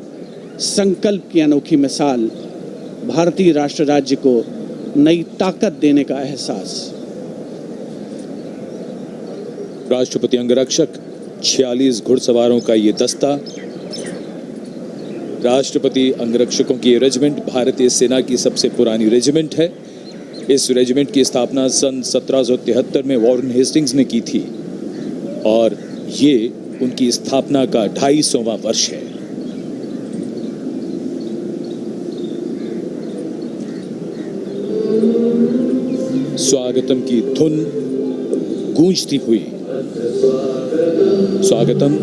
संकल्प की अनोखी मिसाल, भारतीय राष्ट्र राज्य को नई ताकत देने का एहसास। राष्ट्रपति अंगरक्षक 46 घुड़सवारों का ये दस्ता, राष्ट्रपति अंगरक्षकों की ये रेजिमेंट भारतीय सेना की सबसे पुरानी रेजिमेंट है। इस रेजिमेंट की स्थापना सन 1773 में वॉरेन हेस्टिंग्स ने की थी और ये उनकी स्थापना का 250वां वर्ष है। स्वागतम की धुन गूंजती हुई, स्वागतम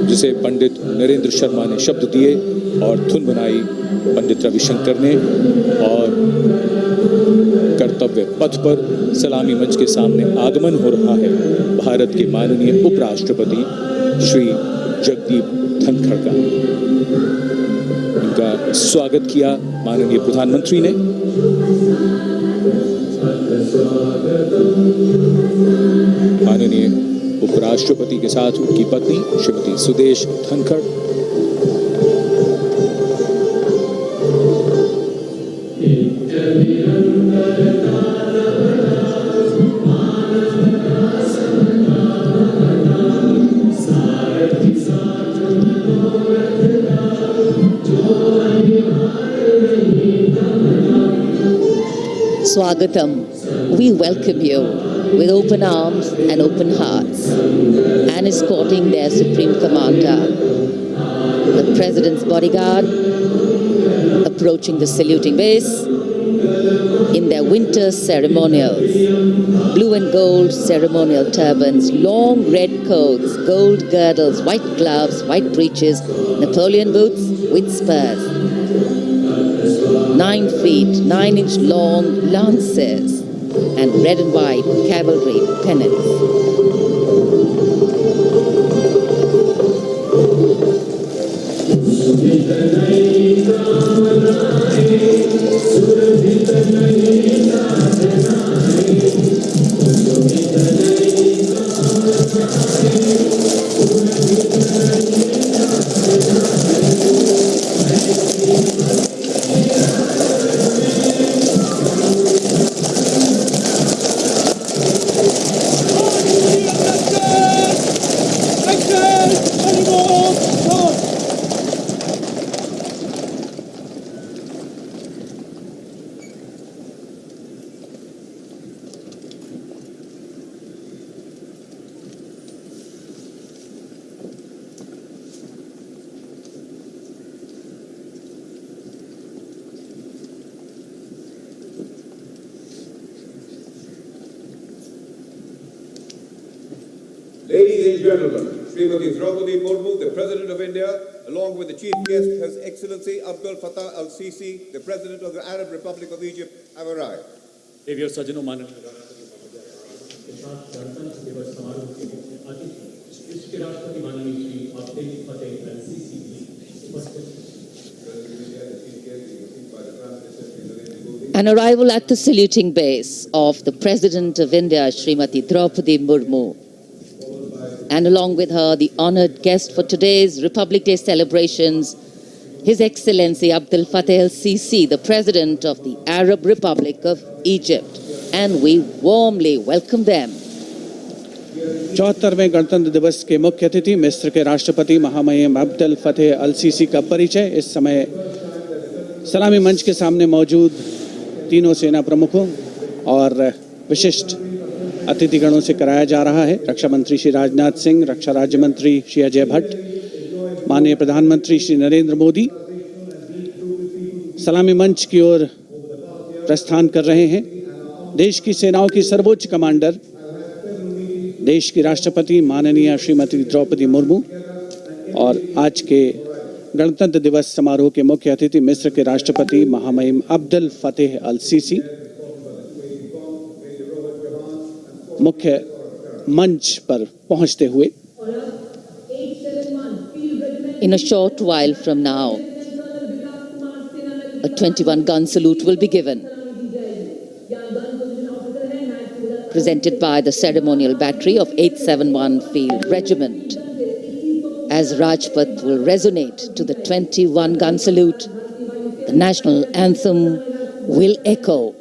जिसे पंडित नरेंद्र शर्मा ने शब्द दिए और धुन बनाई पंडित रविशंकर ने, और कर्तव्य पथ पर सलामी मंच के सामने आगमन हो रहा है भारत के माननीय उपराष्ट्रपति श्री जगदीप धनखड़ का। उनका स्वागत किया माननीय प्रधानमंत्री ने। माननीय उपराष्ट्रपति के साथ उनकी पत्नी Shrimati Sudesh Dhankhar, Swagatam, we welcome you with open arms and open hearts, and escorting their Supreme Commander, the President's bodyguard, approaching the saluting base in their winter ceremonials. Blue and gold ceremonial turbans, long red coats, gold girdles, white gloves, white breeches, Napoleon boots with spurs. 9 feet, 9-inch long lances, and red and white cavalry pennants. Ladies and gentlemen, Srimati Draupadi Murmu, the President of India, along with the Chief Guest, His Excellency Abdel Fattah al-Sisi, the President of the Arab Republic of Egypt, have arrived. देवियों सज्जनों माननीय के साथ गणतंत्र दिवस समारोह के अतिथि इसके राष्ट्रपति माननीय श्री अब्दुल फतेह अल-सीसी उपस्थित। An arrival at the saluting base of the President of India, Srimati Draupadi Murmu, and along with her, the honored guest for today's Republic Day celebrations, His Excellency Abdel Fattah al-Sisi, the President of the Arab Republic of Egypt, and we warmly welcome them. 74वें गणतंत्र दिवस के मुख्य अतिथि मिस्र के राष्ट्रपति महामहिम अब्दुल फतेह अल-सीसी का परिचय इस समय सलामी मंच के सामने मौजूद तीनों सेना प्रमुखों और विशिष्ट अतिथिगणों से कराया जा रहा है। रक्षा मंत्री श्री राजनाथ सिंह, रक्षा राज्य मंत्री श्री अजय भट्ट, माननीय प्रधानमंत्री श्री नरेंद्र मोदी सलामी मंच की ओर प्रस्थान कर रहे हैं। देश की सेनाओं की सर्वोच्च कमांडर, देश की राष्ट्रपति माननीय श्रीमती द्रौपदी मुर्मू और आज के गणतंत्र दिवस समारोह के मुख्य अतिथि मिस्र के राष्ट्रपति महामहिम अब्दुल फतेह अल-सीसी मुख्य मंच पर पहुंचते हुए In a short while from now, a 21-gun salute will be given, presented by the ceremonial battery of 871 Field Regiment. As Rajpath will resonate to the 21-gun salute, the national anthem will echo.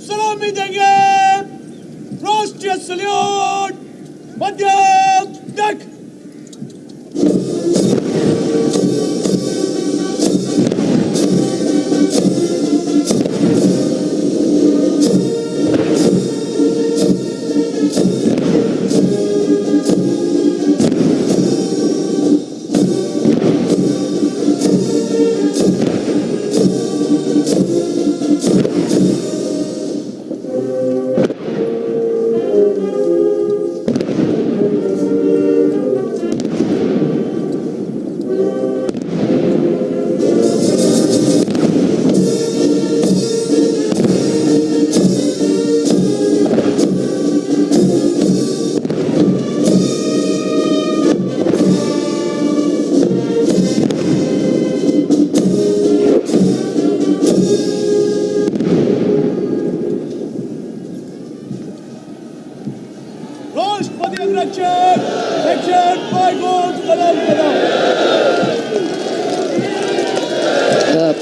सलामी देंगे। राष्ट्रीय salute मध्यम तक।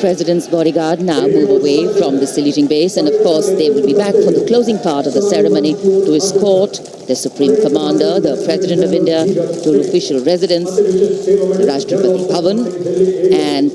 President's bodyguard now move away from the saluting base, and of course they will be back for the closing part of the ceremony to escort the Supreme Commander, the President of India, to official residence, the Rashtrapati Bhavan. And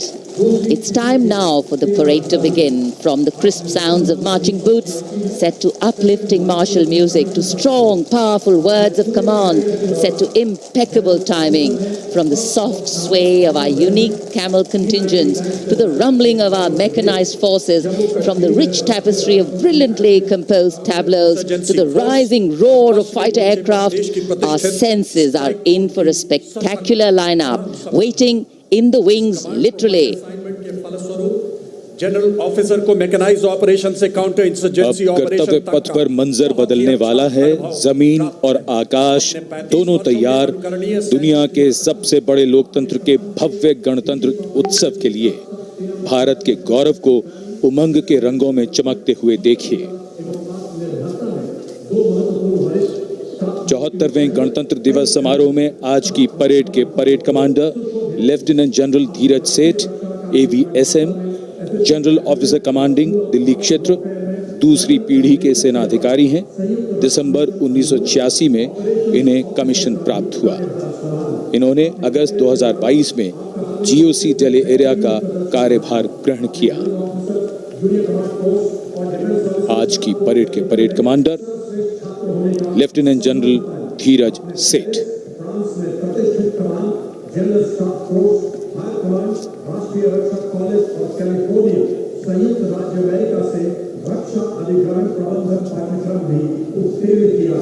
it's time now for the parade to begin. From the crisp sounds of marching boots set to uplifting martial music, to strong, powerful words of command set to impeccable timing, from the soft sway of our unique camel contingents to the rumbling of our mechanized forces, from the rich tapestry of brilliantly composed tableaux to the rising roar of fighter aircraft, our senses are in for a spectacular lineup, waiting in the wings, literally. General officer को mechanised operation से counter insurgency operation कर्तव्य पथ पर मंजर बदलने वाला है। जमीन और आकाश दोनों तैयार दुनिया के सबसे बड़े लोकतंत्र के भव्य गणतंत्र उत्सव के लिए। भारत के गौरव को उमंग के रंगों में चमकते हुए देखिए। 74वें गणतंत्र दिवस समारोह में आज की परेड के परेड कमांडर लेफ्टिनेंट जनरल धीरज सेठ, AVSM, general officer commanding Delhi क्षेत्र, दूसरी पीढ़ी के सेना अधिकारी हैं। दिसंबर 1986 में इन्हें कमीशन प्राप्त हुआ। इन्होंने अगस्त 2022 में GOC दिल्ली एरिया का कार्यभार ग्रहण किया। आज की परेड के परेड कमांडर लेफ्टिनेंट जनरल धीरज सेठ। राष्ट्रीय रक्षा कॉलेज और कैलिफोर्निया संयुक्त राज्य अमेरिका से रक्षा अधिग्रहण प्रबंधन पाठ्यक्रम भी उत्तीर्ण किया।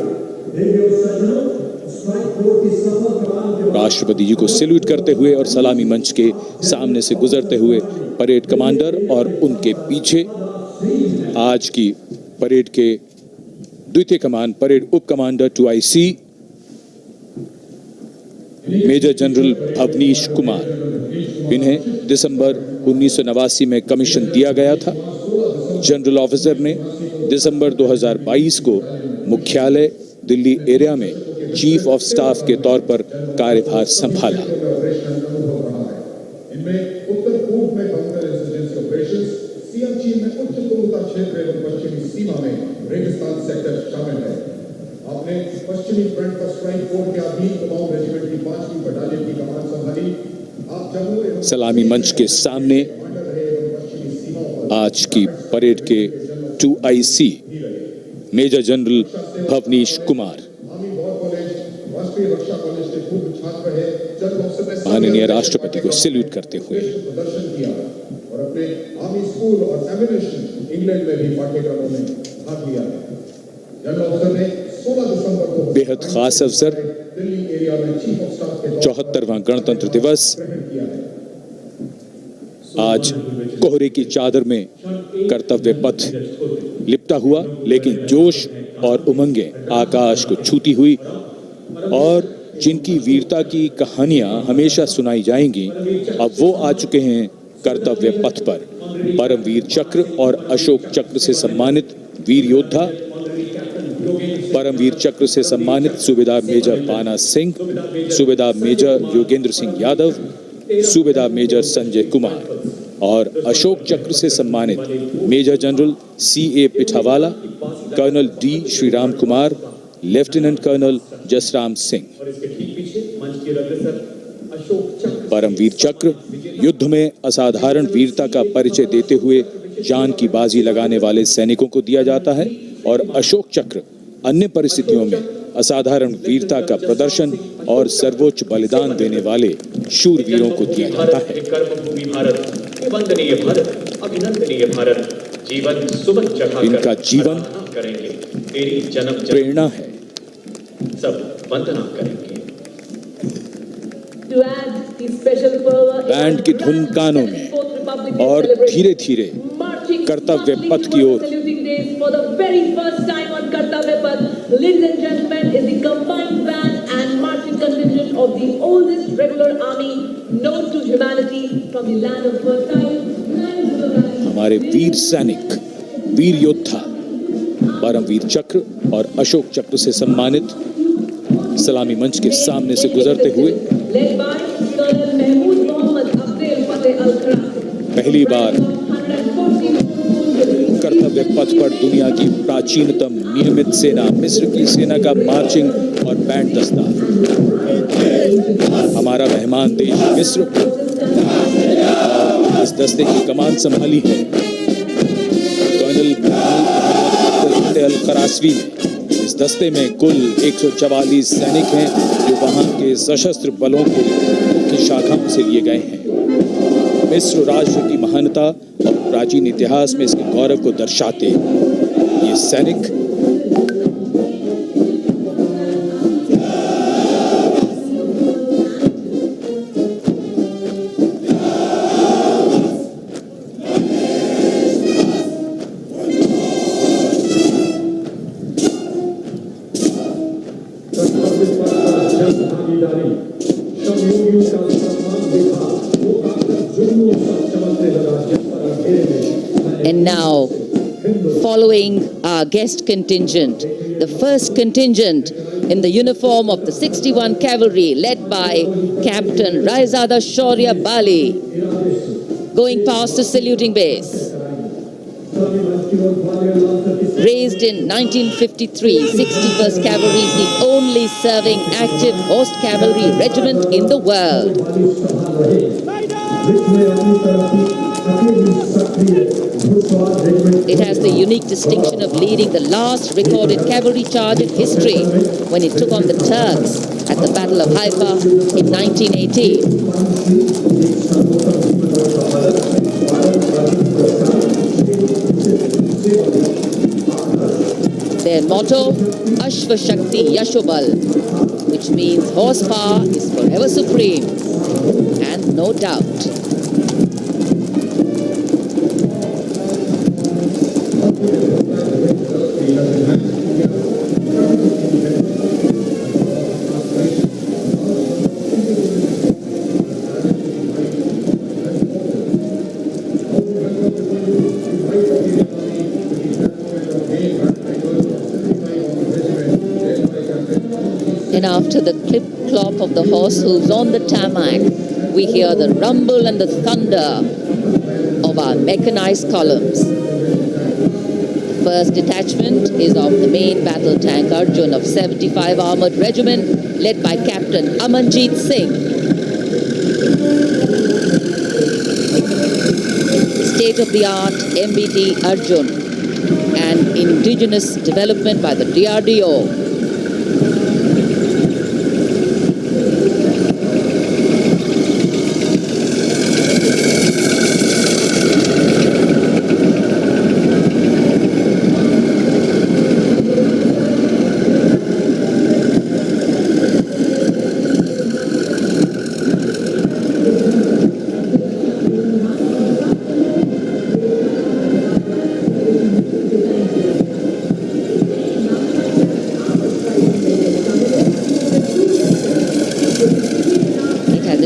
राष्ट्रपति जी को सैल्यूट करते हुए और सलामी मंच के सामने से गुजरते हुए परेड कमांडर और उनके पीछे आज की परेड के द्वितीय कमान परेड उप commander 2IC major general Bhavnish Kumar. इन्हें दिसंबर 1989 में कमीशन दिया गया था। जनरल ऑफिसर ने दिसंबर 2022 को मुख्यालय दिल्ली एरिया में चीफ ऑफ स्टाफ के तौर पर कार्यभार संभाला। इनमें उत्तर पूर्व में काउंटर इंसर्जेंसी ऑपरेशंस, सियाचिन में उच्च गुणवत्ता क्षेत्र एवं पश्चिमी सीमा में रेगिस्तान सेक्टर शामिल है। आपने पश्चिमी फ्रंट पर स्ट्राइक फोर्स के अधीन कुमाऊं रेजिमेंट की 5वीं बटालियन की कमान संभाली। आप जम्मू सलामी मंच के सामने आज की परेड के 2IC major general Bhavnish Kumar. माननीय राष्ट्रपति को सैल्यूट करते हुए और अपने आर्मी स्कूल और एमिनेशन इंग्लैंड में भी पाठ्यक्रमों में भाग लिया। जनरल ऑफिसर ने 16 दिसंबर को बेहद खास अवसर 74वां गणतंत्र दिवस आज कोहरे की चादर में कर्तव्य पथ लिपटा हुआ, लेकिन जोश और उमंगें आकाश को छूती हुई और जिनकी वीरता की कहानियां हमेशा सुनाई जाएंगी, अब वो आ चुके हैं कर्तव्य पथ पर। परमवीर चक्र और अशोक चक्र से सम्मानित वीर योद्धा, परमवीर चक्र से सम्मानित सूबेदार मेजर पाना सिंह, सूबेदार मेजर योगेंद्र सिंह यादव, सूबेदार मेजर संजय कुमार और अशोक चक्र से सम्मानित major general CA Pithawala, colonel D Shriram Kumar, lieutenant colonel Jasram Singh. Paramvir Chakra युद्ध में असाधारण वीरता का परिचय देते हुए जान की बाजी लगाने वाले सैनिकों को दिया जाता है और अशोक चक्र अन्य परिस्थितियों में असाधारण वीरता का प्रदर्शन और सर्वोच्च बलिदान देने वाले शूरवीरों को दिया जाता है। वंदनीय भारत, अभिनंदनीय भारत, जीवन सुबह चढ़ा इनका जीवन करेंगे, तेरी जन्म प्रेरणा है। सब वंदना करेंगे। बैंड की धुन कानों में और धीरे धीरे कर्तव्य पथ की ओर। Ladies and gentlemen, is the combined band and marching contingent of the oldest regular army known to humanity from the land of fertile. हमारे वीर सैनिक, वीर योद्धा परमवीर चक्र और अशोक चक्र से सम्मानित सलामी मंच के सामने से गुजरते हुए पहली बार कर्तव्य पथ पर दुनिया की प्राचीनतम नियमित सेना मिस्र की सेना का मार्चिंग और बैंड दस्ता। हमारा मेहमान देश मिस्र इस दस्ते की कमान संभाली है कर्नल अल करासवी। इस दस्ते में कुल 144 सैनिक हैं जो वहां के सशस्त्र बलों की शाखाओं से लिए गए हैं। मिस्र राष्ट्र की महानता और प्राचीन इतिहास में इसके गौरव को दर्शाते ये सैनिक And now, following our guest contingent, the first contingent in the uniform of the 61 Cavalry, led by Captain Raizada Shaurya Bali, going past the saluting base. Raised in 1953, 61st Cavalry is the only serving active horse cavalry regiment in the world. It has the unique distinction of leading the last recorded cavalry charge in history when it took on the Turks at the Battle of Haifa in 1918. Their motto, Ashva Shakti Yashobal, which means horsepower is forever supreme, and no doubt. And after the clip-clop of the horse hooves on the tarmac, we hear the rumble and the thunder of our mechanized columns. The first detachment is of the main battle tank Arjun of 75 Armored Regiment, led by Captain Amanjeet Singh. State-of-the-art MBT Arjun, an indigenous development by the DRDO.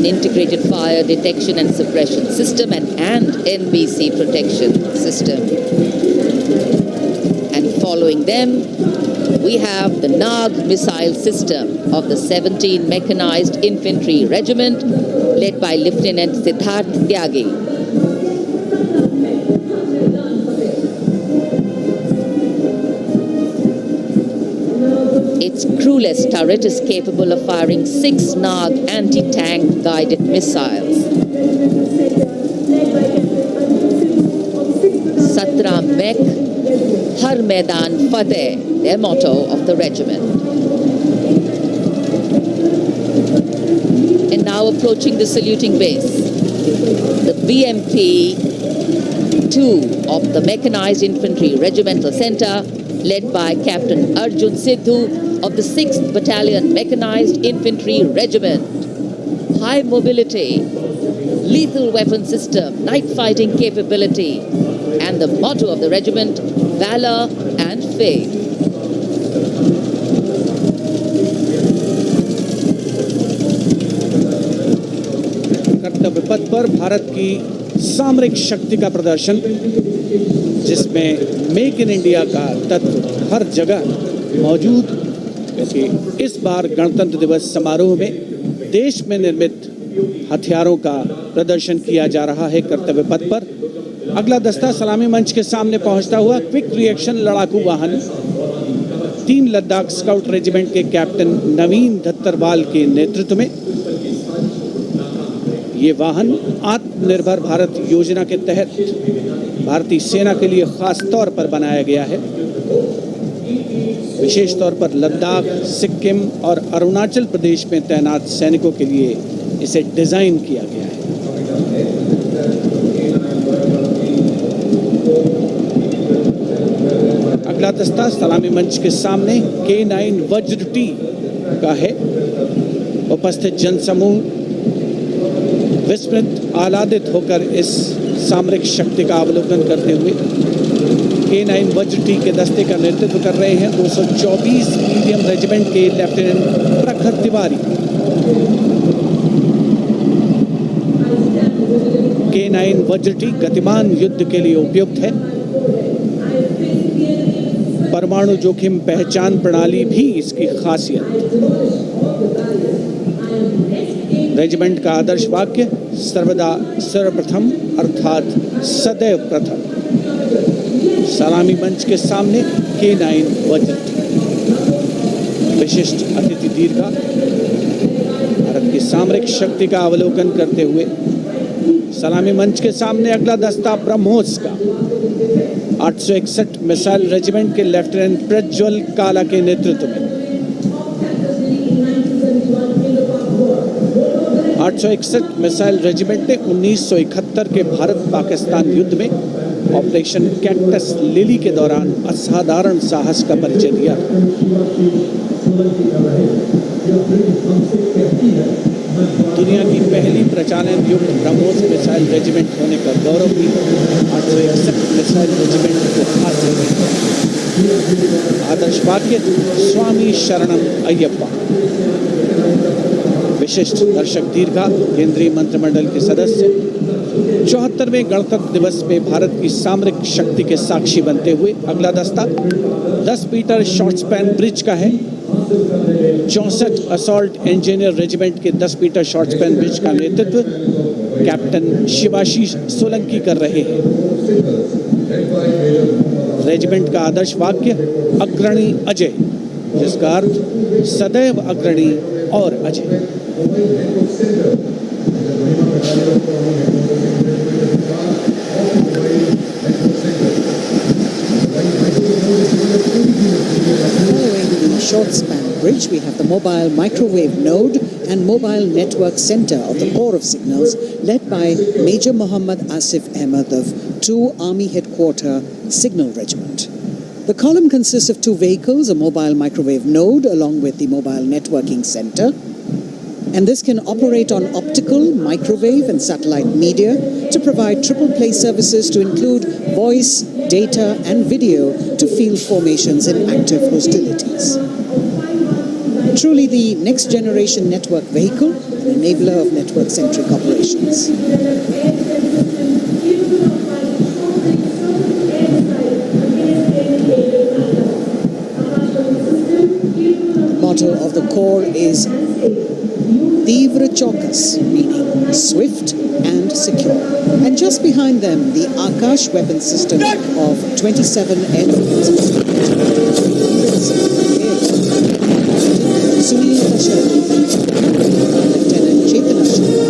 Integrated fire detection and suppression system and NBC protection system. And following them, we have the Nag missile system of the 17 Mechanized Infantry Regiment, led by Lieutenant Siddharth Tyagi. Its crewless turret is capable of firing 6 Nag anti-tank guided missiles. Satra Mek, Har Maidan Fateh, their motto of the regiment. And now approaching the saluting base, the BMP-2 of the Mechanized Infantry Regimental Center, led by Captain Arjun Sidhu of the 6th Battalion Mechanized Infantry Regiment. High mobility, lethal weapon system, night fighting capability, and the motto of the regiment, valor and faith. कर्तव्य पथ पर भारत की सामरिक शक्ति का प्रदर्शन, जिसमें make in India का तत्व हर जगह मौजूद, क्योंकि इस बार गणतंत्र दिवस समारोह में देश में निर्मित हथियारों का प्रदर्शन किया जा रहा है कर्तव्य पथ पर। अगला दस्ता सलामी मंच के सामने पहुंचता हुआ क्विक रिएक्शन लड़ाकू वाहन 3 लद्दाख स्काउट रेजिमेंट के कैप्टन नवीन दत्तरवाल के नेतृत्व में। ये वाहन आत्मनिर्भर भारत योजना के तहत भारतीय सेना के लिए खास तौर पर बनाया गया है। विशेष तौर पर लद्दाख, सिक्किम और अरुणाचल प्रदेश में तैनात सैनिकों के लिए इसे डिजाइन किया गया है। अगला दस्ता सलामी मंच के सामने K9 वज्र टी का है। उपस्थित जनसमूह विस्मृत आह्लादित होकर इस सामरिक शक्ति का अवलोकन करते हुए K9 वज्र टी के दस्ते का नेतृत्व कर रहे हैं 224 मीडियम रेजिमेंट के लेफ्टिनेंट प्रखर तिवारी। K9 वज्र टी गतिमान युद्ध के लिए उपयुक्त है। परमाणु जोखिम पहचान प्रणाली भी इसकी खासियत। रेजिमेंट का आदर्श वाक्य सर्वदा सर्वप्रथम अर्थात सदैव प्रथम। सलामी मंच के सामने K9 वज्र टी। विशिष्ट अतिथि दीर्घा भारत की सामरिक शक्ति का अवलोकन करते हुए सलामी मंच के सामने अगला दस्ता ब्रह्मोस का 861 मिसाइल रेजिमेंट के लेफ्टिनेंट प्रज्वल काला के नेतृत्व में। 861 मिसाइल रेजिमेंट ने 1971 के भारत पाकिस्तान युद्ध में ऑपरेशन कैक्टस लिली के दौरान असाधारण साहस का परिचय दिया। दुनिया की पहली प्रचालन युक्त ब्रह्मोस मिसाइल रेजिमेंट होने का गौरव भी 861 मिसाइल रेजिमेंट को हासिल है। आदर्श वाक्य स्वामी शरणम अय्यप्पा। विशिष्ट दर्शक दीर्घा केंद्रीय मंत्रिमंडल के सदस्य 74वें गणतंत्र दिवस में भारत की सामरिक शक्ति के साक्षी बनते हुए अगला दस्ता 10 मीटर शॉर्ट स्पैन ब्रिज का है। 64 असॉल्ट इंजीनियर रेजिमेंट के 10 मीटर शॉर्ट स्पैन ब्रिज का नेतृत्व कैप्टन शिवाशीष सोलंकी कर रहे हैं। रेजिमेंट का आदर्श वाक्य अग्रणी अजय, जिसका अर्थ सदैव अग्रणी और Ajay. Short span bridge, we have the mobile microwave node and mobile network center of the Corps of Signals, led by Major Muhammad Asif Ahmed of 2 Army Headquarter Signal Regiment. The column consists of 2 vehicles, a mobile microwave node along with the mobile networking center. And this can operate on optical, microwave and satellite media to provide triple play services to include voice, data and video to field formations in active hostilities. Truly the next generation network vehicle, an enabler of network-centric operations. Motto of the Corps is Tivra Chaukas, meaning swift and secure. And just behind them, the Akash weapon system of 27 aircraft. Sunil Kashar, Lieutenant Chetan Ashura,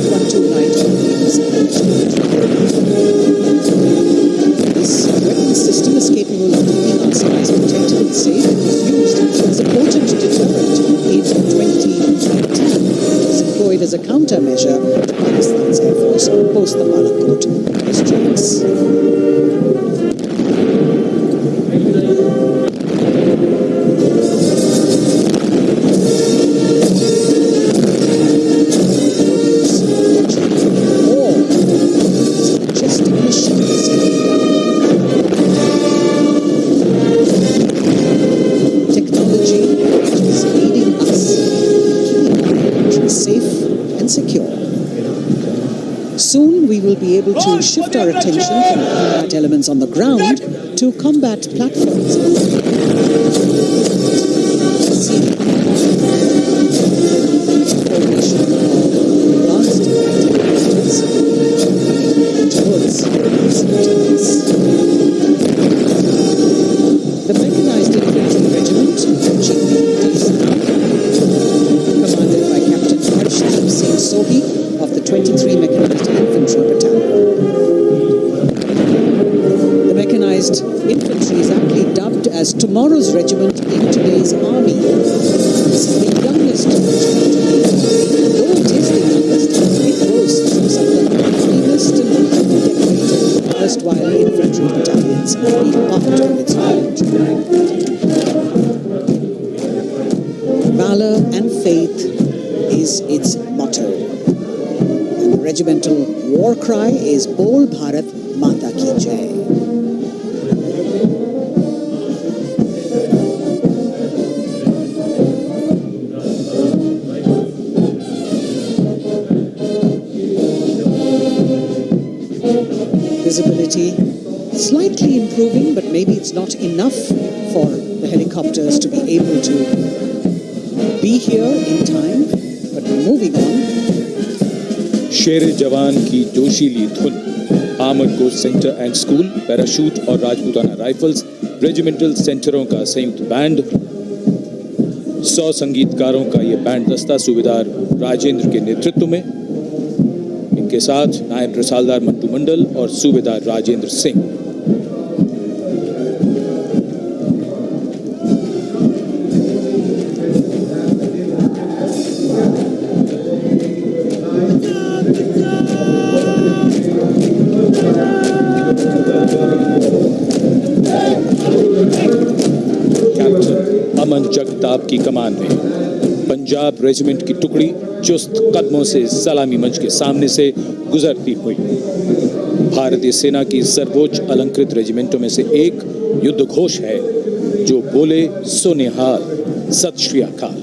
12 Night This weapon system is capable of keeping our cities protected and safe and was used as a potent deterrent in 2019. It was employed as a countermeasure to Pakistan's Air Force post the Balakot airstrikes. Soon we will be able to shift our attention from combat elements on the ground to combat platforms. Formation of advanced activities towards citizens. The mechanized infantry regiment, Chief commanded by Captain Harshdeep Singh Sohi of the 23 Mechanized Infantry Battalion. The mechanized infantry is aptly dubbed as tomorrow's regiment in today's army. This is the youngest regiment in the army. Though it is the youngest, it boasts of some of the finest and decorated erstwhile infantry battalions being part of its unit. Valor and faith is its motto. And the regimental war cry is Bol Bharat Mata Ki Jai. Visibility slightly improving, but maybe it's not enough for the helicopters to be able to be here in time. But moving on. शेरे जवान की जोशीली धुन, armoured corps centre and school, parachute और Rajputana rifles regimental सेंटरों का संयुक्त band, 100 संगीतकारों का ये band दस्ता सूबेदार राजेंद्र के नेतृत्व में, इनके साथ नायब रसालदार मंटू मंडल और सूबेदार राजेंद्र सिंह। जगताप की कमान में पंजाब रेजिमेंट की टुकड़ी चुस्त कदमों से सलामी मंच के सामने से गुजरती हुई भारतीय सेना की सर्वोच्च अलंकृत रेजिमेंटों में से एक युद्ध घोष है जो बोले सो निहाल, सत श्री अकाल।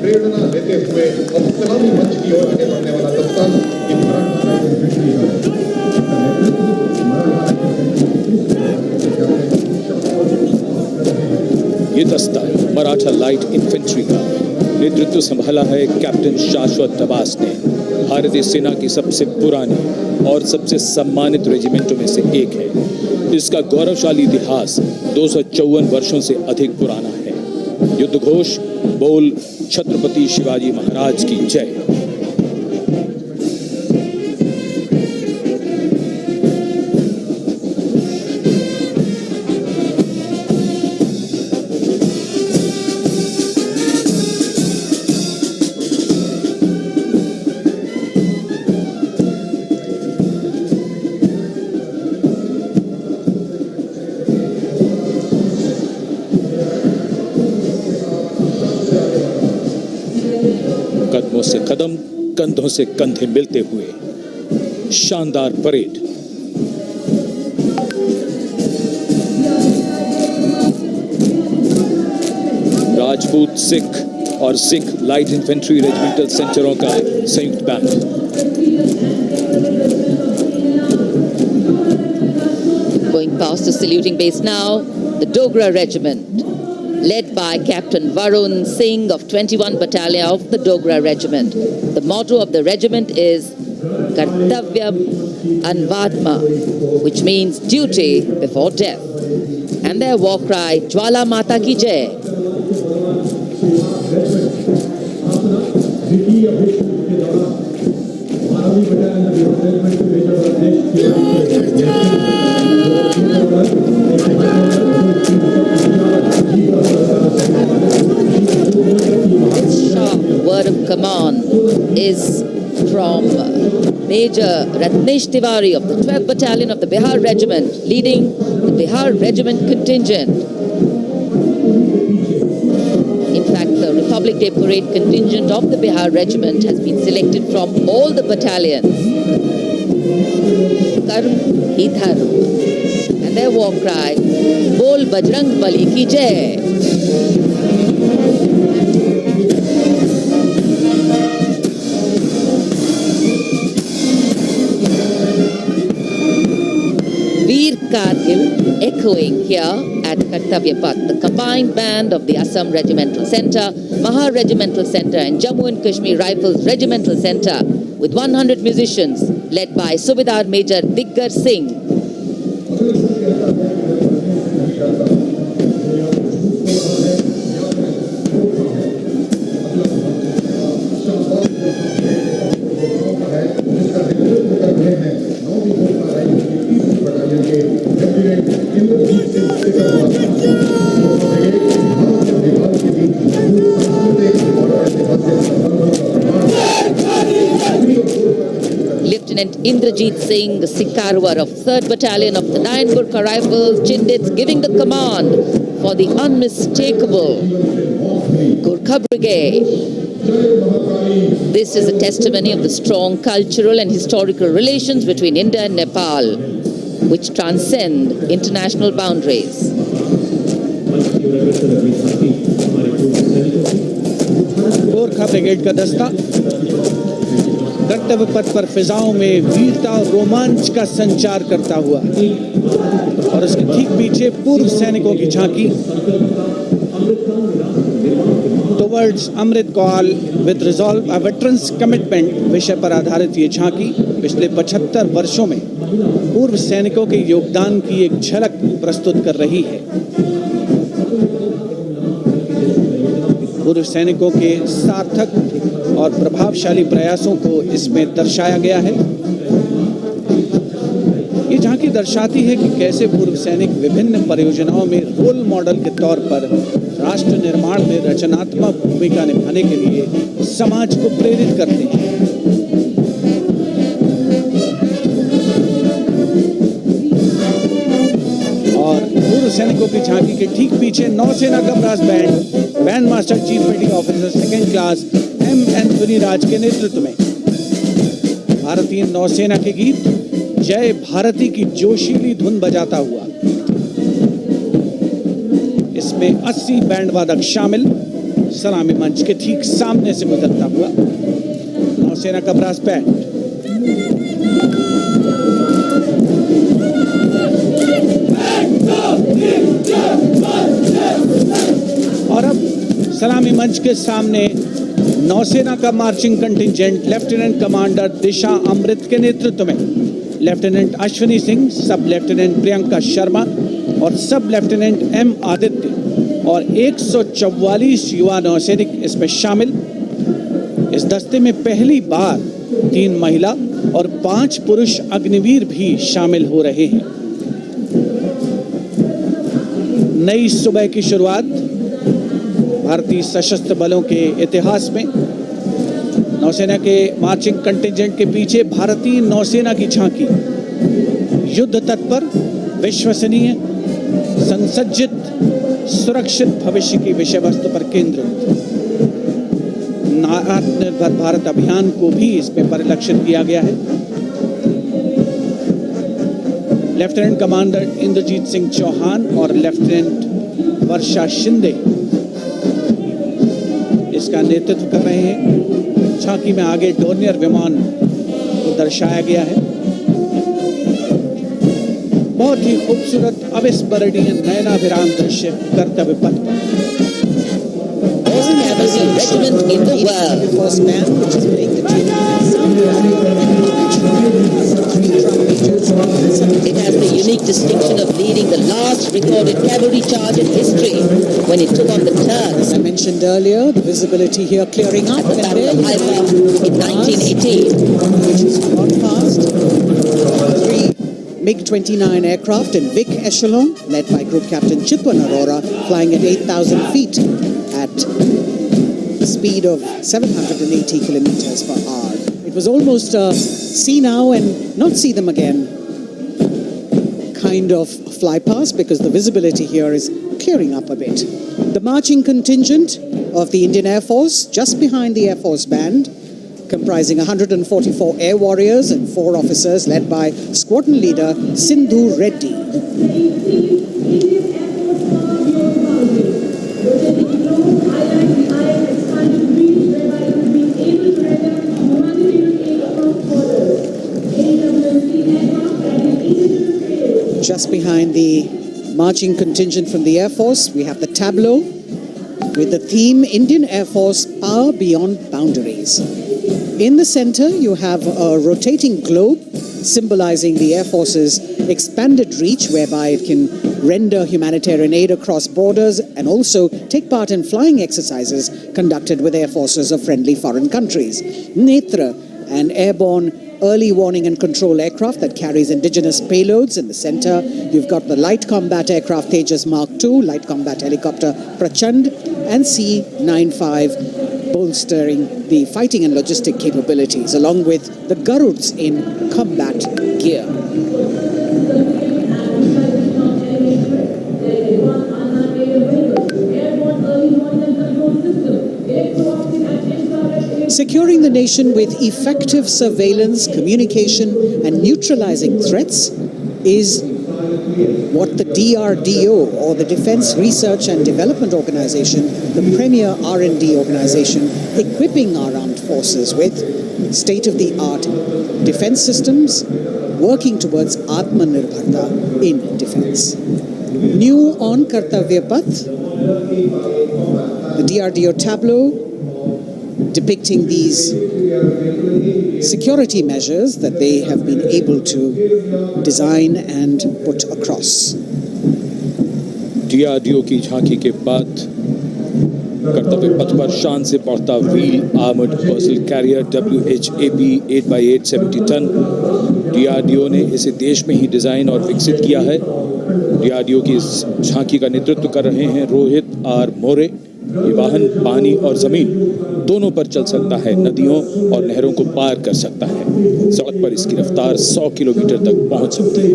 प्रेरणा देते हुए अब सलामी मंच की ओर आगे बढ़ने वाला दस्ता ये दस्ता मराठा लाइट इन्फेंट्री का नेतृत्व संभाला है कैप्टन शाश्वत दबास ने। भारतीय सेना की सबसे पुरानी और सबसे सम्मानित रेजिमेंटों में से एक है। इसका गौरवशाली इतिहास 254 वर्षों से अधिक पुराना है। युद्ध घोष बोल छत्रपति शिवाजी महाराज की जय। कदमों से कदम, कंधों से कंधे मिलते हुए शानदार परेड। राजपूत सिख और सिख लाइट इन्फेंट्री रेजिमेंटल सेंटरों का संयुक्त band. Going past the saluting base now, the Dogra Regiment, led by Captain Varun Singh of 21 Battalion of the Dogra Regiment. The motto of the regiment is Kartavyam Anvatma, which means duty before death. And their war cry, Jwala Mata Ki Jai. Sharp word of command is from Major Ratnesh Tiwari of the 12th Battalion of the Bihar Regiment, leading the Bihar Regiment contingent. In fact, the Republic Day Parade contingent of the Bihar Regiment has been selected from all the battalions. Karm hi dharm. And their war cry, Bol Bajrang Bali ki Jai. Veer Kargil echoing here at Kartavya Path, the combined band of the Assam Regimental Centre, Maha Regimental Centre and Jammu and Kashmir Rifles Regimental Centre with 100 musicians led by Subedar Major Diggar Singh. Lieutenant Indrajit Singh, the Sikarwar of 3rd Battalion of the 9 Gurkha Rifles, Chindits, giving the command for the unmistakable Gurkha Brigade. This is a testimony of the strong cultural and historical relations between India and Nepal, which transcend international boundaries. Gorkha brigade का दस्ता कर्तव्य पथ पर फिजाओं में वीरता और रोमांच का संचार करता हुआ और उसके ठीक पीछे पूर्व सैनिकों की झांकी towards Amrit Kaal with resolve a veteran's commitment विषय पर आधारित ये झांकी पिछले 75 वर्षों में पूर्व सैनिकों के योगदान की एक झलक प्रस्तुत कर रही है। पूर्व सैनिकों के सार्थक और प्रभावशाली प्रयासों को इसमें दर्शाया गया है। ये झांकी दर्शाती है कि कैसे पूर्व सैनिक विभिन्न परियोजनाओं में रोल मॉडल के तौर पर राष्ट्र निर्माण में रचनात्मक भूमिका निभाने के लिए समाज को प्रेरित करते हैं। और पूर्व सैनिकों की झांकी के ठीक पीछे नौसेना का brass band master chief meeting officer 2nd class M Anthony Raj के नेतृत्व में भारतीय नौसेना के गीत जय भारती की जोशीली धुन बजाता हुआ इसमें 80 बैंड वादक शामिल सलामी मंच के ठीक सामने से गुजरता हुआ नौसेना का ब्रास बैंड। और अब सलामी मंच के सामने नौसेना का मार्चिंग कंटिंजेंट लेफ्टिनेंट कमांडर दिशा अमृत के नेतृत्व में लेफ्टिनेंट अश्विनी सिंह, सब लेफ्टिनेंट प्रियंका शर्मा और सब लेफ्टिनेंट एम आदित्य और 144 युवा नौसैनिक इसमें शामिल। इस दस्ते में पहली बार 3 महिला और 5 पुरुष अग्निवीर भी शामिल हो रहे हैं। नई सुबह की शुरुआत भारतीय सशस्त्र बलों के इतिहास में नौसेना के मार्चिंग कंटिंजेंट के पीछे भारतीय नौसेना की झांकी युद्ध तत्पर, विश्वसनीय, संसज्जित, सुरक्षित भविष्य की विषय वस्तु पर केंद्रित। आत्मनिर्भर भारत अभियान को भी इसमें परिलक्षित किया गया है। लेफ्टिनेंट कमांडर इंद्रजीत सिंह चौहान और लेफ्टिनेंट वर्षा शिंदे इसका नेतृत्व कर रहे हैं। झांकी में आगे डोर्नियर विमान को दर्शाया गया है। बहुत ही खूबसूरत अविस्मरणीय नयनाभिराम दृश्य कर्तव्य पथ पर। Regiment in the world. The first band which is playing the tune It has the unique distinction of leading the largest recorded cavalry charge in history when it took on the Turks. As I mentioned earlier, the visibility here clearing up at the Battle of Haifa in 1918, which is broadcast. 3 MiG-29 aircraft in Vic Echelon, led by Group Captain Chitwan Arora, flying at 8,000 feet at a speed of 780 kilometers per hour. It was almost a see now and not see them again kind of fly past because the visibility here is clearing up a bit. The marching contingent of the Indian Air Force, just behind the Air Force Band, comprising 144 air warriors and 4 officers led by squadron leader Sindhu Reddy. Just behind the marching contingent from the Air Force. We have the tableau with the theme Indian Air Force Power Beyond Boundaries. In the center, you have a rotating globe symbolizing the Air Force's expanded reach, whereby it can render humanitarian aid across borders and also take part in flying exercises conducted with air forces of friendly foreign countries. Netra, an airborne early warning and control aircraft that carries indigenous payloads in the center. You've got the light combat aircraft Tejas Mark II, light combat helicopter Prachand, and C-95 bolstering the fighting and logistic capabilities, along with the Garuds in combat gear. Securing the nation with effective surveillance, communication, and neutralizing threats is what the DRDO, or the Defense Research and Development Organization, the premier R&D organization, equipping our armed forces with state-of-the-art defense systems, working towards Atmanirbharta in defense. New on Kartavya Path, the DRDO tableau depicting these security measures that they have been able to design and put across. DRDO की झांकी के बाद कर्तव्य पथ पर शान से पहुंचता wheel armoured personnel carrier WHAP 8x8 70 टन। DRDO ने इसे देश में ही डिजाइन और विकसित किया है। DRDO की इस झांकी का नेतृत्व कर रहे हैं रोहित आर मोरे। ये वाहन पानी और जमीन दोनों पर चल सकता है, नदियों और नहरों को पार कर सकता है। सड़क पर इसकी रफ्तार 100 किलोमीटर तक पहुंच सकती है।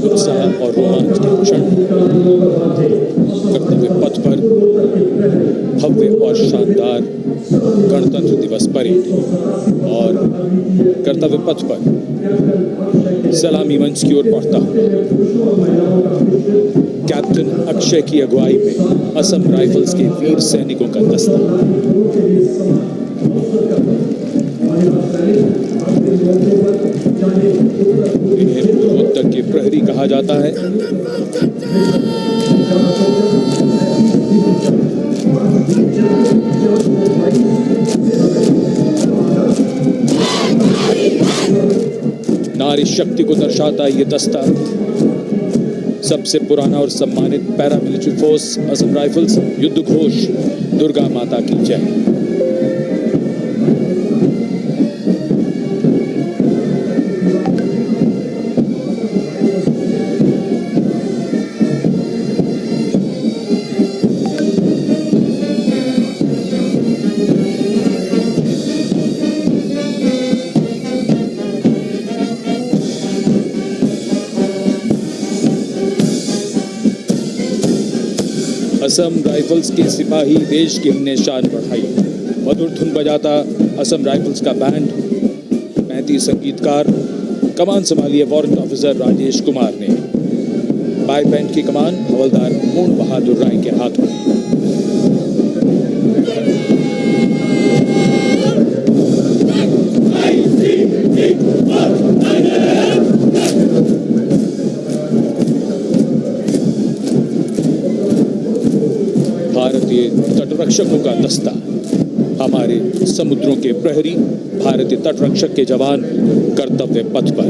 उत्साह और रोमांच के क्षण कर्तव्य पथ पर भव्य और शानदार गणतंत्र दिवस परेड और कर्तव्य पथ पर सलामी मंच की ओर बढ़ता कैप्टन अक्षय की अगुवाई में असम राइफल्स के वीर सैनिकों का दस्ता। इन्हें पूर्वोत्तर के प्रहरी कहा जाता है। नारी शक्ति को दर्शाता ये दस्ता सबसे पुराना और सम्मानित पैरामिलिट्री फोर्स असम राइफल्स। युद्ध घोष दुर्गा माता की जय। असम राइफल्स के सिपाही देश की हमने शान बढ़ाई। मधुर धुन बजाता असम राइफल्स का बैंड, 35 संगीतकार। कमान संभाली है वारंट ऑफिसर राजेश कुमार ने। बाय बैंड की कमान हवलदार पूर्ण बहादुर राय के हाथों में। भारतीय तटरक्षकों का दस्ता, हमारे समुद्रों के प्रहरी, भारतीय तटरक्षक के जवान कर्तव्य पथ पर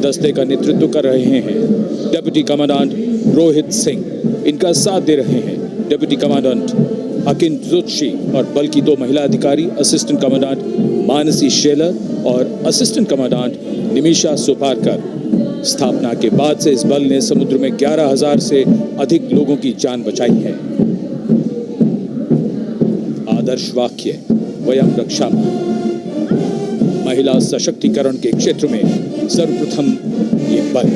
दस्ते का नेतृत्व कर रहे हैं डिप्टी कमांडेंट रोहित सिंह। इनका साथ दे रहे हैं डिप्टी कमांडेंट अकिन जोशी और बल की 2 महिला अधिकारी, असिस्टेंट कमांडेंट मानसी शेलर और असिस्टेंट कमांडेंट निमिषा सुपारकर। स्थापना के बाद से इस बल ने समुद्र में 11,000 से अधिक लोगों की जान बचाई है। आदर्श वाक्य वयम रक्षामः। महिला सशक्तिकरण के क्षेत्र में सर्वप्रथम ये बल।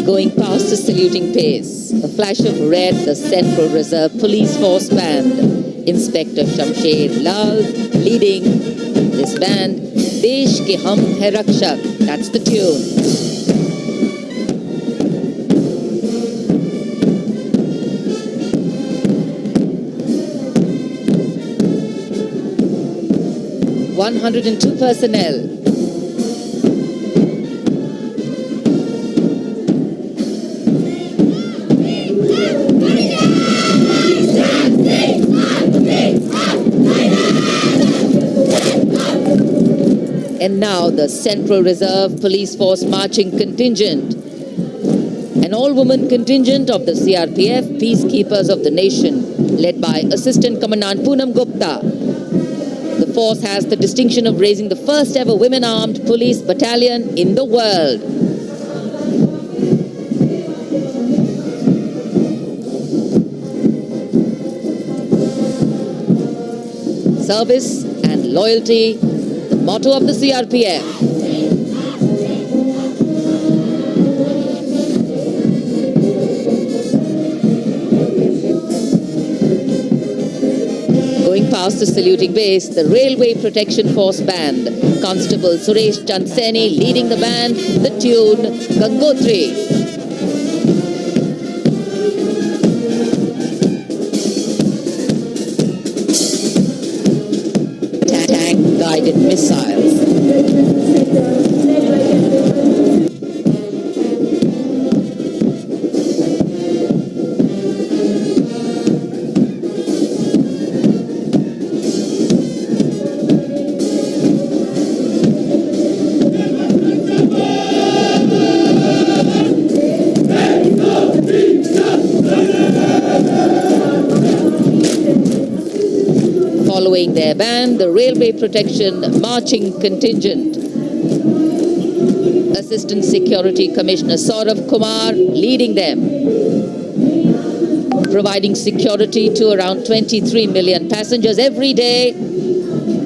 Going past the saluting pace, a flash of red, the Central Reserve Police Force Band. Inspector Shamsher Lal leading this band. Desh ke hum hai rakshak. That's the tune. 102 personnel. And now the Central Reserve Police Force marching contingent, an all-woman contingent of the CRPF, Peacekeepers of the Nation, led by Assistant Commandant Poonam Gupta. The force has the distinction of raising the first ever women-armed police battalion in the world. Service and loyalty, the motto of the CRPF. Going past the saluting base, the Railway Protection Force Band. Constable Suresh Chandseni leading the band, the tune Gangotri. Tank-guided missiles. Following their band, the Railway Protection Marching Contingent. Assistant Security Commissioner Saurabh Kumar leading them, providing security to around 23 million passengers every day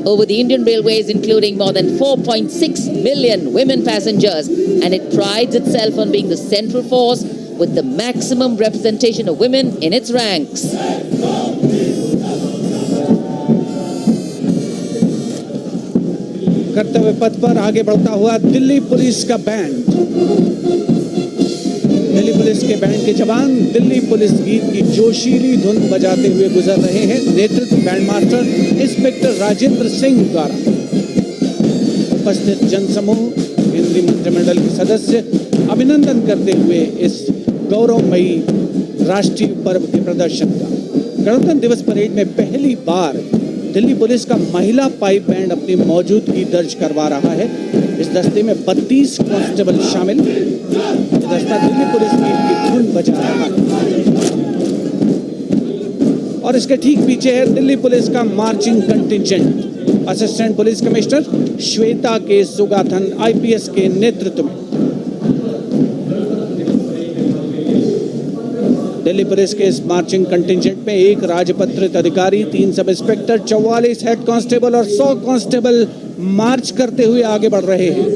over the Indian Railways, including more than 4.6 million women passengers. And it prides itself on being the central force with the maximum representation of women in its ranks. कर्तव्य पथ पर आगे बढ़ता हुआ Delhi police का band, Delhi police के band के जवान दिल्ली पुलिस गीत की जोशीली धुन बजाते हुए गुजर रहे हैं। नेतृत्व band master inspector Rajendra Singh द्वारा। उपस्थित जनसमूह, केंद्रीय मंत्रिमंडल के सदस्य अभिनंदन करते हुए इस गौरवमयी राष्ट्रीय पर्व के प्रदर्शन का। गणतंत्र दिवस परेड में पहली बार दिल्ली पुलिस का महिला पाइप बैंड अपनी मौजूदगी दर्ज करवा रहा है। इस दस्ते में 32 कांस्टेबल शामिल। दस्ता दिल्ली पुलिस की धुन बजा रहा है और इसके ठीक पीछे है दिल्ली पुलिस का marching contingent. Assistant police commissioner Shweta के सुगाथन IPS के नेतृत्व में दिल्ली पुलिस के इस मार्चिंग कंटिंजेंट में 1 राजपत्रित अधिकारी, 3 सब इंस्पेक्टर, 44 हेड कांस्टेबल और 100 कांस्टेबल मार्च करते हुए आगे बढ़ रहे हैं।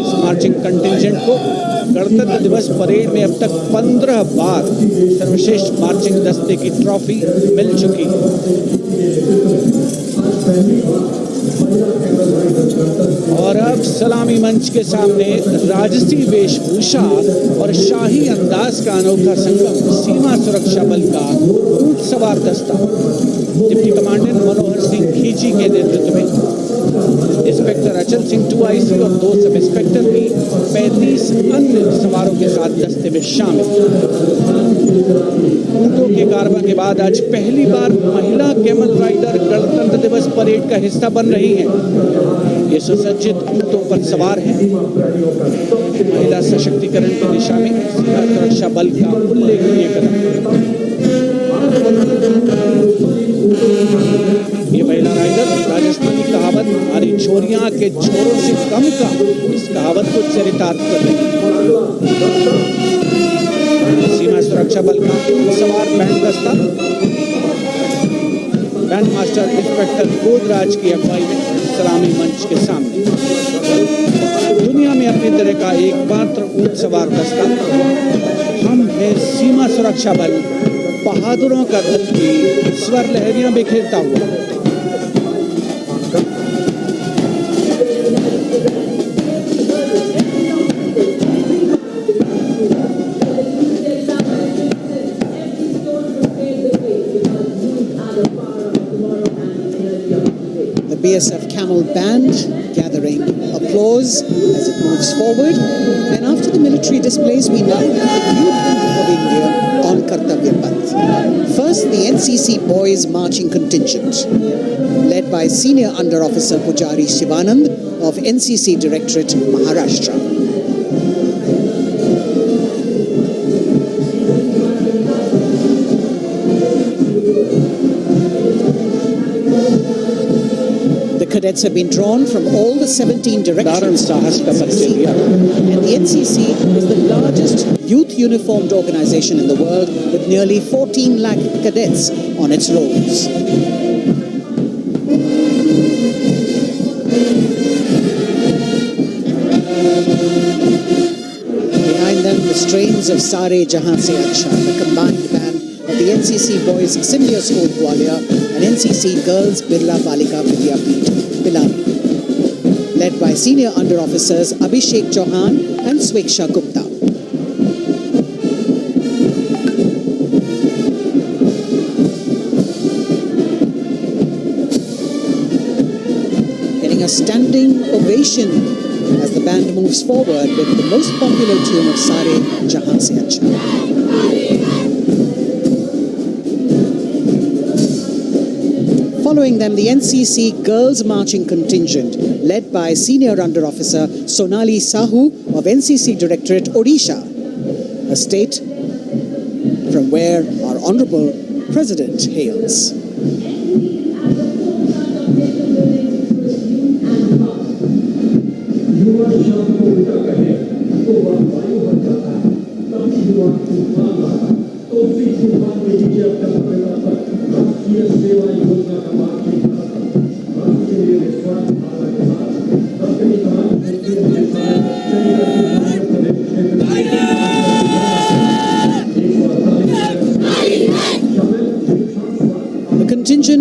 इस मार्चिंग कंटिंजेंट को गणतंत्र दिवस परेड में अब तक 15 बार सर्वश्रेष्ठ मार्चिंग दस्ते की ट्रॉफी मिल चुकी है। और अब सलामी मंच के सामने राजसी वेशभूषा और शाही अंदाज का अनोखा संगम, सीमा सुरक्षा बल का ऊंट सवार दस्ता डिप्टी कमांडेंट मनोहर सिंह खींची के नेतृत्व में इंस्पेक्टर अचल सिंह 2IC और 2 सब इंस्पेक्टर भी 35 अन्य सवारों के साथ दस्ते में शामिल। ऊंटों के कारवां के बाद आज पहली बार महिला कैमल राइडर गणतंत्र दिवस परेड का हिस्सा बन रही हैं। ये सुसज्जित ऊंटों पर सवार हैं। महिला सशक्तिकरण की दिशा में सीमा सुरक्षा बल का उल्लेखनीय कदम। ये महिला राइडर राजस्थानी कहावत हमारी छोरियां के छोरों से कम का, इस कहावत को चरितार्थ कर रही है। सीमा सुरक्षा बल का सवार बैंड दस्ता बैंड मास्टर इंस्पेक्टर गोदराज की अगुवाई में सलामी मंच के सामने। दुनिया में अपनी तरह का एकमात्र ऊंट सवार दस्ता हम हैं सीमा सुरक्षा बल, बहादुरों का दल की स्वर लहरियां बिखेरता हुआ। BSF Camel Band gathering applause as it moves forward. And after the military displays, we now have the Youth of India on Kartavya Path. First, the NCC Boys Marching Contingent, led by Senior Under Officer Pujari Shivanand of NCC Directorate, Maharashtra. Cadets have been drawn from all the 17 directorates, and the NCC is the largest youth uniformed organization in the world with nearly 14 lakh cadets on its rolls. Behind them, the strains of Sare Jahan Se Acha, the combined band of the NCC Boys Senior School Gwalior and NCC Girls Birla Balika Vidyapeeth Pilani, led by Senior Under Officers Abhishek Chauhan and Sweksha Gupta. Getting a standing ovation as the band moves forward with the most popular tune of Sare Jahan Se Acha. Following them, the NCC Girls Marching Contingent, led by Senior Under Officer Sonali Sahu of NCC Directorate, Odisha, a state from where our Honorable President hails.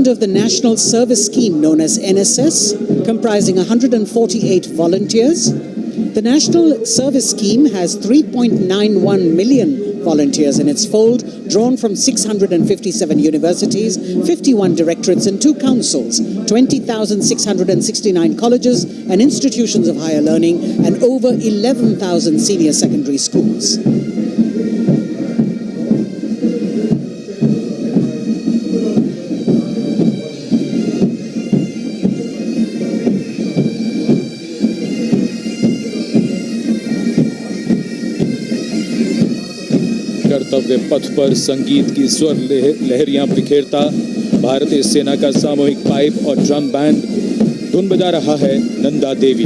Of the National Service Scheme known as NSS, comprising 148 volunteers. The National Service Scheme has 3.91 million volunteers in its fold, drawn from 657 universities, 51 directorates and 2 councils, 20,669 colleges and institutions of higher learning, and over 11,000 senior secondary schools. कर्तव्य पथ पर संगीत की स्वर लहरियां बिखेरता भारतीय सेना का सामूहिक पाइप और ड्रम बैंड धुन बजा रहा है। नंदा देवी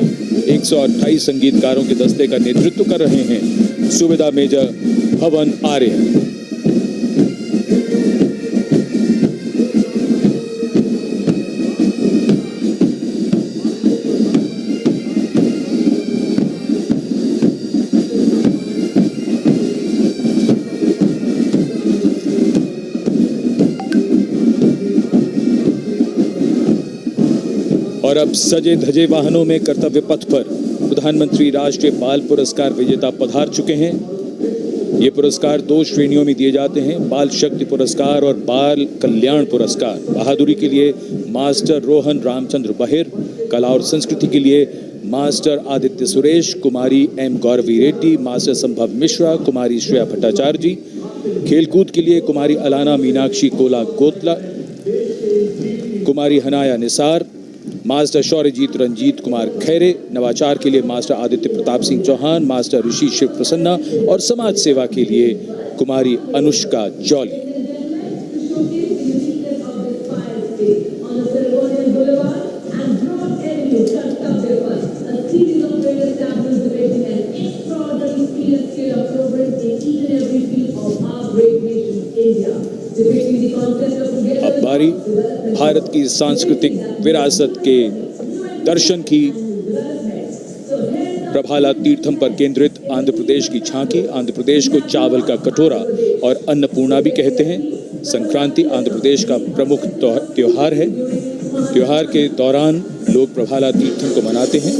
128 संगीतकारों के दस्ते का नेतृत्व कर रहे हैं। सुबेदार मेजर भवन आर्य। और अब सजे धजे वाहनों में कर्तव्य पथ पर प्रधानमंत्री राष्ट्रीय बाल पुरस्कार विजेता पधार चुके हैं। ये पुरस्कार 2 श्रेणियों में दिए जाते हैं, बाल शक्ति पुरस्कार और बाल कल्याण पुरस्कार। बहादुरी के लिए मास्टर रोहन रामचंद्र बहिर, कला और संस्कृति के लिए मास्टर आदित्य सुरेश, कुमारी एम गौरवी रेड्डी, मास्टर संभव मिश्रा, कुमारी श्रेया भट्टाचार्य जी, खेलकूद के लिए कुमारी अलाना मीनाक्षी कोला गोतला, कुमारी हनाया निसार, मास्टर शौर्यजीत रंजीत कुमार खैरे, नवाचार के लिए मास्टर आदित्य प्रताप सिंह चौहान, मास्टर ऋषि शिव प्रसन्ना और समाज सेवा के लिए कुमारी अनुष्का जौली। अब बारी भारत की सांस्कृतिक विरासत के दर्शन की। प्रभाला तीर्थम पर केंद्रित आंध्र प्रदेश की झांकी। आंध्र प्रदेश को चावल का कटोरा और अन्नपूर्णा भी कहते हैं। संक्रांति आंध्र प्रदेश का प्रमुख त्योहार है। त्योहार के दौरान लोग प्रभाला तीर्थम को मनाते हैं।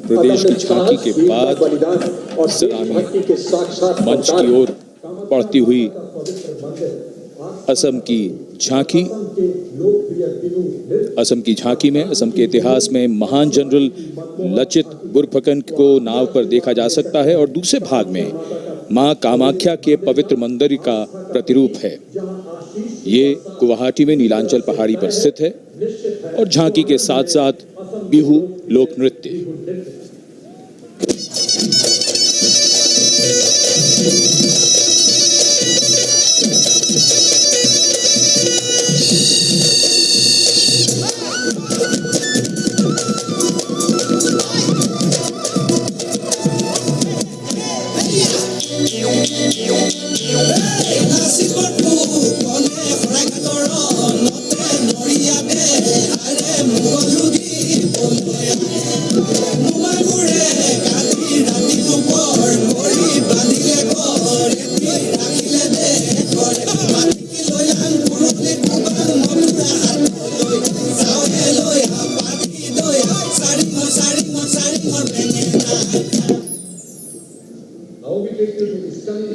प्रदेश की झांकी के बाद सलामी मंच की ओर बढ़ती हुई असम की झांकी। असम की झांकी में असम के इतिहास में महान जनरल लचित बुरफकन को नाव पर देखा जा सकता है और दूसरे भाग में मां कामाख्या के पवित्र मंदिर का प्रतिरूप है। ये गुवाहाटी में नीलांचल पहाड़ी पर स्थित है और झांकी के साथ साथ बिहू लोक नृत्य।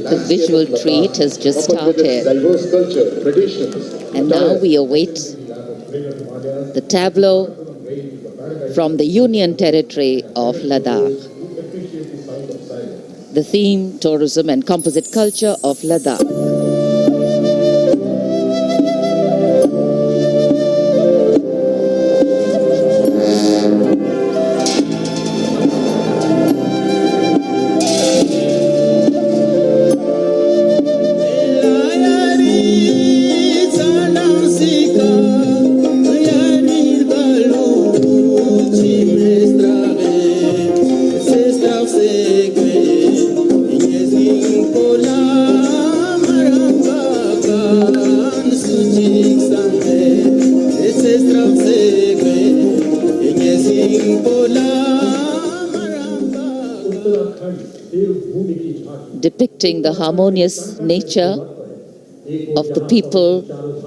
The visual treat has just started, and now we await the tableau from the Union Territory of Ladakh. The theme, tourism and composite culture of Ladakh. Depicting the harmonious nature of the people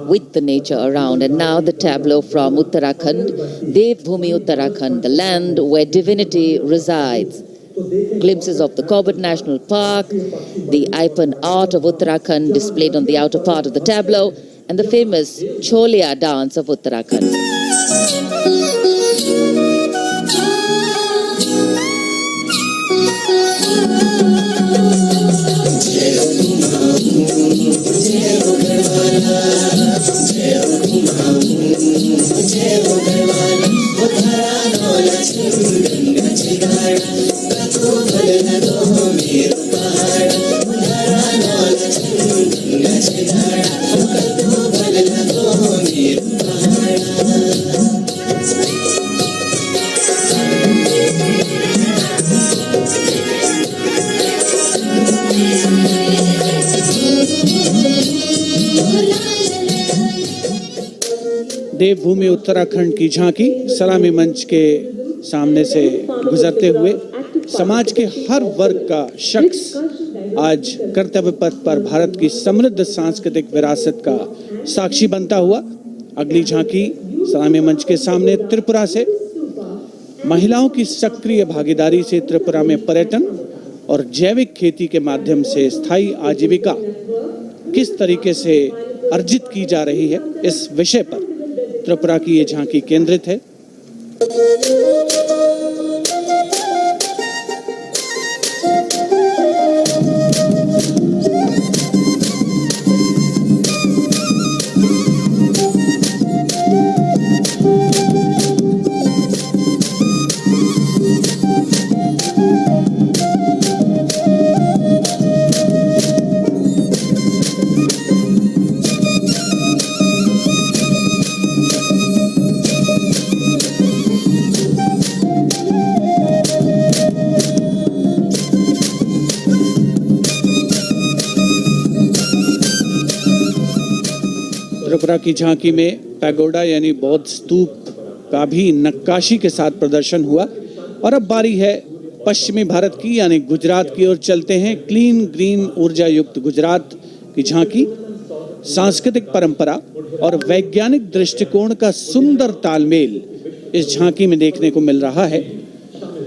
with the nature around. And now the tableau from Uttarakhand, Devbhumi Uttarakhand, the land where divinity resides. Glimpses of the Corbett National Park, the Ipan art of Uttarakhand displayed on the outer part of the tableau, and the famous Cholia dance of Uttarakhand. देवभूमि उत्तराखंड की झांकी सलामी मंच के सामने से गुजरते हुए समाज के हर वर्ग का शख्स आज कर्तव्य पथ पर भारत की समृद्ध सांस्कृतिक विरासत का साक्षी बनता हुआ। अगली झांकी सलामी मंच के सामने त्रिपुरा से महिलाओं की सक्रिय भागीदारी से त्रिपुरा में पर्यटन और जैविक खेती के माध्यम से स्थायी आजीविका किस तरीके से अर्जित की जा रही है, इस विषय पर त्रिपुरा की ये झांकी केंद्रित है। त्रिपुरा की झांकी में पैगोडा यानी बौद्ध स्तूप का भी नक्काशी के साथ प्रदर्शन हुआ। और अब बारी है पश्चिमी भारत की यानी गुजरात की ओर चलते हैं। क्लीन ग्रीन ऊर्जा युक्त गुजरात की झांकी सांस्कृतिक परंपरा और वैज्ञानिक दृष्टिकोण का सुंदर तालमेल इस झांकी में देखने को मिल रहा है।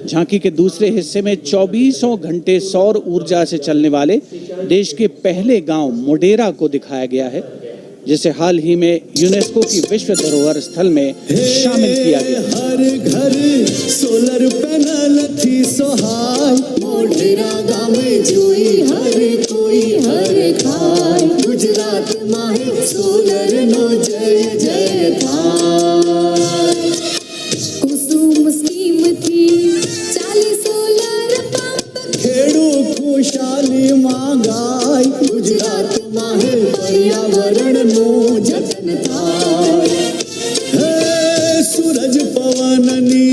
झांकी के दूसरे हिस्से में 24 घंटे सौर ऊर्जा से चलने वाले देश के पहले गांव मोडेरा को दिखाया गया है, जिसे हाल ही में यूनेस्को की विश्व धरोहर स्थल में शामिल किया गया। हर घर सोलर पैनल थी सहाय, मोढेरा गाँव में जोई हर कोई हर खाय, गुजरात माहे सोलर नो जय जय थाय। कुसुम स्कीम थी 40 सोलर पंप, खेडू खुशाली मांगाय, गुजरात माहे पर्यावरण नो जतन थाय। सूरज पवननी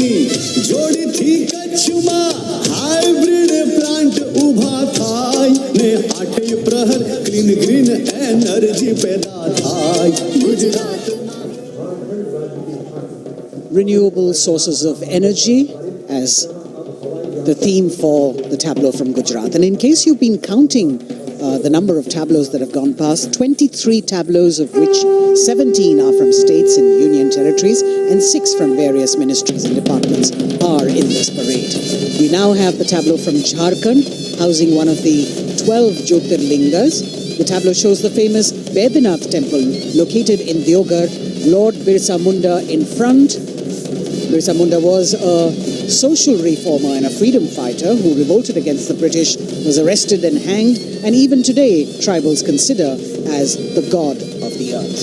जोड़ी थी कच्छ में, हाइब्रिड प्लांट उभा थाय ने 8 प्रहर क्लीन ग्रीन एनर्जी पैदा थाय, Gujarat. Renewable sources of energy as the theme for the tableau from Gujarat. And in case you've been counting the number of tableaus that have gone past, 23 tableaus, of which 17 are from states and union territories and 6 from various ministries and departments are in this parade. We now have the tableau from Jharkhand, housing one of the 12 Jyotirlingas. The tableau shows the famous Bedanath temple located in Deoghar. Lord Birsa Munda in front. Birsa Munda was a social reformer and a freedom fighter who revolted against the British, was arrested and hanged, and even today tribals consider as the god of the earth.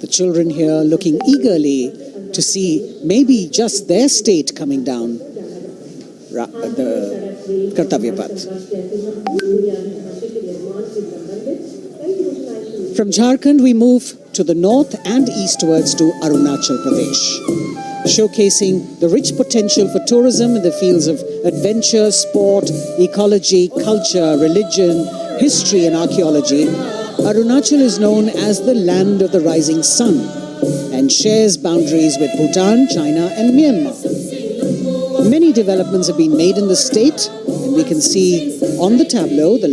The children here looking eagerly to see maybe just their state coming down the Kartavya Path. From Jharkhand we move to the north and eastwards to Arunachal Pradesh, showcasing the rich potential for tourism in the fields of adventure, sport, ecology, culture, religion, history and archaeology. Arunachal is known as the land of the rising sun and shares boundaries with Bhutan, China and Myanmar. Many developments have been made in the state, and we can see on the tableau the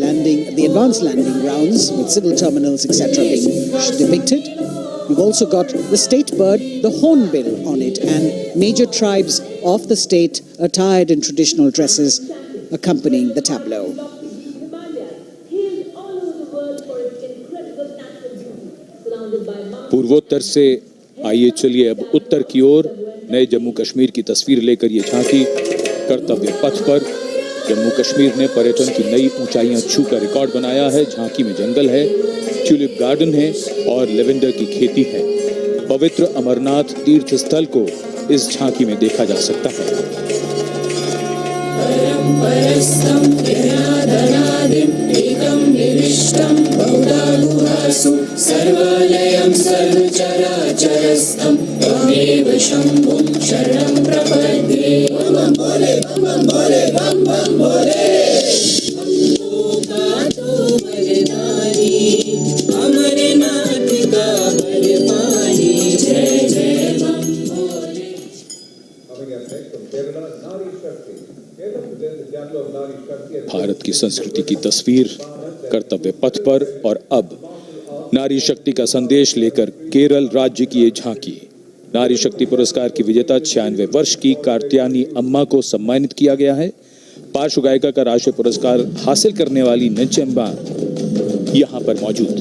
advanced landing grounds with civil terminals, etc. being depicted. We've also got the state bird, the hornbill, on it, and major tribes of the state attired in traditional dresses accompanying the tableau. पूर्वोत्तर से आइए चलिए अब उत्तर की ओर नए जम्मू कश्मीर की तस्वीर लेकर ये झांकी कर्तव्य पथ पर। जम्मू कश्मीर ने पर्यटन की नई ऊंचाइयां छूकर रिकॉर्ड बनाया है। झांकी में जंगल है, ट्यूलिप गार्डन है और लेवेंडर की खेती है। पवित्र अमरनाथ तीर्थ स्थल को इस झांकी में देखा जा सकता है। सर्वलयं सर्वचराचरस्थं त्वमेव शम्भुं शरणं प्रपद्ये। बम भोले बम भोले बम बम भोले। का तो बलिदानी अमरनाथ का बलवानी, जय जय बम भोले। भारत की संस्कृति की तस्वीर कर्तव्य पथ पर। और अब नारी शक्ति का संदेश लेकर केरल राज्य की ये झांकी। नारी शक्ति पुरस्कार की विजेता 96 वर्ष की कार्त्यानी अम्मा को सम्मानित किया गया है। पार्श्व गायिका का राष्ट्रीय पुरस्कार हासिल करने वाली नचेम्बा यहाँ पर मौजूद।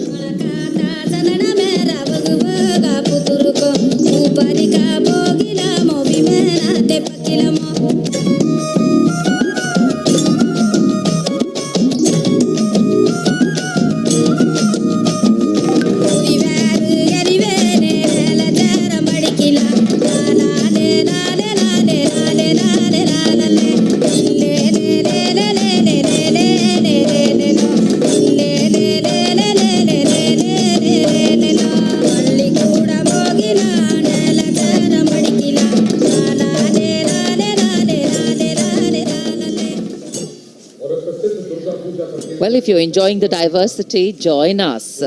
Well, if you're enjoying the diversity, join us.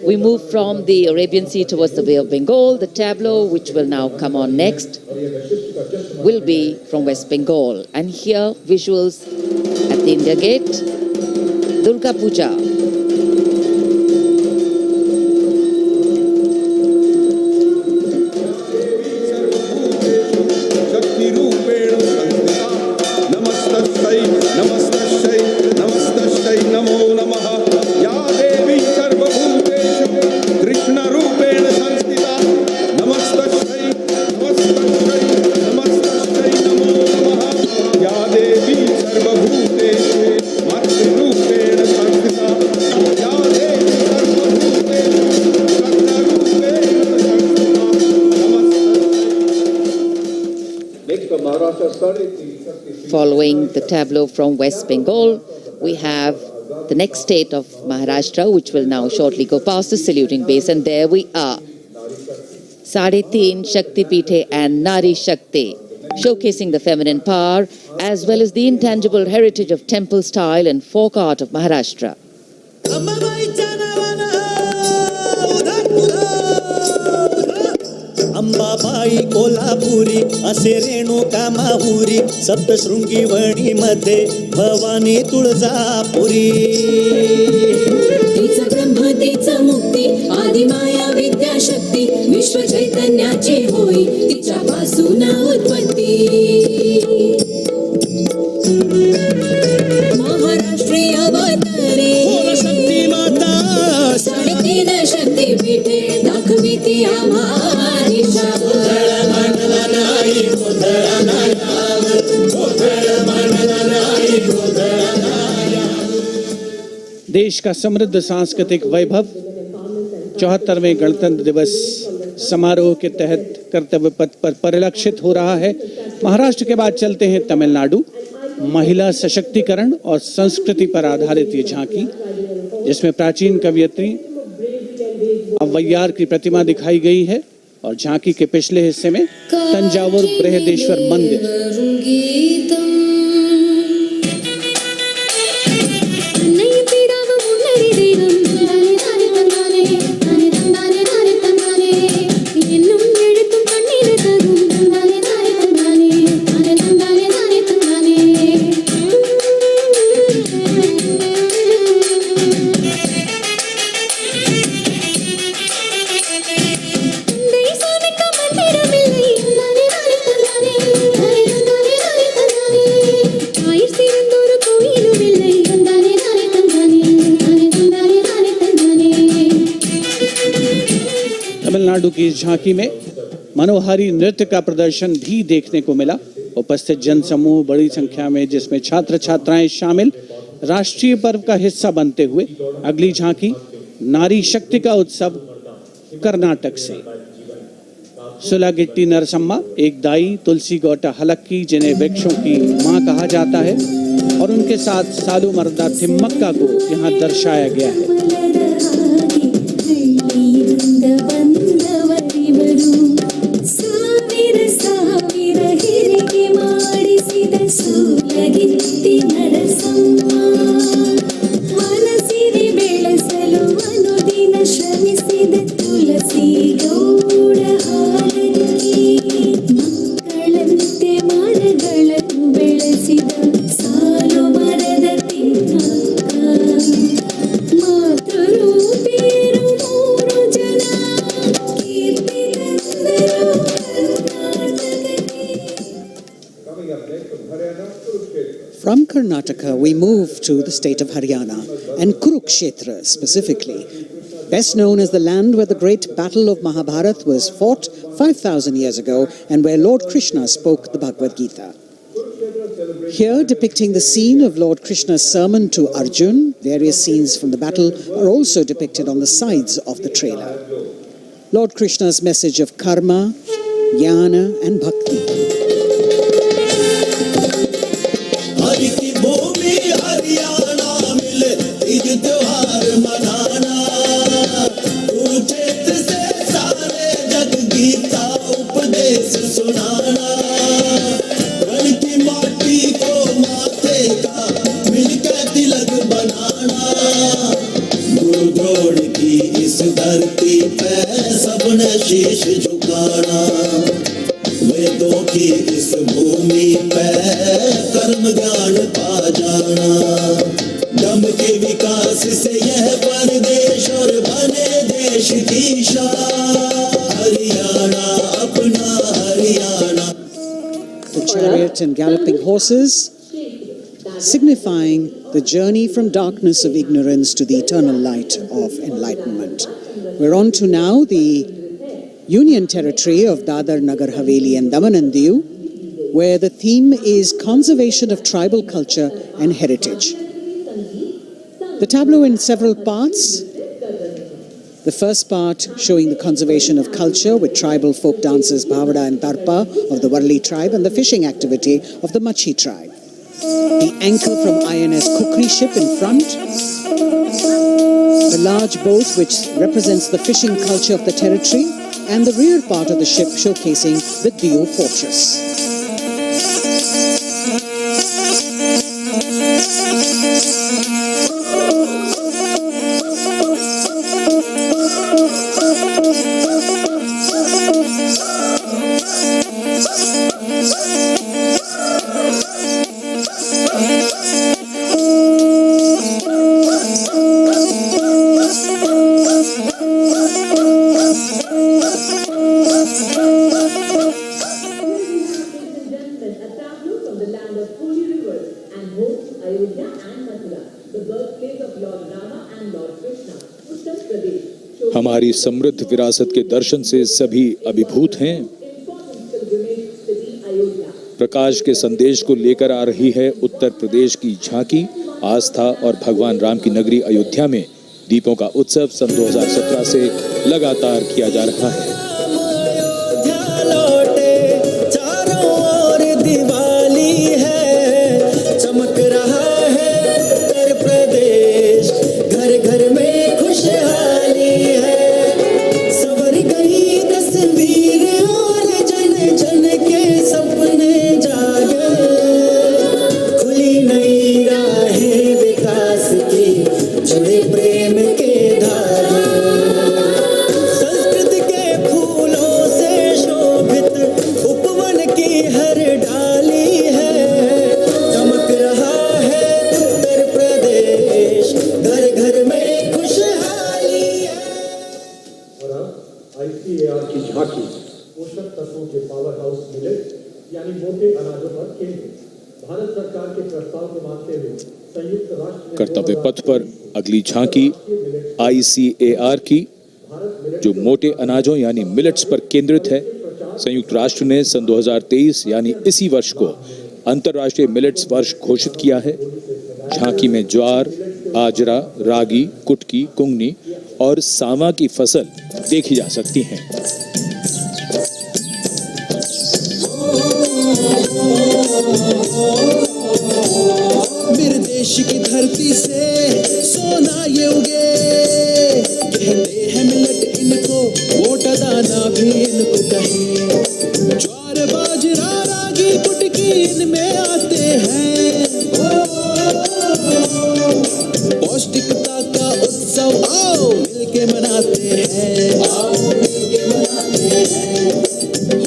We move from the Arabian Sea towards the Bay of Bengal, the tableau, which will now come on next. will be from West Bengal. And here visuals at the India Gate, Durga Puja. नमो नमः या देवी सर्वभूतेषु कृष्ण रूपेण संस्थिता नमस्तस्यै नमस्तस्यै नमो नमः या देवी सर्वभूतेषु मातृरूपेण संस्थिता या देवी सर्वभूतेषु कृष्णरूपेण संस्थिता नमस्तस्यै. Following the tableau from West Bengal, we have the next state of Maharashtra, which will now shortly go past the saluting base. And there we are. Sade Teen Shakti Pithe and Nari Shakti, showcasing the feminine power as well as the intangible heritage of temple style and folk art of Maharashtra. Ambabai Kolhapuri असे रेणुका माहुरी सप्तशृंगी वणी मध्ये भवानी तुळजापुरी तिचं ब्रह्म तिचं मुक्ती आदि माया विद्याशक्ती विश्व चैतन्याची होई तिच्यापासून उत्पत्ती महाराष्ट्रीय अवतारी शक्ती माता साडेतीन शक्ती पीठे दाखवी ती आम्हा देश का समृद्ध सांस्कृतिक वैभव 74वें गणतंत्र दिवस समारोह के तहत कर्तव्य पथ पर परिलक्षित हो रहा है। महाराष्ट्र के बाद चलते हैं तमिलनाडु। महिला सशक्तिकरण और संस्कृति पर आधारित ये झांकी, जिसमें प्राचीन कवयित्री अव्वैयार की प्रतिमा दिखाई गई है और झांकी के पिछले हिस्से में तंजावुर बृहदेश्वर मंदिर। तमिलनाडु की इस झांकी में मनोहारी नृत्य का प्रदर्शन भी देखने को मिला। उपस्थित जनसमूह बड़ी संख्या में, जिसमें छात्र छात्राएं शामिल, राष्ट्रीय पर्व का हिस्सा बनते हुए अगली झांकी नारी शक्ति का उत्सव कर्नाटक से। सुलागिट्टी नरसम्मा एक दाई, तुलसी गौटा हलक्की जिन्हें वृक्षों की मां कहा जाता है, और उनके साथ सालू मर्दा थिम्मक्का को यहाँ दर्शाया गया है। From Karnataka, we move to the state of Haryana and Kurukshetra specifically, best known as the land where the great battle of Mahabharata was fought 5,000 years ago and where Lord Krishna spoke the Bhagavad Gita. Here, depicting the scene of Lord Krishna's sermon to Arjun, various scenes from the battle are also depicted on the sides of the trailer. Lord Krishna's message of karma, jnana and bhakti. धरती पे सबने शीश झुकाना, वेदों की इस दम के विकास से यह परदेश और बने देश की शान। हरियाणा अपना Haryana. The chariot and galloping horses, signifying the journey from darkness of ignorance to the eternal light of enlightenment. We're on to now the Union Territory of Dadar, Nagar Haveli and Daman and Diu, where the theme is conservation of tribal culture and heritage. The tableau in several parts. The first part showing the conservation of culture with tribal folk dances Bhavada and Tarpa of the Warli tribe and the fishing activity of the Machi tribe. The anchor from INS Kukri ship in front. The large boat which represents the fishing culture of the territory, and the rear part of the ship showcasing the Diu fortress. हमारी समृद्ध विरासत के दर्शन से सभी अभिभूत हैं। प्रकाश के संदेश को लेकर आ रही है उत्तर प्रदेश की झांकी। आस्था और भगवान राम की नगरी अयोध्या में दीपों का उत्सव सन 2017 से लगातार किया जा रहा है। चारों ओर दिवाली है, चमक रहा है उत्तर प्रदेश, घर घर में खुशहाली है। सवर गई तस्वीर और जन जन के सपने जागे, खुली नई राहें विकास की, जुड़े प्रेम के धागे। संस्कृत के फूलों से शोभित उपवन की हर डाली है, चमक रहा है उत्तर प्रदेश, घर घर में खुशहाली है। और अब ICAR की झांकी पोषक तत्वों के पावर हाउस मिलेट यानी मोटे अनाजों पर केंद्रित। भारत सरकार के प्रस्ताव को मानते हुए संयुक्त राष्ट्र कर्तव्य पथ पर अगली झांकी ICAR की, जो मोटे अनाजों यानी मिलेट्स पर केंद्रित है। संयुक्त राष्ट्र ने सन 2023 यानी इसी वर्ष को अंतर्राष्ट्रीय मिलेट्स वर्ष घोषित किया है। झांकी में ज्वार, बाजरा, रागी, कुटकी, कुंगनी और सांवा की फसल देखी जा सकती हैं। मेरे देश की धरती से सोना ये उगे, कहते हैं मिलट इनको, मोटा दाना भी इनको कहे। ज्वार बाजरा रागी कुटकी इनमें आते हैं, पौष्टिकता का उत्सव आओ मिलके मनाते हैं, आओ मिलके मनाते हैं।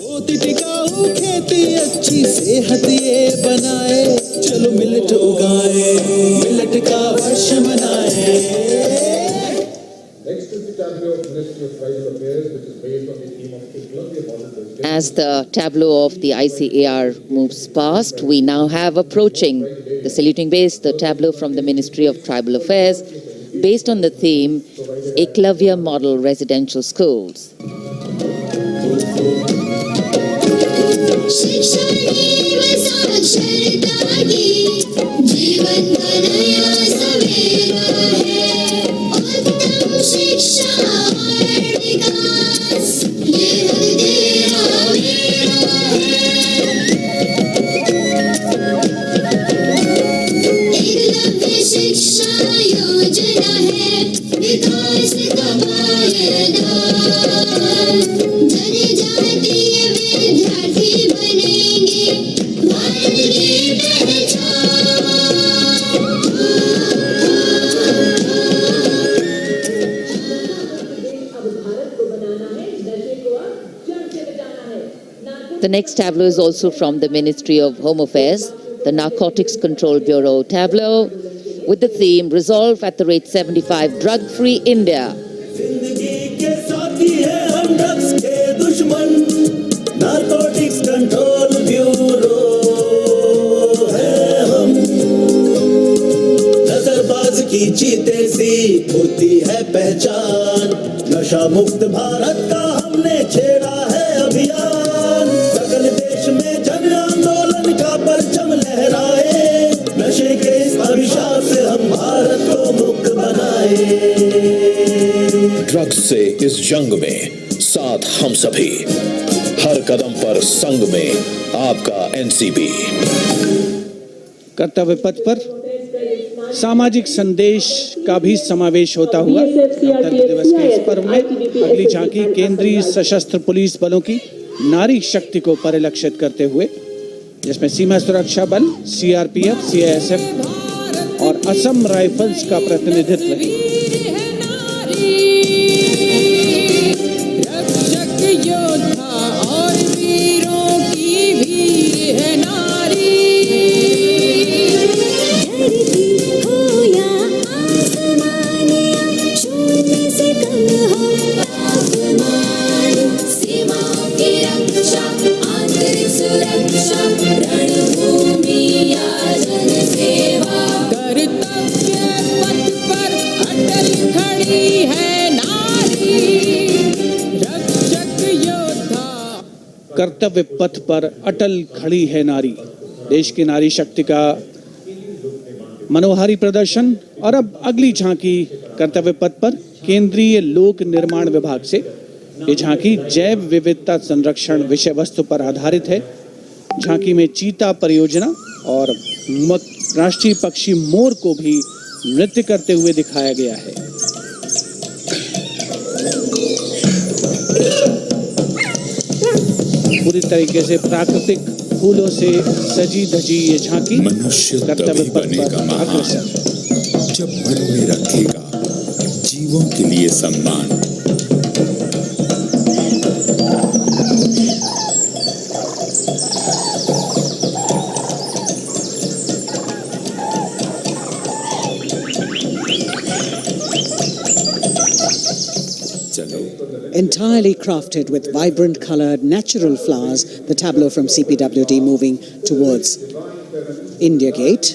होती टिकाऊ खेती अच्छी सेहत ये बनाए, चलो मिलट उगाए, मिलट का वर्ष मनाए। Next is the tableau of Ministry of Tribal Affairs, which is based on the theme of Eklavya model. As the tableau of the ICAR moves past, we now have approaching the saluting base, the tableau from the Ministry of Tribal Affairs, based on the theme Eklavya Model Residential Schools. जीवन का नया सवेरा है, उत्तम शिक्षा और विकास, ये हक तेरा मेरा है। एकलव्य शिक्षा योजना है, विकास का पायदान, जनजातीय विद्यार्थी बनेंगे भारत की पहचान। The next tableau is also from the Ministry of Home Affairs. the Narcotics Control Bureau tableau with the theme Resolve at the rate 75 Drug-Free India. Narcotics control bureau है हम, नजरबाज की जीते सी होती है पहचान, नशा मुक्त भारत का हमने छेड़ा है अभियान, सकल देश में जन आंदोलन का परचम लहराए, नशे के इस अभिशाप से हम भारत को मुक्त बनाए। ड्रग्स से इस जंग में साथ हम सभी, हर कदम पर संग में आपका एनसीबी। कर्तव्य पथ पर सामाजिक संदेश का भी समावेश होता हुआ गणतंत्र दिवस के इस पर्व में अगली झांकी केंद्रीय सशस्त्र पुलिस बलों की नारी शक्ति को परिलक्षित करते हुए, जिसमें सीमा सुरक्षा बल, सीआरपीएफ, सीआईएसएफ और असम राइफल्स का प्रतिनिधित्व है। कर्तव्य पथ पर अटल खड़ी है नारी, देश की नारी शक्ति का मनोहारी प्रदर्शन। और अब अगली झांकी कर्तव्य पथ पर केंद्रीय लोक निर्माण विभाग से। ये झांकी जैव विविधता संरक्षण विषय वस्तु पर आधारित है। झांकी में चीता परियोजना और राष्ट्रीय पक्षी मोर को भी नृत्य करते हुए दिखाया गया है। पूरी तरीके से प्राकृतिक फूलों से सजी धजी ये झांकी मनुष्य तभी बनेगा महान जब मन में रखेगा जीवों के लिए सम्मान। Entirely crafted with vibrant colored natural flowers, the tableau from CPWD moving towards India Gate,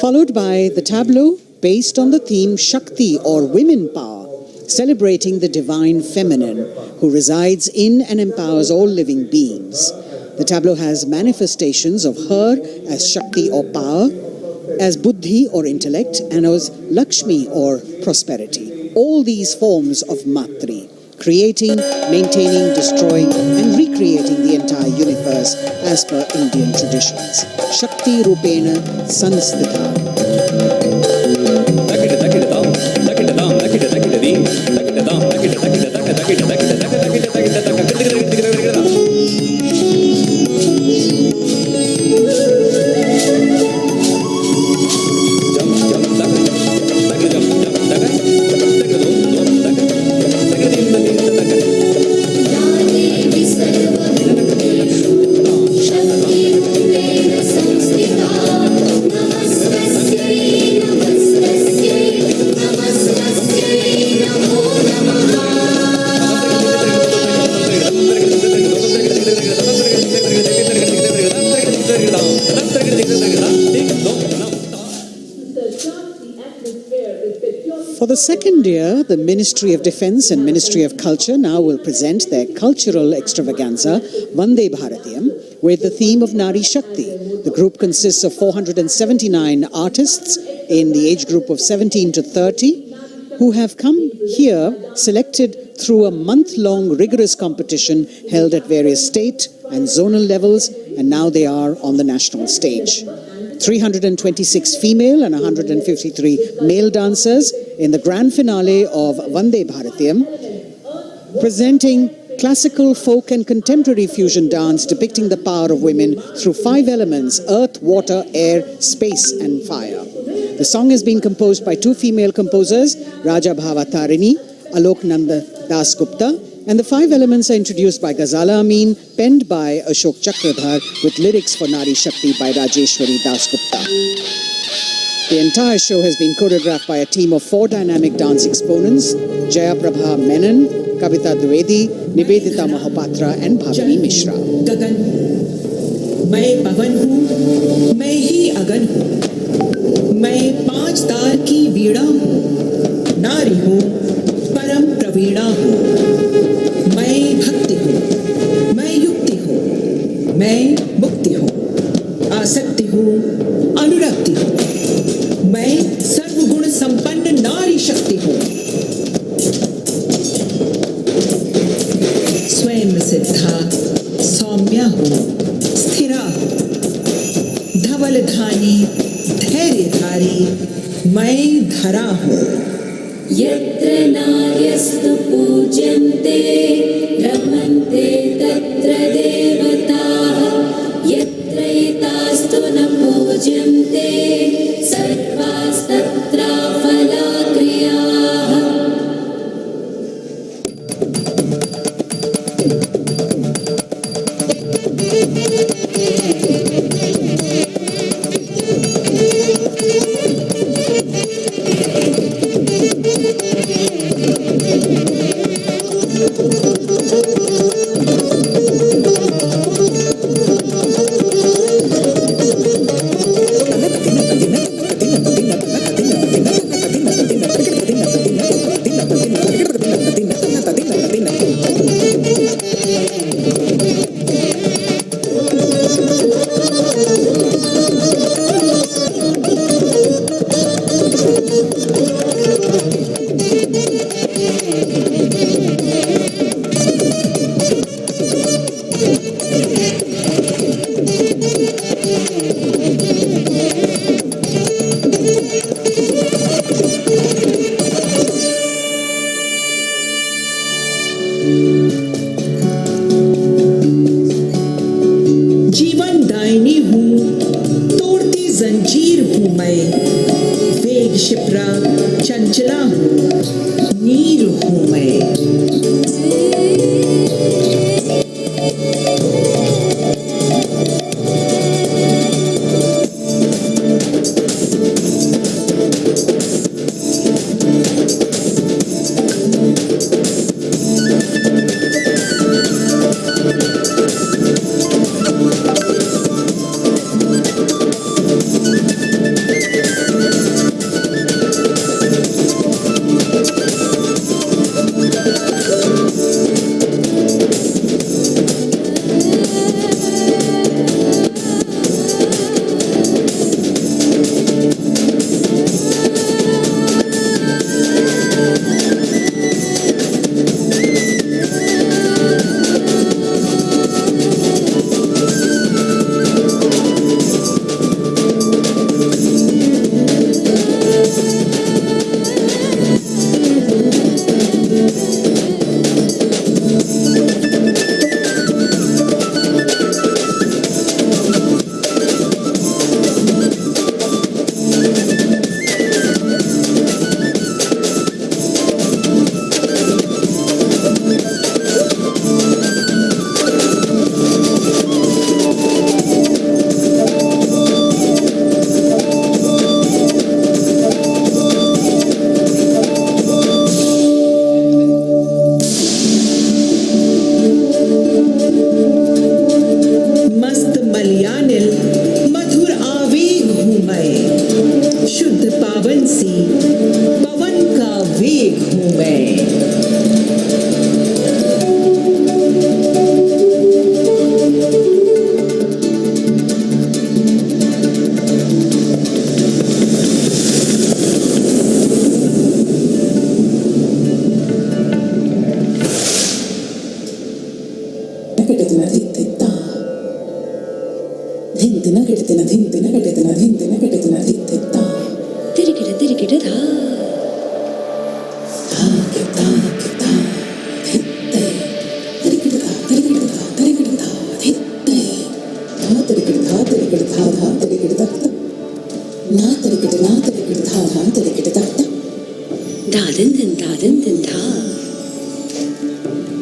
followed by the tableau based on the theme Shakti or women power, celebrating the divine feminine who resides in and empowers all living beings. The tableau has manifestations of her as Shakti or power, as Buddhi or intellect, and as Lakshmi or prosperity. All these forms of Matri, creating, maintaining, destroying, and recreating the entire universe as per Indian traditions. Shakti Rupena Sanstita. For the second year, the Ministry of Defence and Ministry of Culture now will present their cultural extravaganza, Vande Bharatiyam, with the theme of Nari Shakti. The group consists of 479 artists in the age group of 17 to 30 who have come here selected through a month-long rigorous competition held at various state and zonal levels, and now they are on the national stage. 326 female and 153 male dancers in the grand finale of Vande Bharatiyam, presenting classical, folk and contemporary fusion dance depicting the power of women through 5 elements: earth, water, air, space and fire. The song has been composed by 2 female composers, Raja Bhava Tarini, Alok Nanda Das Gupta, And the 5 elements are introduced by Ghazala Amin, penned by Ashok Chakradhar, with lyrics for Nari Shakti by Rajeshwari Dasgupta. The entire show has been choreographed by a team of 4 dynamic dance exponents: Jaya Prabha Menon, Kavita Dwivedi, Nivedita Mahapatra and Bhavini Mishra. गगन हूँ, मैं पवन हूँ, मैं ही अगन हूँ, मैं 5 तार की वीणा हूँ, नारी हूँ, परम प्रवीणा हूँ, मैं भक्ति हूँ, मैं युक्ति हूँ, मैं मुक्ति हूँ, आसक्ति हूँ, अनुरक्ति हूँ, मैं सर्वगुण संपन्न नारी शक्ति हूँ, स्वयं सिद्धा सौम्या हूँ, स्थिरा हूँ, धवलधानी धैर्यधारी, मैं धरा हूँ। यत्र नार्यस्तु पूज्यन्ते रमन्ते तत्र देवताः यत्र एतास्तु न पूज्यन्ते सर्वास्तत्राफलाक्रियाः। जीवन दायिनी हूँ, तोड़ती जंजीर हूँ मैं, वेग शिप्रा चंचला हूँ, नीर हूँ मैं।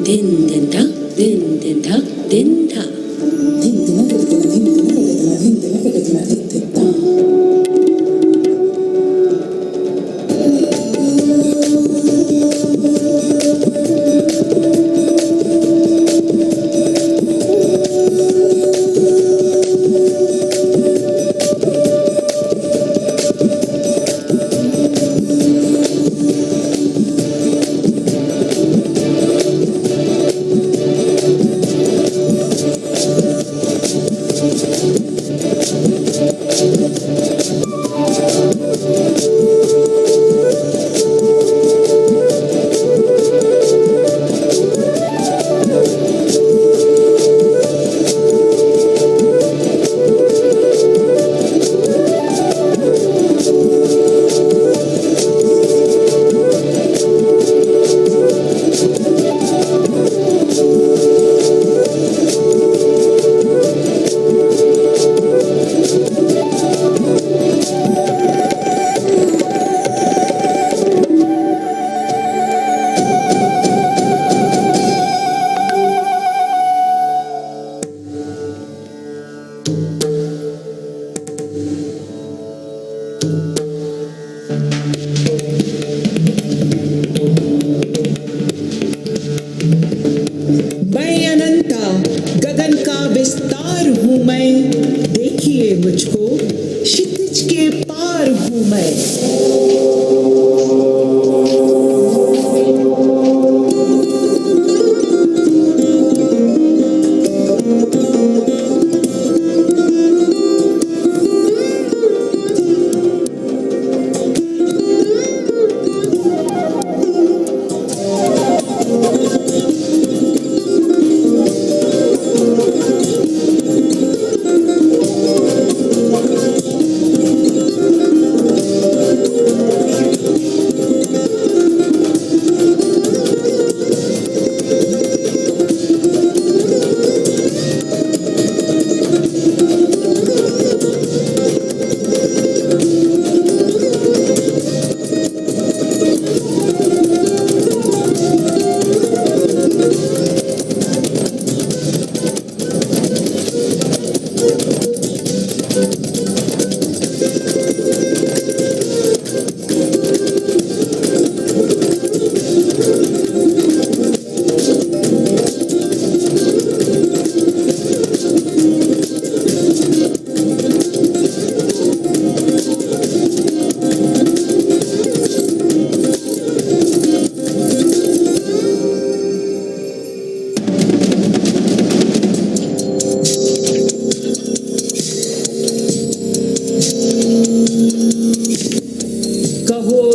दिन दिन धा दिन दिन धा दिन धा दिन दिन दिन दिन दिन दिन दिन धा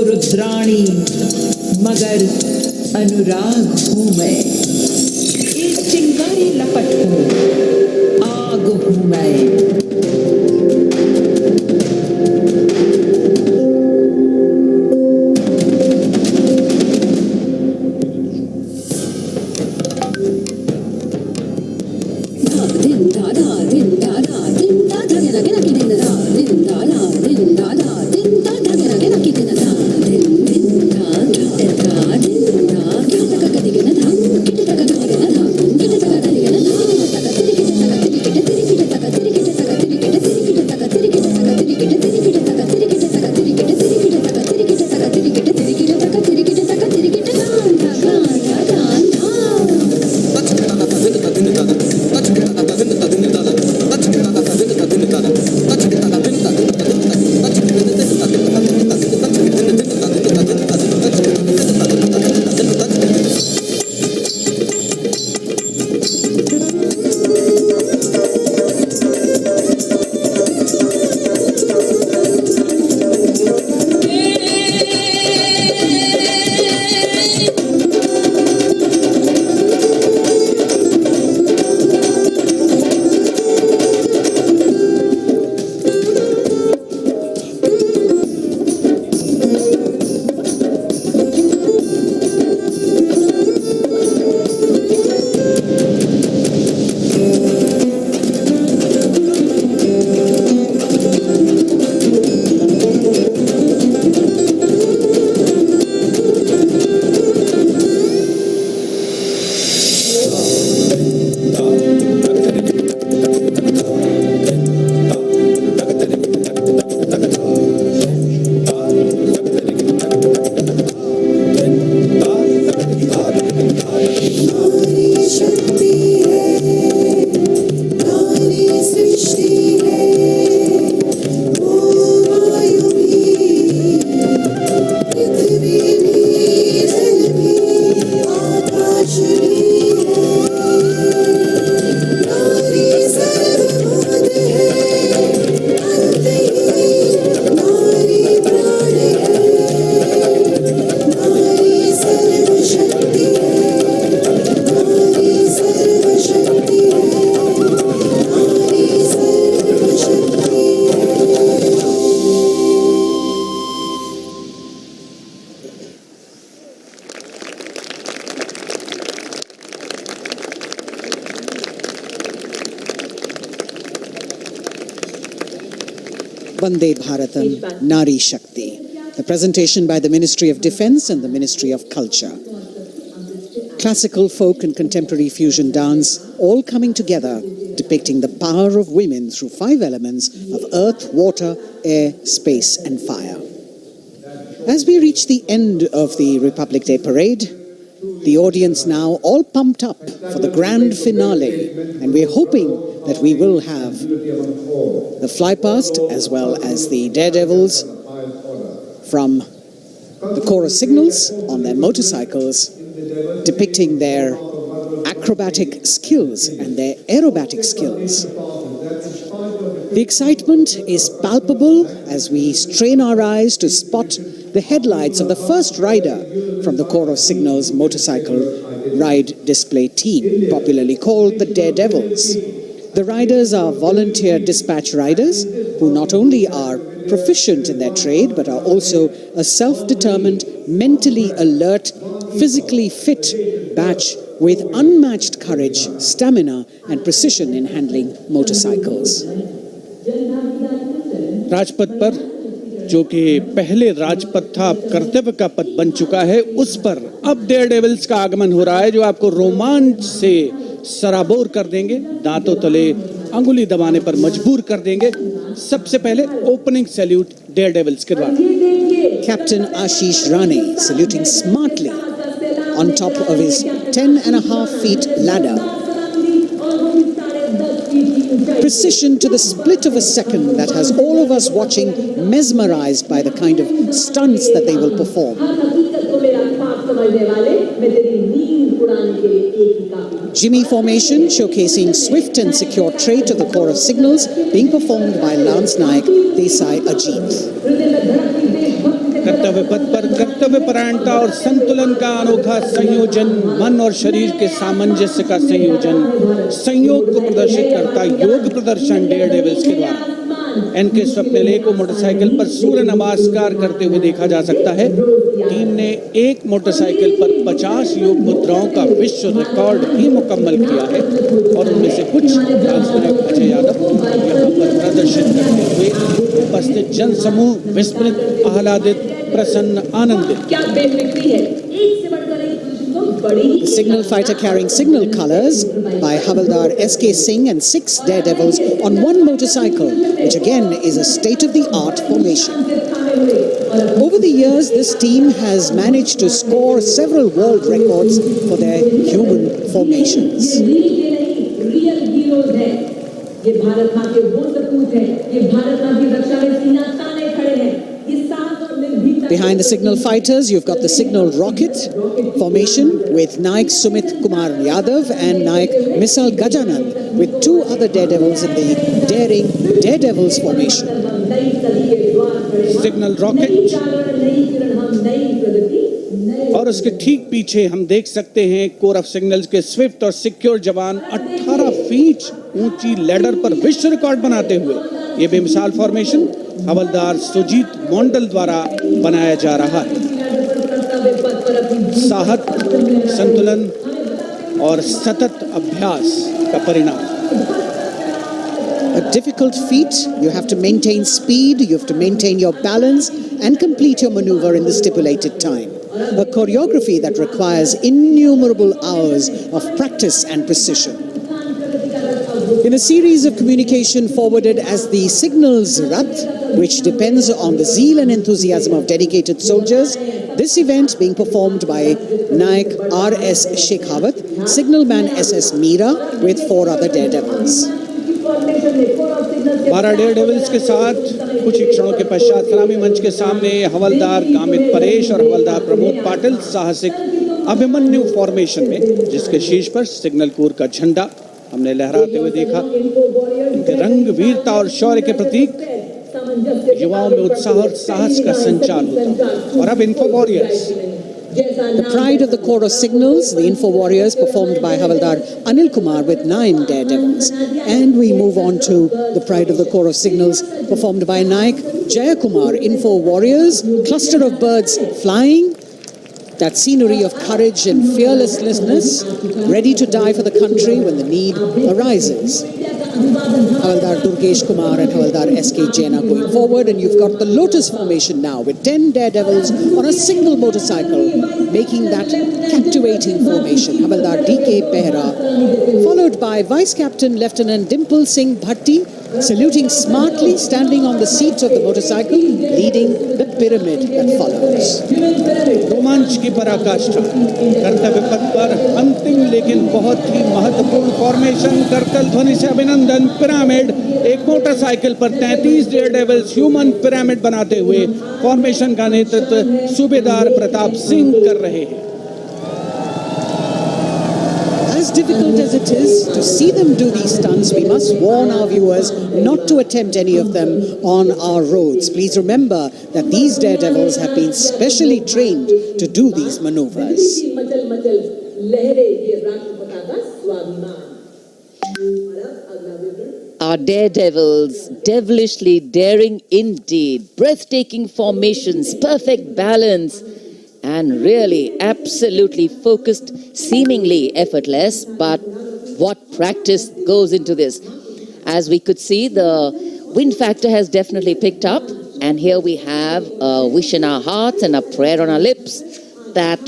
रुद्राणी मगर अनुराग हूँ मैं, एक चिंगारी लपट हूँ, आग हूँ मैं। Vande Bharatam Nari Shakti. The presentation by the Ministry of Defence and the Ministry of Culture. Classical, folk and contemporary fusion dance all coming together, depicting the power of women through 5 elements of earth, water, air, space and fire. As we reach the end of the Republic Day parade, the audience now all pumped up for the grand finale, and we're hoping that we will have the flypast as well as the daredevils from the Corps of Signals on their motorcycles, depicting their acrobatic skills and their aerobatic skills. The excitement is palpable as we strain our eyes to spot the headlights of the first rider from the Corps of Signals motorcycle ride display team, popularly called the Daredevils. The riders are volunteer dispatch riders who not only are proficient in their trade but are also a self-determined, mentally alert, physically fit batch with unmatched courage, stamina and precision in handling motorcycles. Rajpath पर जो कि पहले राजपथ था, अब कर्तव्य का पथ बन चुका है, उस पर अब डेयरडेविल्स का आगमन हो रहा है जो आपको रोमांच से सराबोर कर देंगे, दांतों तले अंगुली दबाने पर मजबूर कर देंगे। सबसे पहले ओपनिंग सैल्यूट डेयरडेविल्स के द्वारा। Captain Ashish Rane saluting smartly on top of his 10.5 feet ladder. Precision to the split of a second that has all of us watching mesmerized by the kind of stunts that they will perform. Jimmy formation showcasing swift and secure trait of the Corps of Signals being performed by Lance Naik Desai Ajit. कर्तव्य पथ पर कर्तव्य परायणता और संतुलन का अनोखा संयोजन, मन और शरीर के सामंजस्य का संयोजन, संयोग को प्रदर्शित करता योग प्रदर्शन डेयरडेविल्स के द्वारा। एनके स्वप्निले को मोटरसाइकिल पर सूर्य नमस्कार करते हुए देखा जा सकता है। टीम ने एक मोटरसाइकिल पर 50 योग मुद्राओं का विश्व रिकॉर्ड भी मुकम्मल किया है और उनमें से कुछ राजनायक अजय यादव यहाँ पर प्रदर्शित करते हुए उपस्थित जन समूह विस्मृत, आह्लादित, प्रसन्न, आनंदित। The signal fighter carrying signal colors by Havaldar S.K. Singh and 6 daredevils on one motorcycle, which again is a state-of-the-art formation. Over the years, this team has managed to score several world records for their human formations. Behind the signal fighters, you've got the signal rocket formation with Naik Sumit Kumar Yadav and Naik Misal Gajanand, with 2 other daredevils in the daring daredevils formation. Signal rocket और उसके ठीक पीछे हम देख सकते हैं core of signals के Swift और सिक्योर जवान 18 फीट ऊंची लैडर पर विश्व रिकॉर्ड बनाते हुए ये बेमिसाल फॉर्मेशन हवलदार सुजीत मोंडल द्वारा बनाया जा रहा है। साहस, संतुलन और सतत अभ्यास का परिणाम। A difficult feat. You have to maintain speed, you have to maintain your balance and complete your maneuver in the stipulated time. A choreography that requires innumerable hours of practice and precision. In a series of communication forwarded as the Signals Rath, which depends on the zeal and enthusiasm of dedicated soldiers, this event being performed by Naik R.S. Shekhawat, Signalman S.S. Meera with 4 other daredevils. 12 Daredevils के साथ कुछ ही क्षणों के पश्चात सलामी मंच के सामने हवलदार गामित परेश और हवलदार प्रमोद पाटिल साहसिक अभिमन्यु फॉर्मेशन में, जिसके शीर्ष पर सिग्नल कोर का झंडा हमने लहराते हुए देखा। इनके रंग वीरता और शौर्य के प्रतीक, युवाओं में उत्साह और साहस का संचार होता। और अब info warriors, The pride of the Corps of Signals, the Info Warriors, performed by Havaldar Anil Kumar with 9 daredevils. And we move on to the pride of the Corps of Signals, performed by Naik Jayakumar, Info Warriors, cluster of birds flying, that scenery of courage and fearlessness, ready to die for the country when the need arises. Havaldar Durgesh Kumar and Havaldar S.K. Jain are going forward, and you've got the Lotus formation now with 10 daredevils on a single motorcycle, making that captivating formation. Havaldar D.K. Behra, followed by Vice Captain Lieutenant Dimple Singh Bhatti, saluting smartly, standing on the seat of the motorcycle, leading the pyramid that follows. रोमांच की पराकाष्ठा कर्तव्य पथ पर अंतिम लेकिन बहुत ही महत्वपूर्ण फॉर्मेशन करतल ध्वनि से अभिनंदन पिरामिड एक मोटरसाइकिल पर 33 डेयरडेविल्स ह्यूमन पिरामिड बनाते हुए फॉर्मेशन का नेतृत्व सूबेदार प्रताप सिंह कर रहे हैं. As difficult as it is to see them do these stunts, we must warn our viewers not to attempt any of them on our roads. Please remember that these daredevils have been specially trained to do these maneuvers. Our daredevils, devilishly daring indeed, breathtaking formations, perfect balance, and really absolutely focused, seemingly effortless, but what practice goes into this. As we could see, the wind factor has definitely picked up, and here we have a wish in our hearts and a prayer on our lips that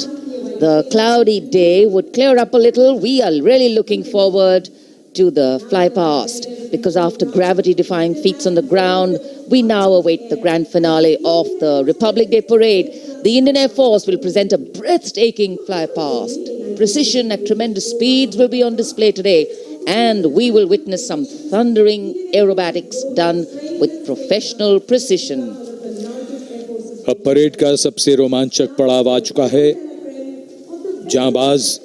the cloudy day would clear up a little. We are really looking forward to the fly past, because after gravity-defying feats on the ground, we now await the grand finale of the Republic Day Parade. The Indian Air Force will present a breathtaking fly past. Precision at tremendous speeds will be on display today, and we will witness some thundering aerobatics done with professional precision. अब parade का सबसे रोमांचक पड़ाव आ चुका है. जांबाज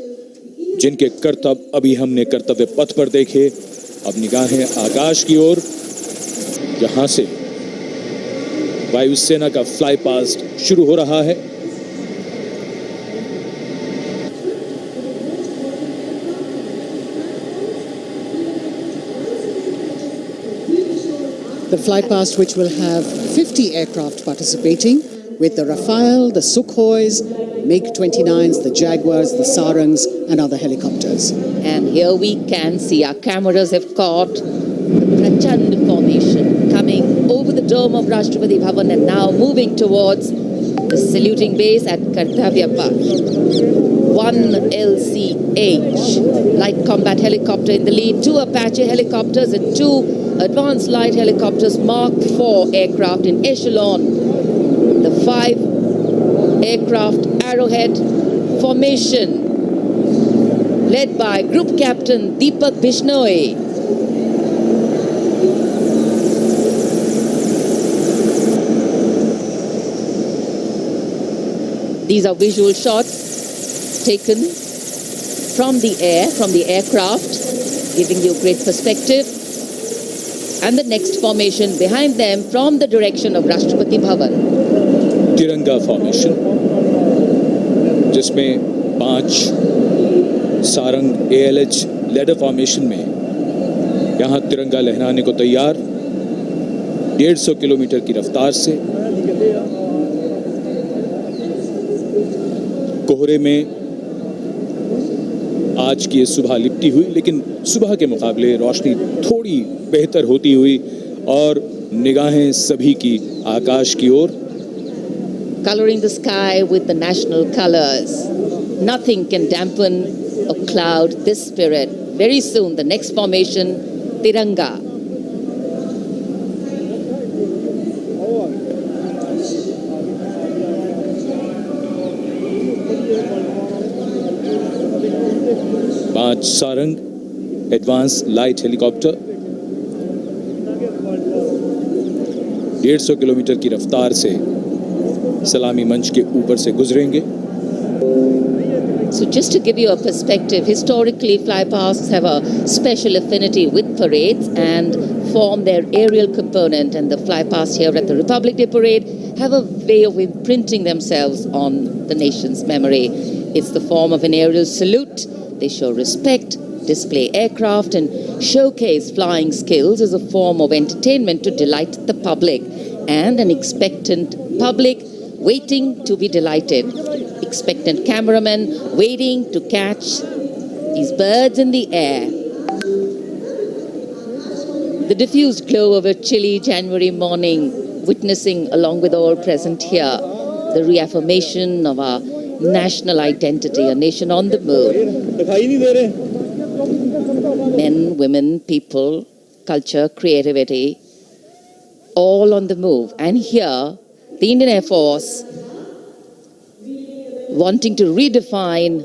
जिनके करतब अभी हमने कर्तव्य पथ पर देखे, अब निगाहें आकाश की ओर, जहां से वायुसेना का फ्लाई पास्ट शुरू हो रहा है. The fly past, which will have 50 aircraft participating, with the Rafale, the Sukhois, MiG-29s, the Jaguars, the Sarangs, and other helicopters. And here we can see our cameras have caught the Prachand formation coming over the dome of Rashtrapati Bhavan and now moving towards the saluting base at Kartavya Path. One LCH, light combat helicopter in the lead, 2 Apache helicopters and 2 advanced light helicopters, Mark IV aircraft in echelon. The 5 aircraft Arrowhead formation, led by Group Captain Deepak Bishnoi. These are visual shots taken from the air, from the aircraft, giving you great perspective. And the next formation behind them from the direction of Rashtrapati Bhavan. तिरंगा formation, जिसमें 5 Sarang ALH ladder formation में यहां तिरंगा लहराने को तैयार, 150 kilometre की रफ्तार से. कोहरे में आज की सुबह लिपटी हुई, लेकिन सुबह के मुकाबले रोशनी थोड़ी बेहतर होती हुई और निगाहें सभी की आकाश की ओर. Coloring the sky with the national colors. Nothing can dampen or cloud this spirit. Very soon, the next formation, Tiranga. पांच Sarang advance light helicopter 150 kilometre की रफ्तार से सलामी मंच के ऊपर से गुजरेंगे. So just to give you a perspective, historically flypasts have a special affinity with parades and form their aerial component, and the flypasts here at the Republic Day Parade have a way of imprinting themselves on the nation's memory. It's the form of an aerial salute. They show respect, display aircraft, and showcase flying skills as a form of entertainment to delight the public, and an expectant public waiting to be delighted. Expectant cameramen waiting to catch these birds in the air. The diffused glow of a chilly January morning, witnessing along with all present here, the reaffirmation of our national identity, a nation on the move. Men, women, people, culture, creativity, all on the move. And here, the Indian Air Force wanting to redefine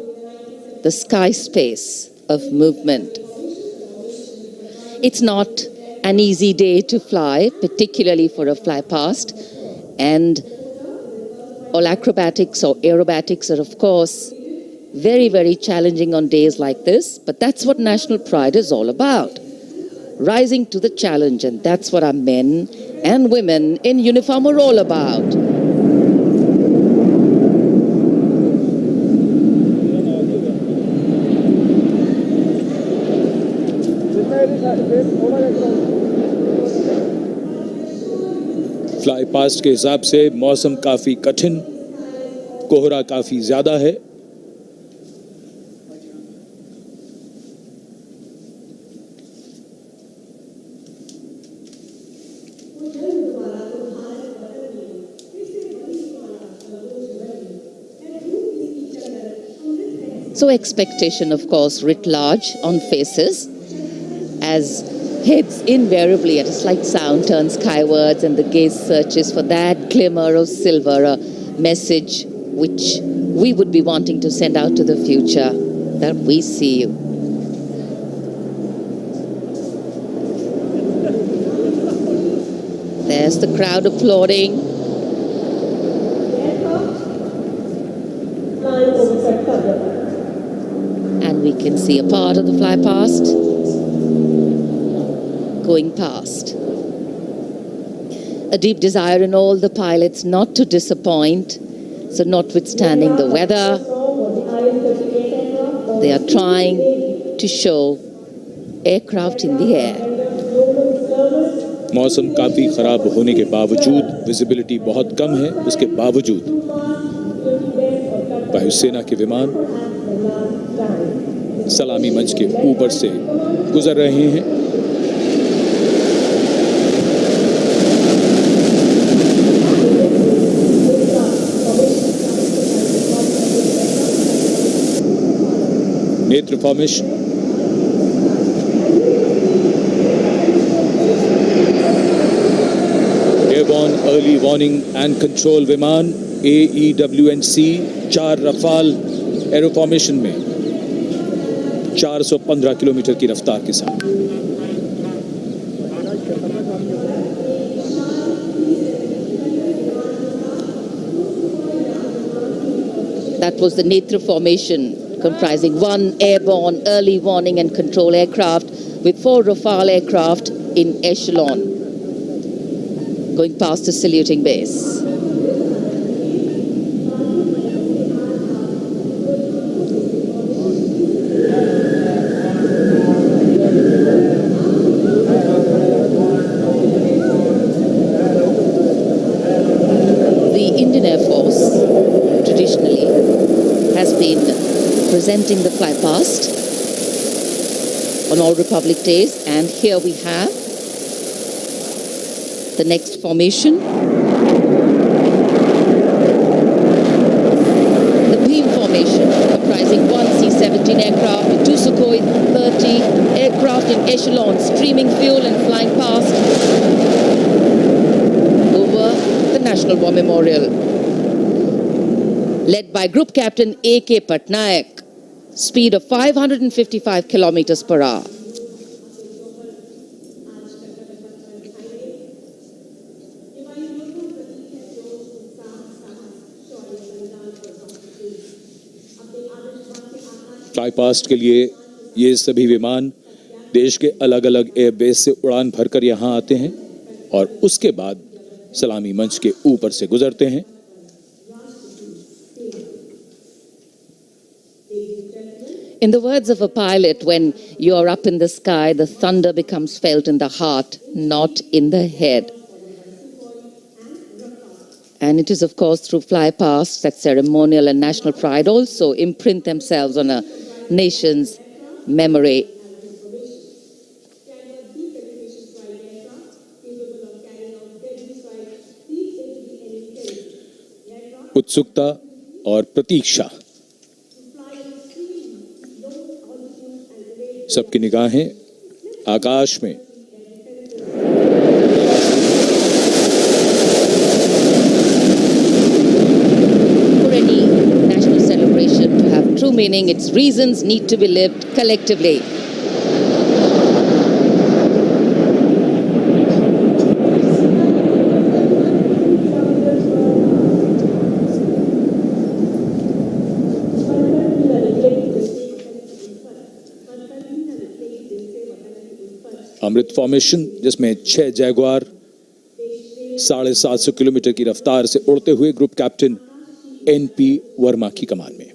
the sky space of movement. It's not an easy day to fly, particularly for a fly past, and all acrobatics or aerobatics are, of course, very, very challenging on days like this, but that's what national pride is all about. Rising to the challenge, and that's what our men and women in uniform are all about. Fly past के हिसाब से मौसम काफी कठिन, कोहरा काफी ज्यादा है। So expectation, of course, writ large on faces as heads invariably at a slight sound turn skywards and the gaze searches for that glimmer of silver, a message which we would be wanting to send out to the future, that we see you. There's the crowd applauding. And we can see a part of the fly past going past. A deep desire in all the pilots not to disappoint. So notwithstanding the weather, they are trying to show aircraft in the air. मौसम काफी खराब होने के बावजूद, visibility बहुत कम है, उसके बावजूद वायुसेना के विमान सलामी मंच के ऊपर से गुजर रहे हैं। नेत्र formation, airborne early warning and control विमान AEWNC 4 रफाल एरो फॉर्मेशन में 415 किलोमीटर की रफ्तार के साथ। That was the Netra formation, comprising 1 airborne early warning and control aircraft with 4 Rafale aircraft in echelon, going past the saluting base. Presenting the fly past on all Republic Days, and here we have the next formation, the beam formation, comprising 1 C-17 aircraft with 2 Sukhoi 30 aircraft in echelon, streaming fuel and flying past over the National War Memorial, led by Group Captain A.K. Patnaik. Speed of 555 kilometers per hour. Fly past के लिए ये सभी विमान देश के अलग अलग airbase से उड़ान भरकर यहाँ आते हैं और उसके बाद सलामी मंच के ऊपर से गुजरते हैं। In the words of a pilot, when you are up in the sky, the thunder becomes felt in the heart, not in the head. And it is, of course, through fly past that ceremonial and national pride also imprint themselves on a nation's memory. उत्सुकता और प्रतीक्षा, सबकी निगाहें आकाश में। For any national celebration to have true meaning, its reasons need to be lived collectively. Amrit formation, जिसमें 6 Jaguar 750 kilometre की रफ्तार से उड़ते हुए ग्रुप कैप्टन NP वर्मा की कमान में।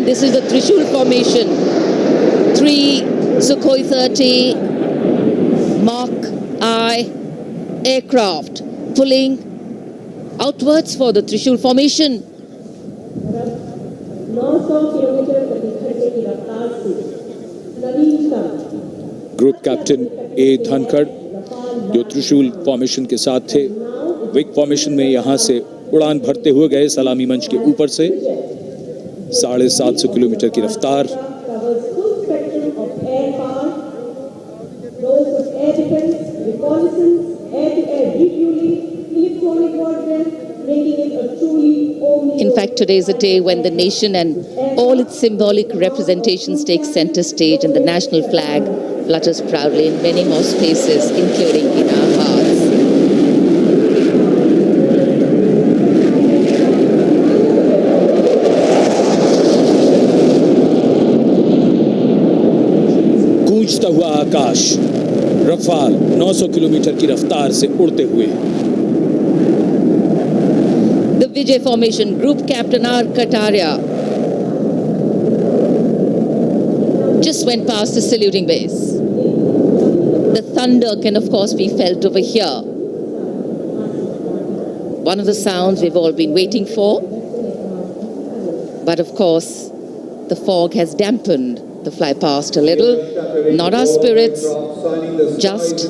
This is the Trishul formation. 3 Sukhoi 30 Mark I aircraft pulling outwards for the Trishul formation. 900 kilometre प्रति घंटे की रफ्तार से नवीनतम ग्रुप कैप्टन A धनखड़, जो त्रिशूल फॉर्मेशन के साथ थे, विक फॉर्मेशन में यहां से उड़ान भरते हुए गए सलामी मंच के ऊपर से। 750 किलोमीटर की रफ्तार। In fact, today is a day when the nation and all its symbolic representations take center stage, and the national flag flutters proudly in many more spaces, including in our hearts. गूंजता हुआ आकाश, Rafale 900 kilometre की रफ्तार से उड़ते हुए। The Vijay formation, Group Captain R. Kataria just went past the saluting base. The thunder can of course be felt over here. One of the sounds we've all been waiting for. But of course, the fog has dampened the fly past a little. Not our spirits, just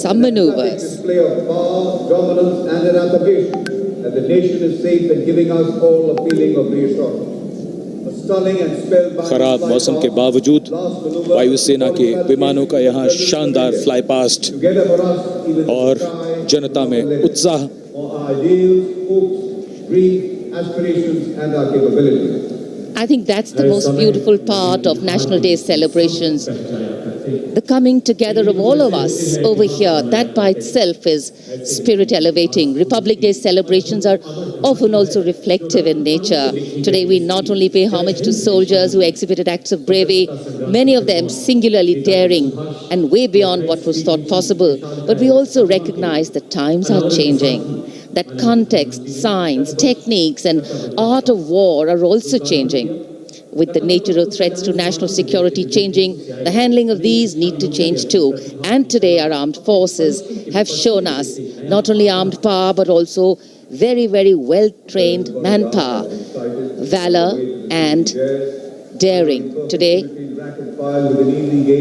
some maneuvers. Display of power, dominance, and eradication. That the nation is safe and giving us all a feeling of reassurance. A stunning and spellbinding खराब मौसम के बावजूद वायुसेना के विमानों का यहाँ शानदार फ्लाई पास्ट और जनता में उत्साह। our ideals, hopes, dreams, aspirations, and our capabilities. I think that's the most beautiful part of National Day celebrations. The coming together of all of us over here, that by itself is spirit elevating. Republic Day celebrations are often also reflective in nature. Today we not only pay homage to soldiers who exhibited acts of bravery, many of them singularly daring and way beyond what was thought possible, but we also recognize that times are changing. That context, science, techniques, and art of war are also changing. With the nature of threats to national security changing, the handling of these need to change too. And today our armed forces have shown us not only armed power, but also very, very well-trained manpower, valor, and daring. Today,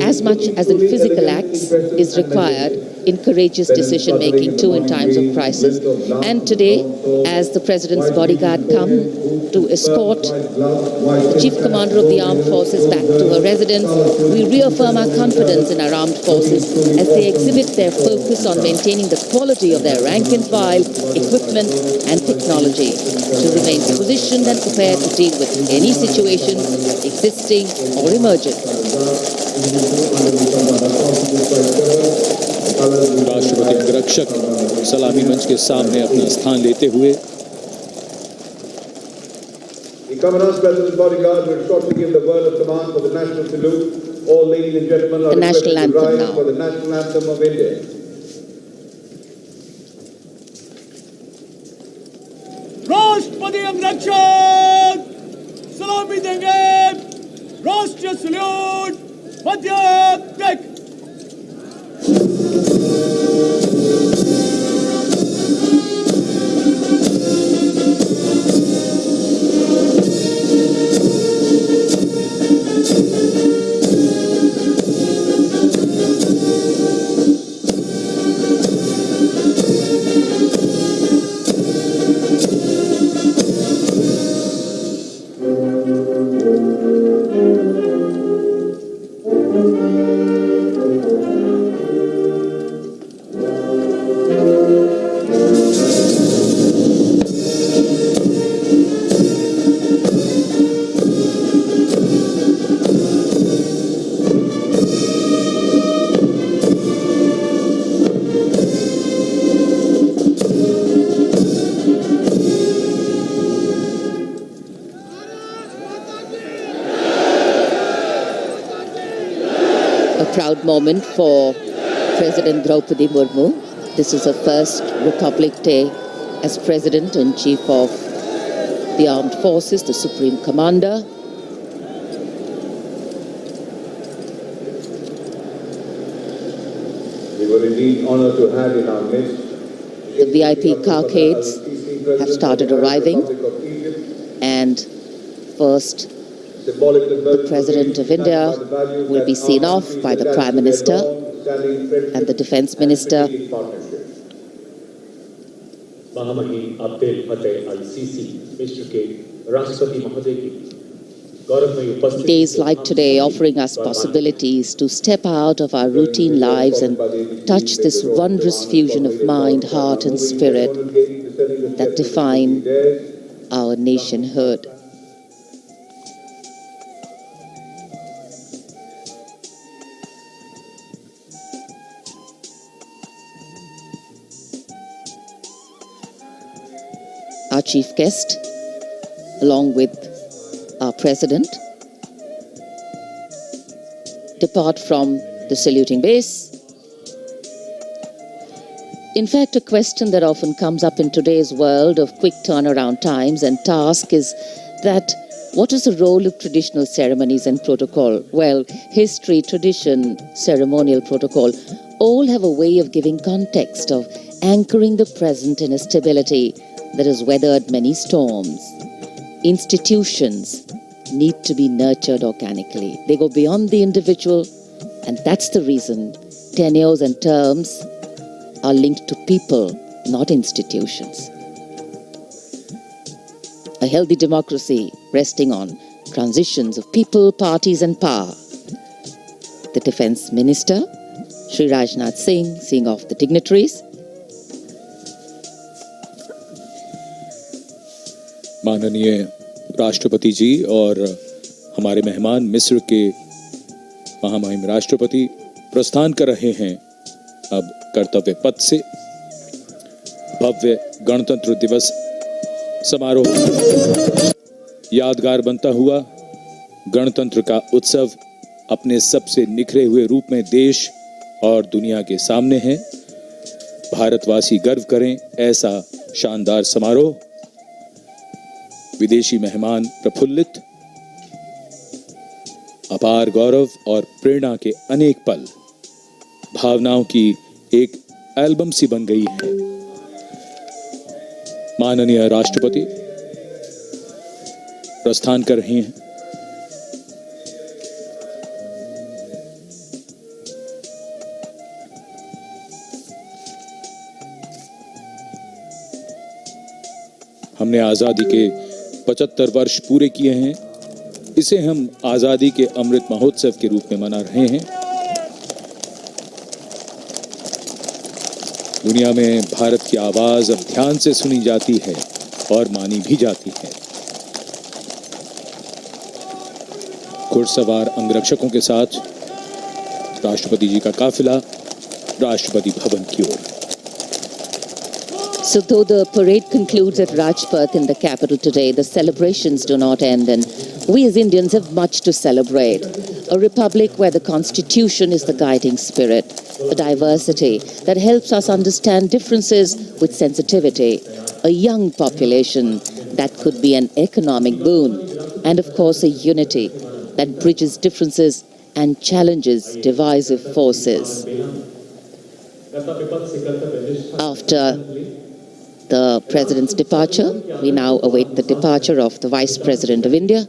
as much as in physical acts is required in courageous decision-making too in times of crisis. And today, as the President's bodyguard come to escort the Chief Commander of the Armed Forces back to her residence, we reaffirm our confidence in our armed forces as they exhibit their focus on maintaining the quality of their rank and file, equipment and technology to remain positioned and prepared to deal with any situation existing or emerging. राष्ट्रपति अंगरक्षक सलामी मंच के सामने अपना स्थान लेते हुए The Commandant's President's bodyguard will shortly give the word of command for the national salute. All ladies and gentlemen are requested to rise for the national anthem of India. राष्ट्रपति सलामी देंगे राष्ट्रीय सल्यूट मध्य टेक। Proud moment for President Draupadi Murmu. This is her first Republic Day as President and Chief of the Armed Forces, the Supreme Commander. We were indeed honored to have in our midst the VIP carcades have started arriving, and first the President of India will be seen off by the Prime Minister and the Defence Minister. महामहिम अब्दुल फतेह अल-सीसी मिस्र के राष्ट्रपति महोदय की गौरवमयी उपस्थिति। Days like today offering us possibilities to step out of our routine lives and touch this wondrous fusion of mind, heart and spirit that define our nationhood. Our chief guest, along with our president, depart from the saluting base. In fact, a question that often comes up in today's world of quick turnaround times and tasks is that what is the role of traditional ceremonies and protocol? Well, history, tradition, ceremonial protocol all have a way of giving context, of anchoring the present in a stability that has weathered many storms. Institutions need to be nurtured organically. They go beyond the individual, and that's the reason tenures and terms are linked to people, not institutions. A healthy democracy resting on transitions of people, parties and power. The Defence Minister, Shri Rajnath Singh, seeing off the dignitaries. माननीय राष्ट्रपति जी और हमारे मेहमान मिस्र के महामहिम राष्ट्रपति प्रस्थान कर रहे हैं अब कर्तव्य पथ से। भव्य गणतंत्र दिवस समारोह यादगार बनता हुआ गणतंत्र का उत्सव अपने सबसे निखरे हुए रूप में देश और दुनिया के सामने है। भारतवासी गर्व करें ऐसा शानदार समारोह। विदेशी मेहमान प्रफुल्लित, अपार गौरव और प्रेरणा के अनेक पल भावनाओं की एक एल्बम सी बन गई है। माननीय राष्ट्रपति प्रस्थान कर रहे हैं। हमने आजादी के 75 वर्ष पूरे किए हैं। इसे हम आजादी के अमृत महोत्सव के रूप में मना रहे हैं। दुनिया में भारत की आवाज अब ध्यान से सुनी जाती है और मानी भी जाती है। घुड़सवार अंगरक्षकों के साथ राष्ट्रपति जी का काफिला राष्ट्रपति भवन की ओर। So though the parade concludes at Rajpath in the capital today, the celebrations do not end, and we as Indians have much to celebrate. A republic where the constitution is the guiding spirit, a diversity that helps us understand differences with sensitivity, a young population that could be an economic boon, and of course a unity that bridges differences and challenges divisive forces. After the President's departure, we now await the departure of the Vice President of India.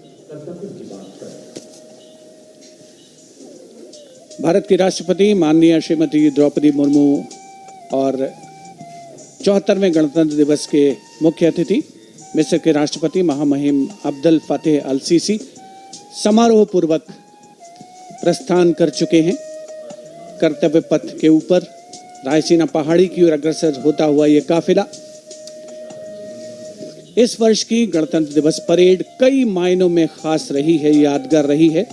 Bharat की राष्ट्रपति माननीय श्रीमती द्रौपदी मुर्मू और 74वें गणतंत्र दिवस के मुख्य अतिथि मिस्र के राष्ट्रपति महामहिम अब्दुल फतेह अल सीसी समारोह पूर्वक प्रस्थान कर चुके हैं। कर्तव्य पथ के ऊपर रायसीना पहाड़ी की ओर अग्रसर होता हुआ ये काफिला इस वर्ष की गणतंत्र दिवस परेड कई मायनों में खास रही है, यादगार रही है।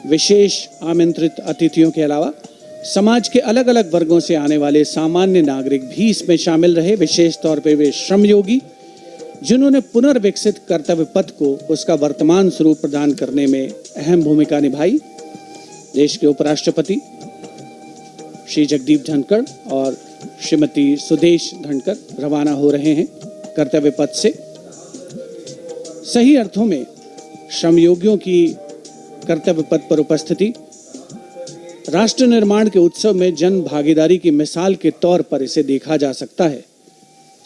विशेष आमंत्रित अतिथियों के अलावा समाज के अलग अलग वर्गों से आने वाले सामान्य नागरिक भी इसमें शामिल रहे। विशेष तौर पे वे श्रमयोगी जिन्होंने पुनर्विकसित कर्तव्य पथ को उसका वर्तमान स्वरूप प्रदान करने में अहम भूमिका निभाई। देश के उपराष्ट्रपति श्री जगदीप धनखड़ और श्रीमती सुदेश धनखड़ रवाना हो रहे हैं कर्तव्य पथ से। सही अर्थों में श्रमयोगियों की कर्तव्य पथ पर उपस्थिति राष्ट्र निर्माण के उत्सव में जन भागीदारी की मिसाल के तौर पर इसे देखा जा सकता है।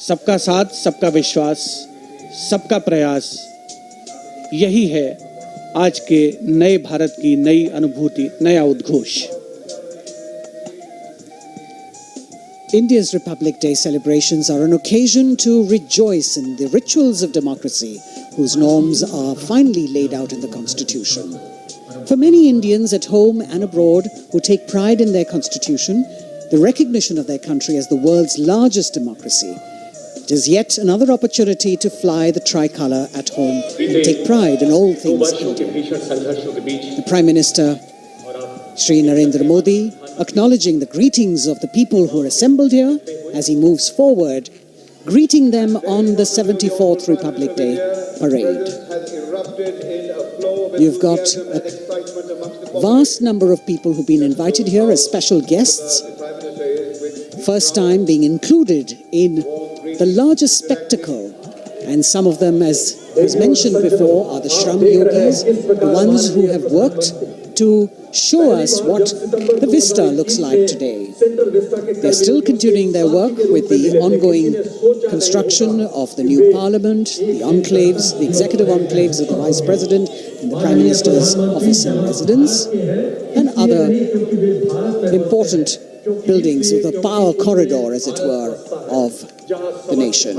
सबका साथ, सबका विश्वास, सबका प्रयास, यही है आज के नए भारत की नई अनुभूति, नया उद्घोष। India's Republic Day celebrations are an occasion to rejoice in the rituals of democracy, whose norms are finally laid out in the Constitution. For many Indians at home and abroad who take pride in their Constitution, the recognition of their country as the world's largest democracy, it is yet another opportunity to fly the tricolour at home and take pride in all things Indian. The Prime Minister, Shri Narendra Modi, acknowledging the greetings of the people who are assembled here as he moves forward, greeting them on the 74th Republic Day parade. You've got a vast number of people who've been invited here as special guests, first time being included in the largest spectacle, and some of them, as was mentioned before, are the Shram Yogis, the ones who have worked to show us what the vista looks like today. They're still continuing their work with the ongoing construction of the new parliament, the enclaves, the executive enclaves of the Vice President and the Prime Minister's office and residence, and other important buildings with the power corridor, as it were, of the nation.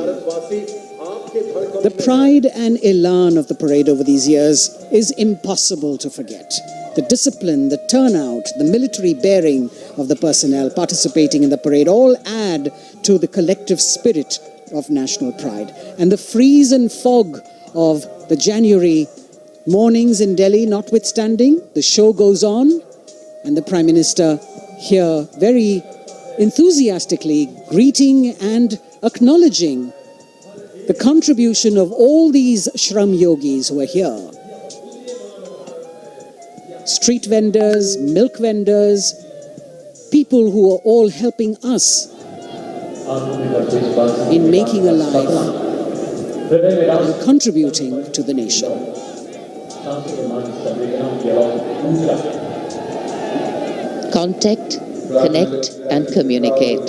The pride and elan of the parade over these years is impossible to forget. The discipline, the turnout, the military bearing of the personnel participating in the parade all add to the collective spirit of national pride. And the freeze and fog of the January mornings in Delhi notwithstanding, the show goes on, and the Prime Minister here very enthusiastically greeting and acknowledging the contribution of all these Shram Yogis who are here. Street vendors, milk vendors, people who are all helping us in making a life and contributing to the nation. Contact, connect and communicate.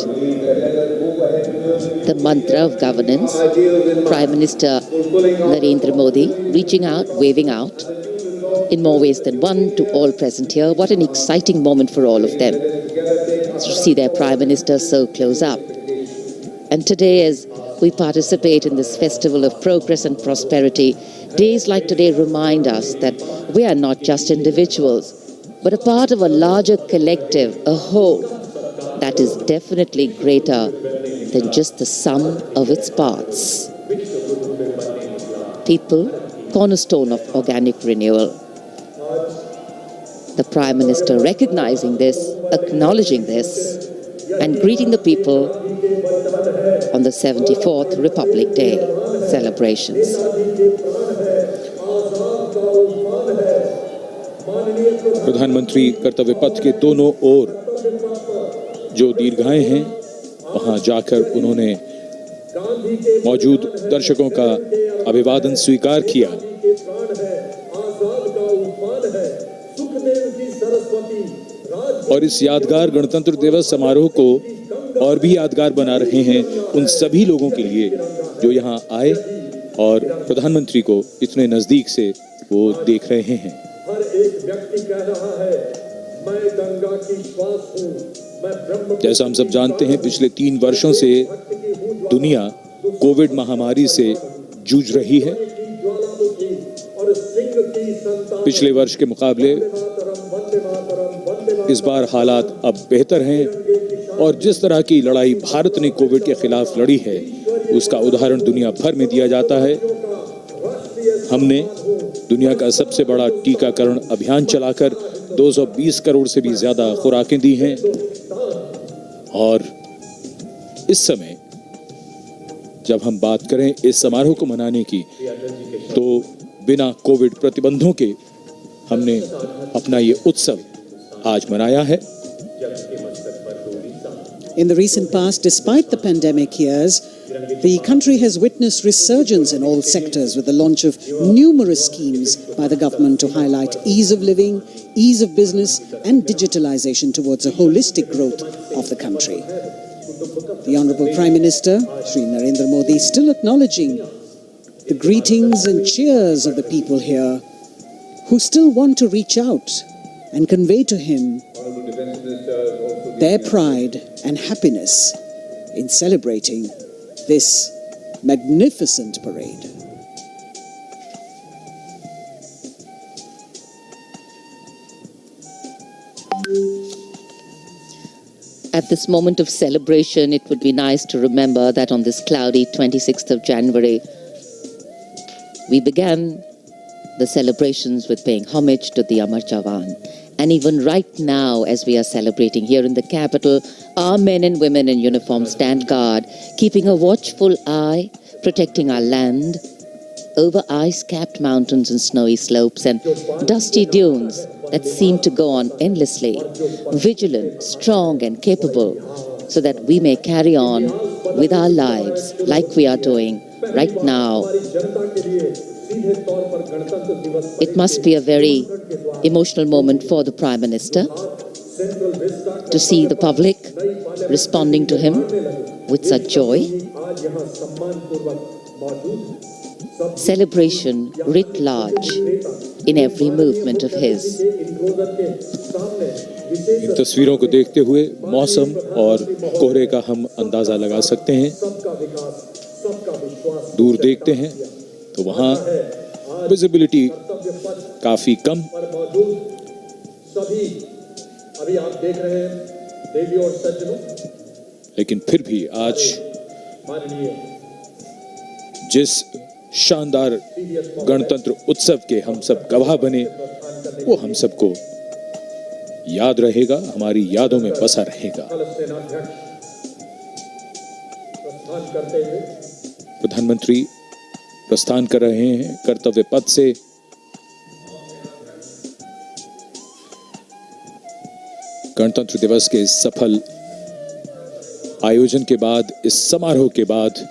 The mantra of governance, Prime Minister Narendra Modi reaching out, waving out, in more ways than one, to all present here. What an exciting moment for all of them to see their Prime Minister so close up. And today, as we participate in this festival of progress and prosperity, days like today remind us that we are not just individuals, but a part of a larger collective, a whole, that is definitely greater than just the sum of its parts. People, cornerstone of organic renewal. The Prime Minister recognizing this, acknowledging this, and greeting the people on the 74th Republic Day celebrations. प्रधानमंत्री कर्तव्य पथ के दोनों ओर जो दीर्घाएं हैं, वहां जाकर उन्होंने मौजूद दर्शकों का अभिवादन स्वीकार किया और इस यादगार गणतंत्र दिवस समारोह को और भी यादगार बना रहे हैं उन सभी लोगों के लिए जो यहाँ आए और प्रधानमंत्री को इतने नजदीक से वो देख रहे हैं। हर एक व्यक्ति कह रहा है, मैं गंगा की श्वास हूँ, मैं ब्रह्म। जैसा हम सब जानते हैं, पिछले 3 वर्षों से दुनिया कोविड महामारी से जूझ रही है। पिछले वर्ष के मुकाबले इस बार हालात अब बेहतर हैं और जिस तरह की लड़ाई भारत ने कोविड के खिलाफ लड़ी है उसका उदाहरण दुनिया भर में दिया जाता है। हमने दुनिया का सबसे बड़ा टीकाकरण अभियान चलाकर 220 करोड़ से भी ज्यादा खुराकें दी हैं और इस समय जब हम बात करें इस समारोह को मनाने की तो बिना कोविड प्रतिबंधों के हमने अपना ये उत्सव आज मनाया है। In the recent past, despite the pandemic years, the country has witnessed resurgence in all sectors with the launch of numerous schemes by the government to highlight ease of living, ease of business and digitalization towards a holistic growth of the country. The Honorable Prime Minister, Shri Narendra Modi, still acknowledging the greetings and cheers of the people here who still want to reach out and convey to him their pride and happiness in celebrating this magnificent parade. At this moment of celebration, it would be nice to remember that on this cloudy 26th of January, we began the celebrations with paying homage to the Amar Jawan. And even right now, as we are celebrating here in the capital, our men and women in uniform stand guard, keeping a watchful eye, protecting our land over ice-capped mountains and snowy slopes and dusty dunes that seem to go on endlessly, vigilant, strong and capable, so that we may carry on with our lives like we are doing right now. It must be a very emotional moment for the Prime Minister to see the public responding to him with such joy. Celebration writ large in every movement of his. इन तस्वीरों को देखते हुए मौसम और कोहरे का हम अंदाजा लगा सकते हैं। दूर देखते हैं तो वहाँ विजिबिलिटी काफी कम, सभी अभी आप देख रहे हैं देवी और सज्जनों, लेकिन फिर भी आज जिस शानदार गणतंत्र उत्सव के हम सब गवाह बने वो हम सबको याद रहेगा, हमारी यादों में बसा रहेगा। प्रधानमंत्री प्रस्थान कर रहे हैं कर्तव्य पथ से। गणतंत्र दिवस के सफल आयोजन के बाद, इस समारोह के बाद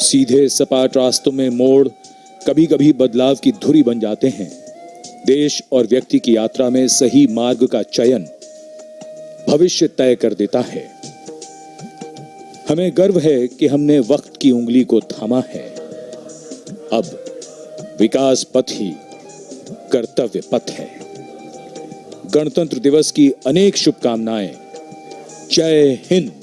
सीधे सपाट रास्तों में मोड़ कभी कभी बदलाव की धुरी बन जाते हैं। देश और व्यक्ति की यात्रा में सही मार्ग का चयन भविष्य तय कर देता है। हमें गर्व है कि हमने वक्त की उंगली को थामा है। अब विकास पथ ही कर्तव्य पथ है। गणतंत्र दिवस की अनेक शुभकामनाएं। जय हिंद।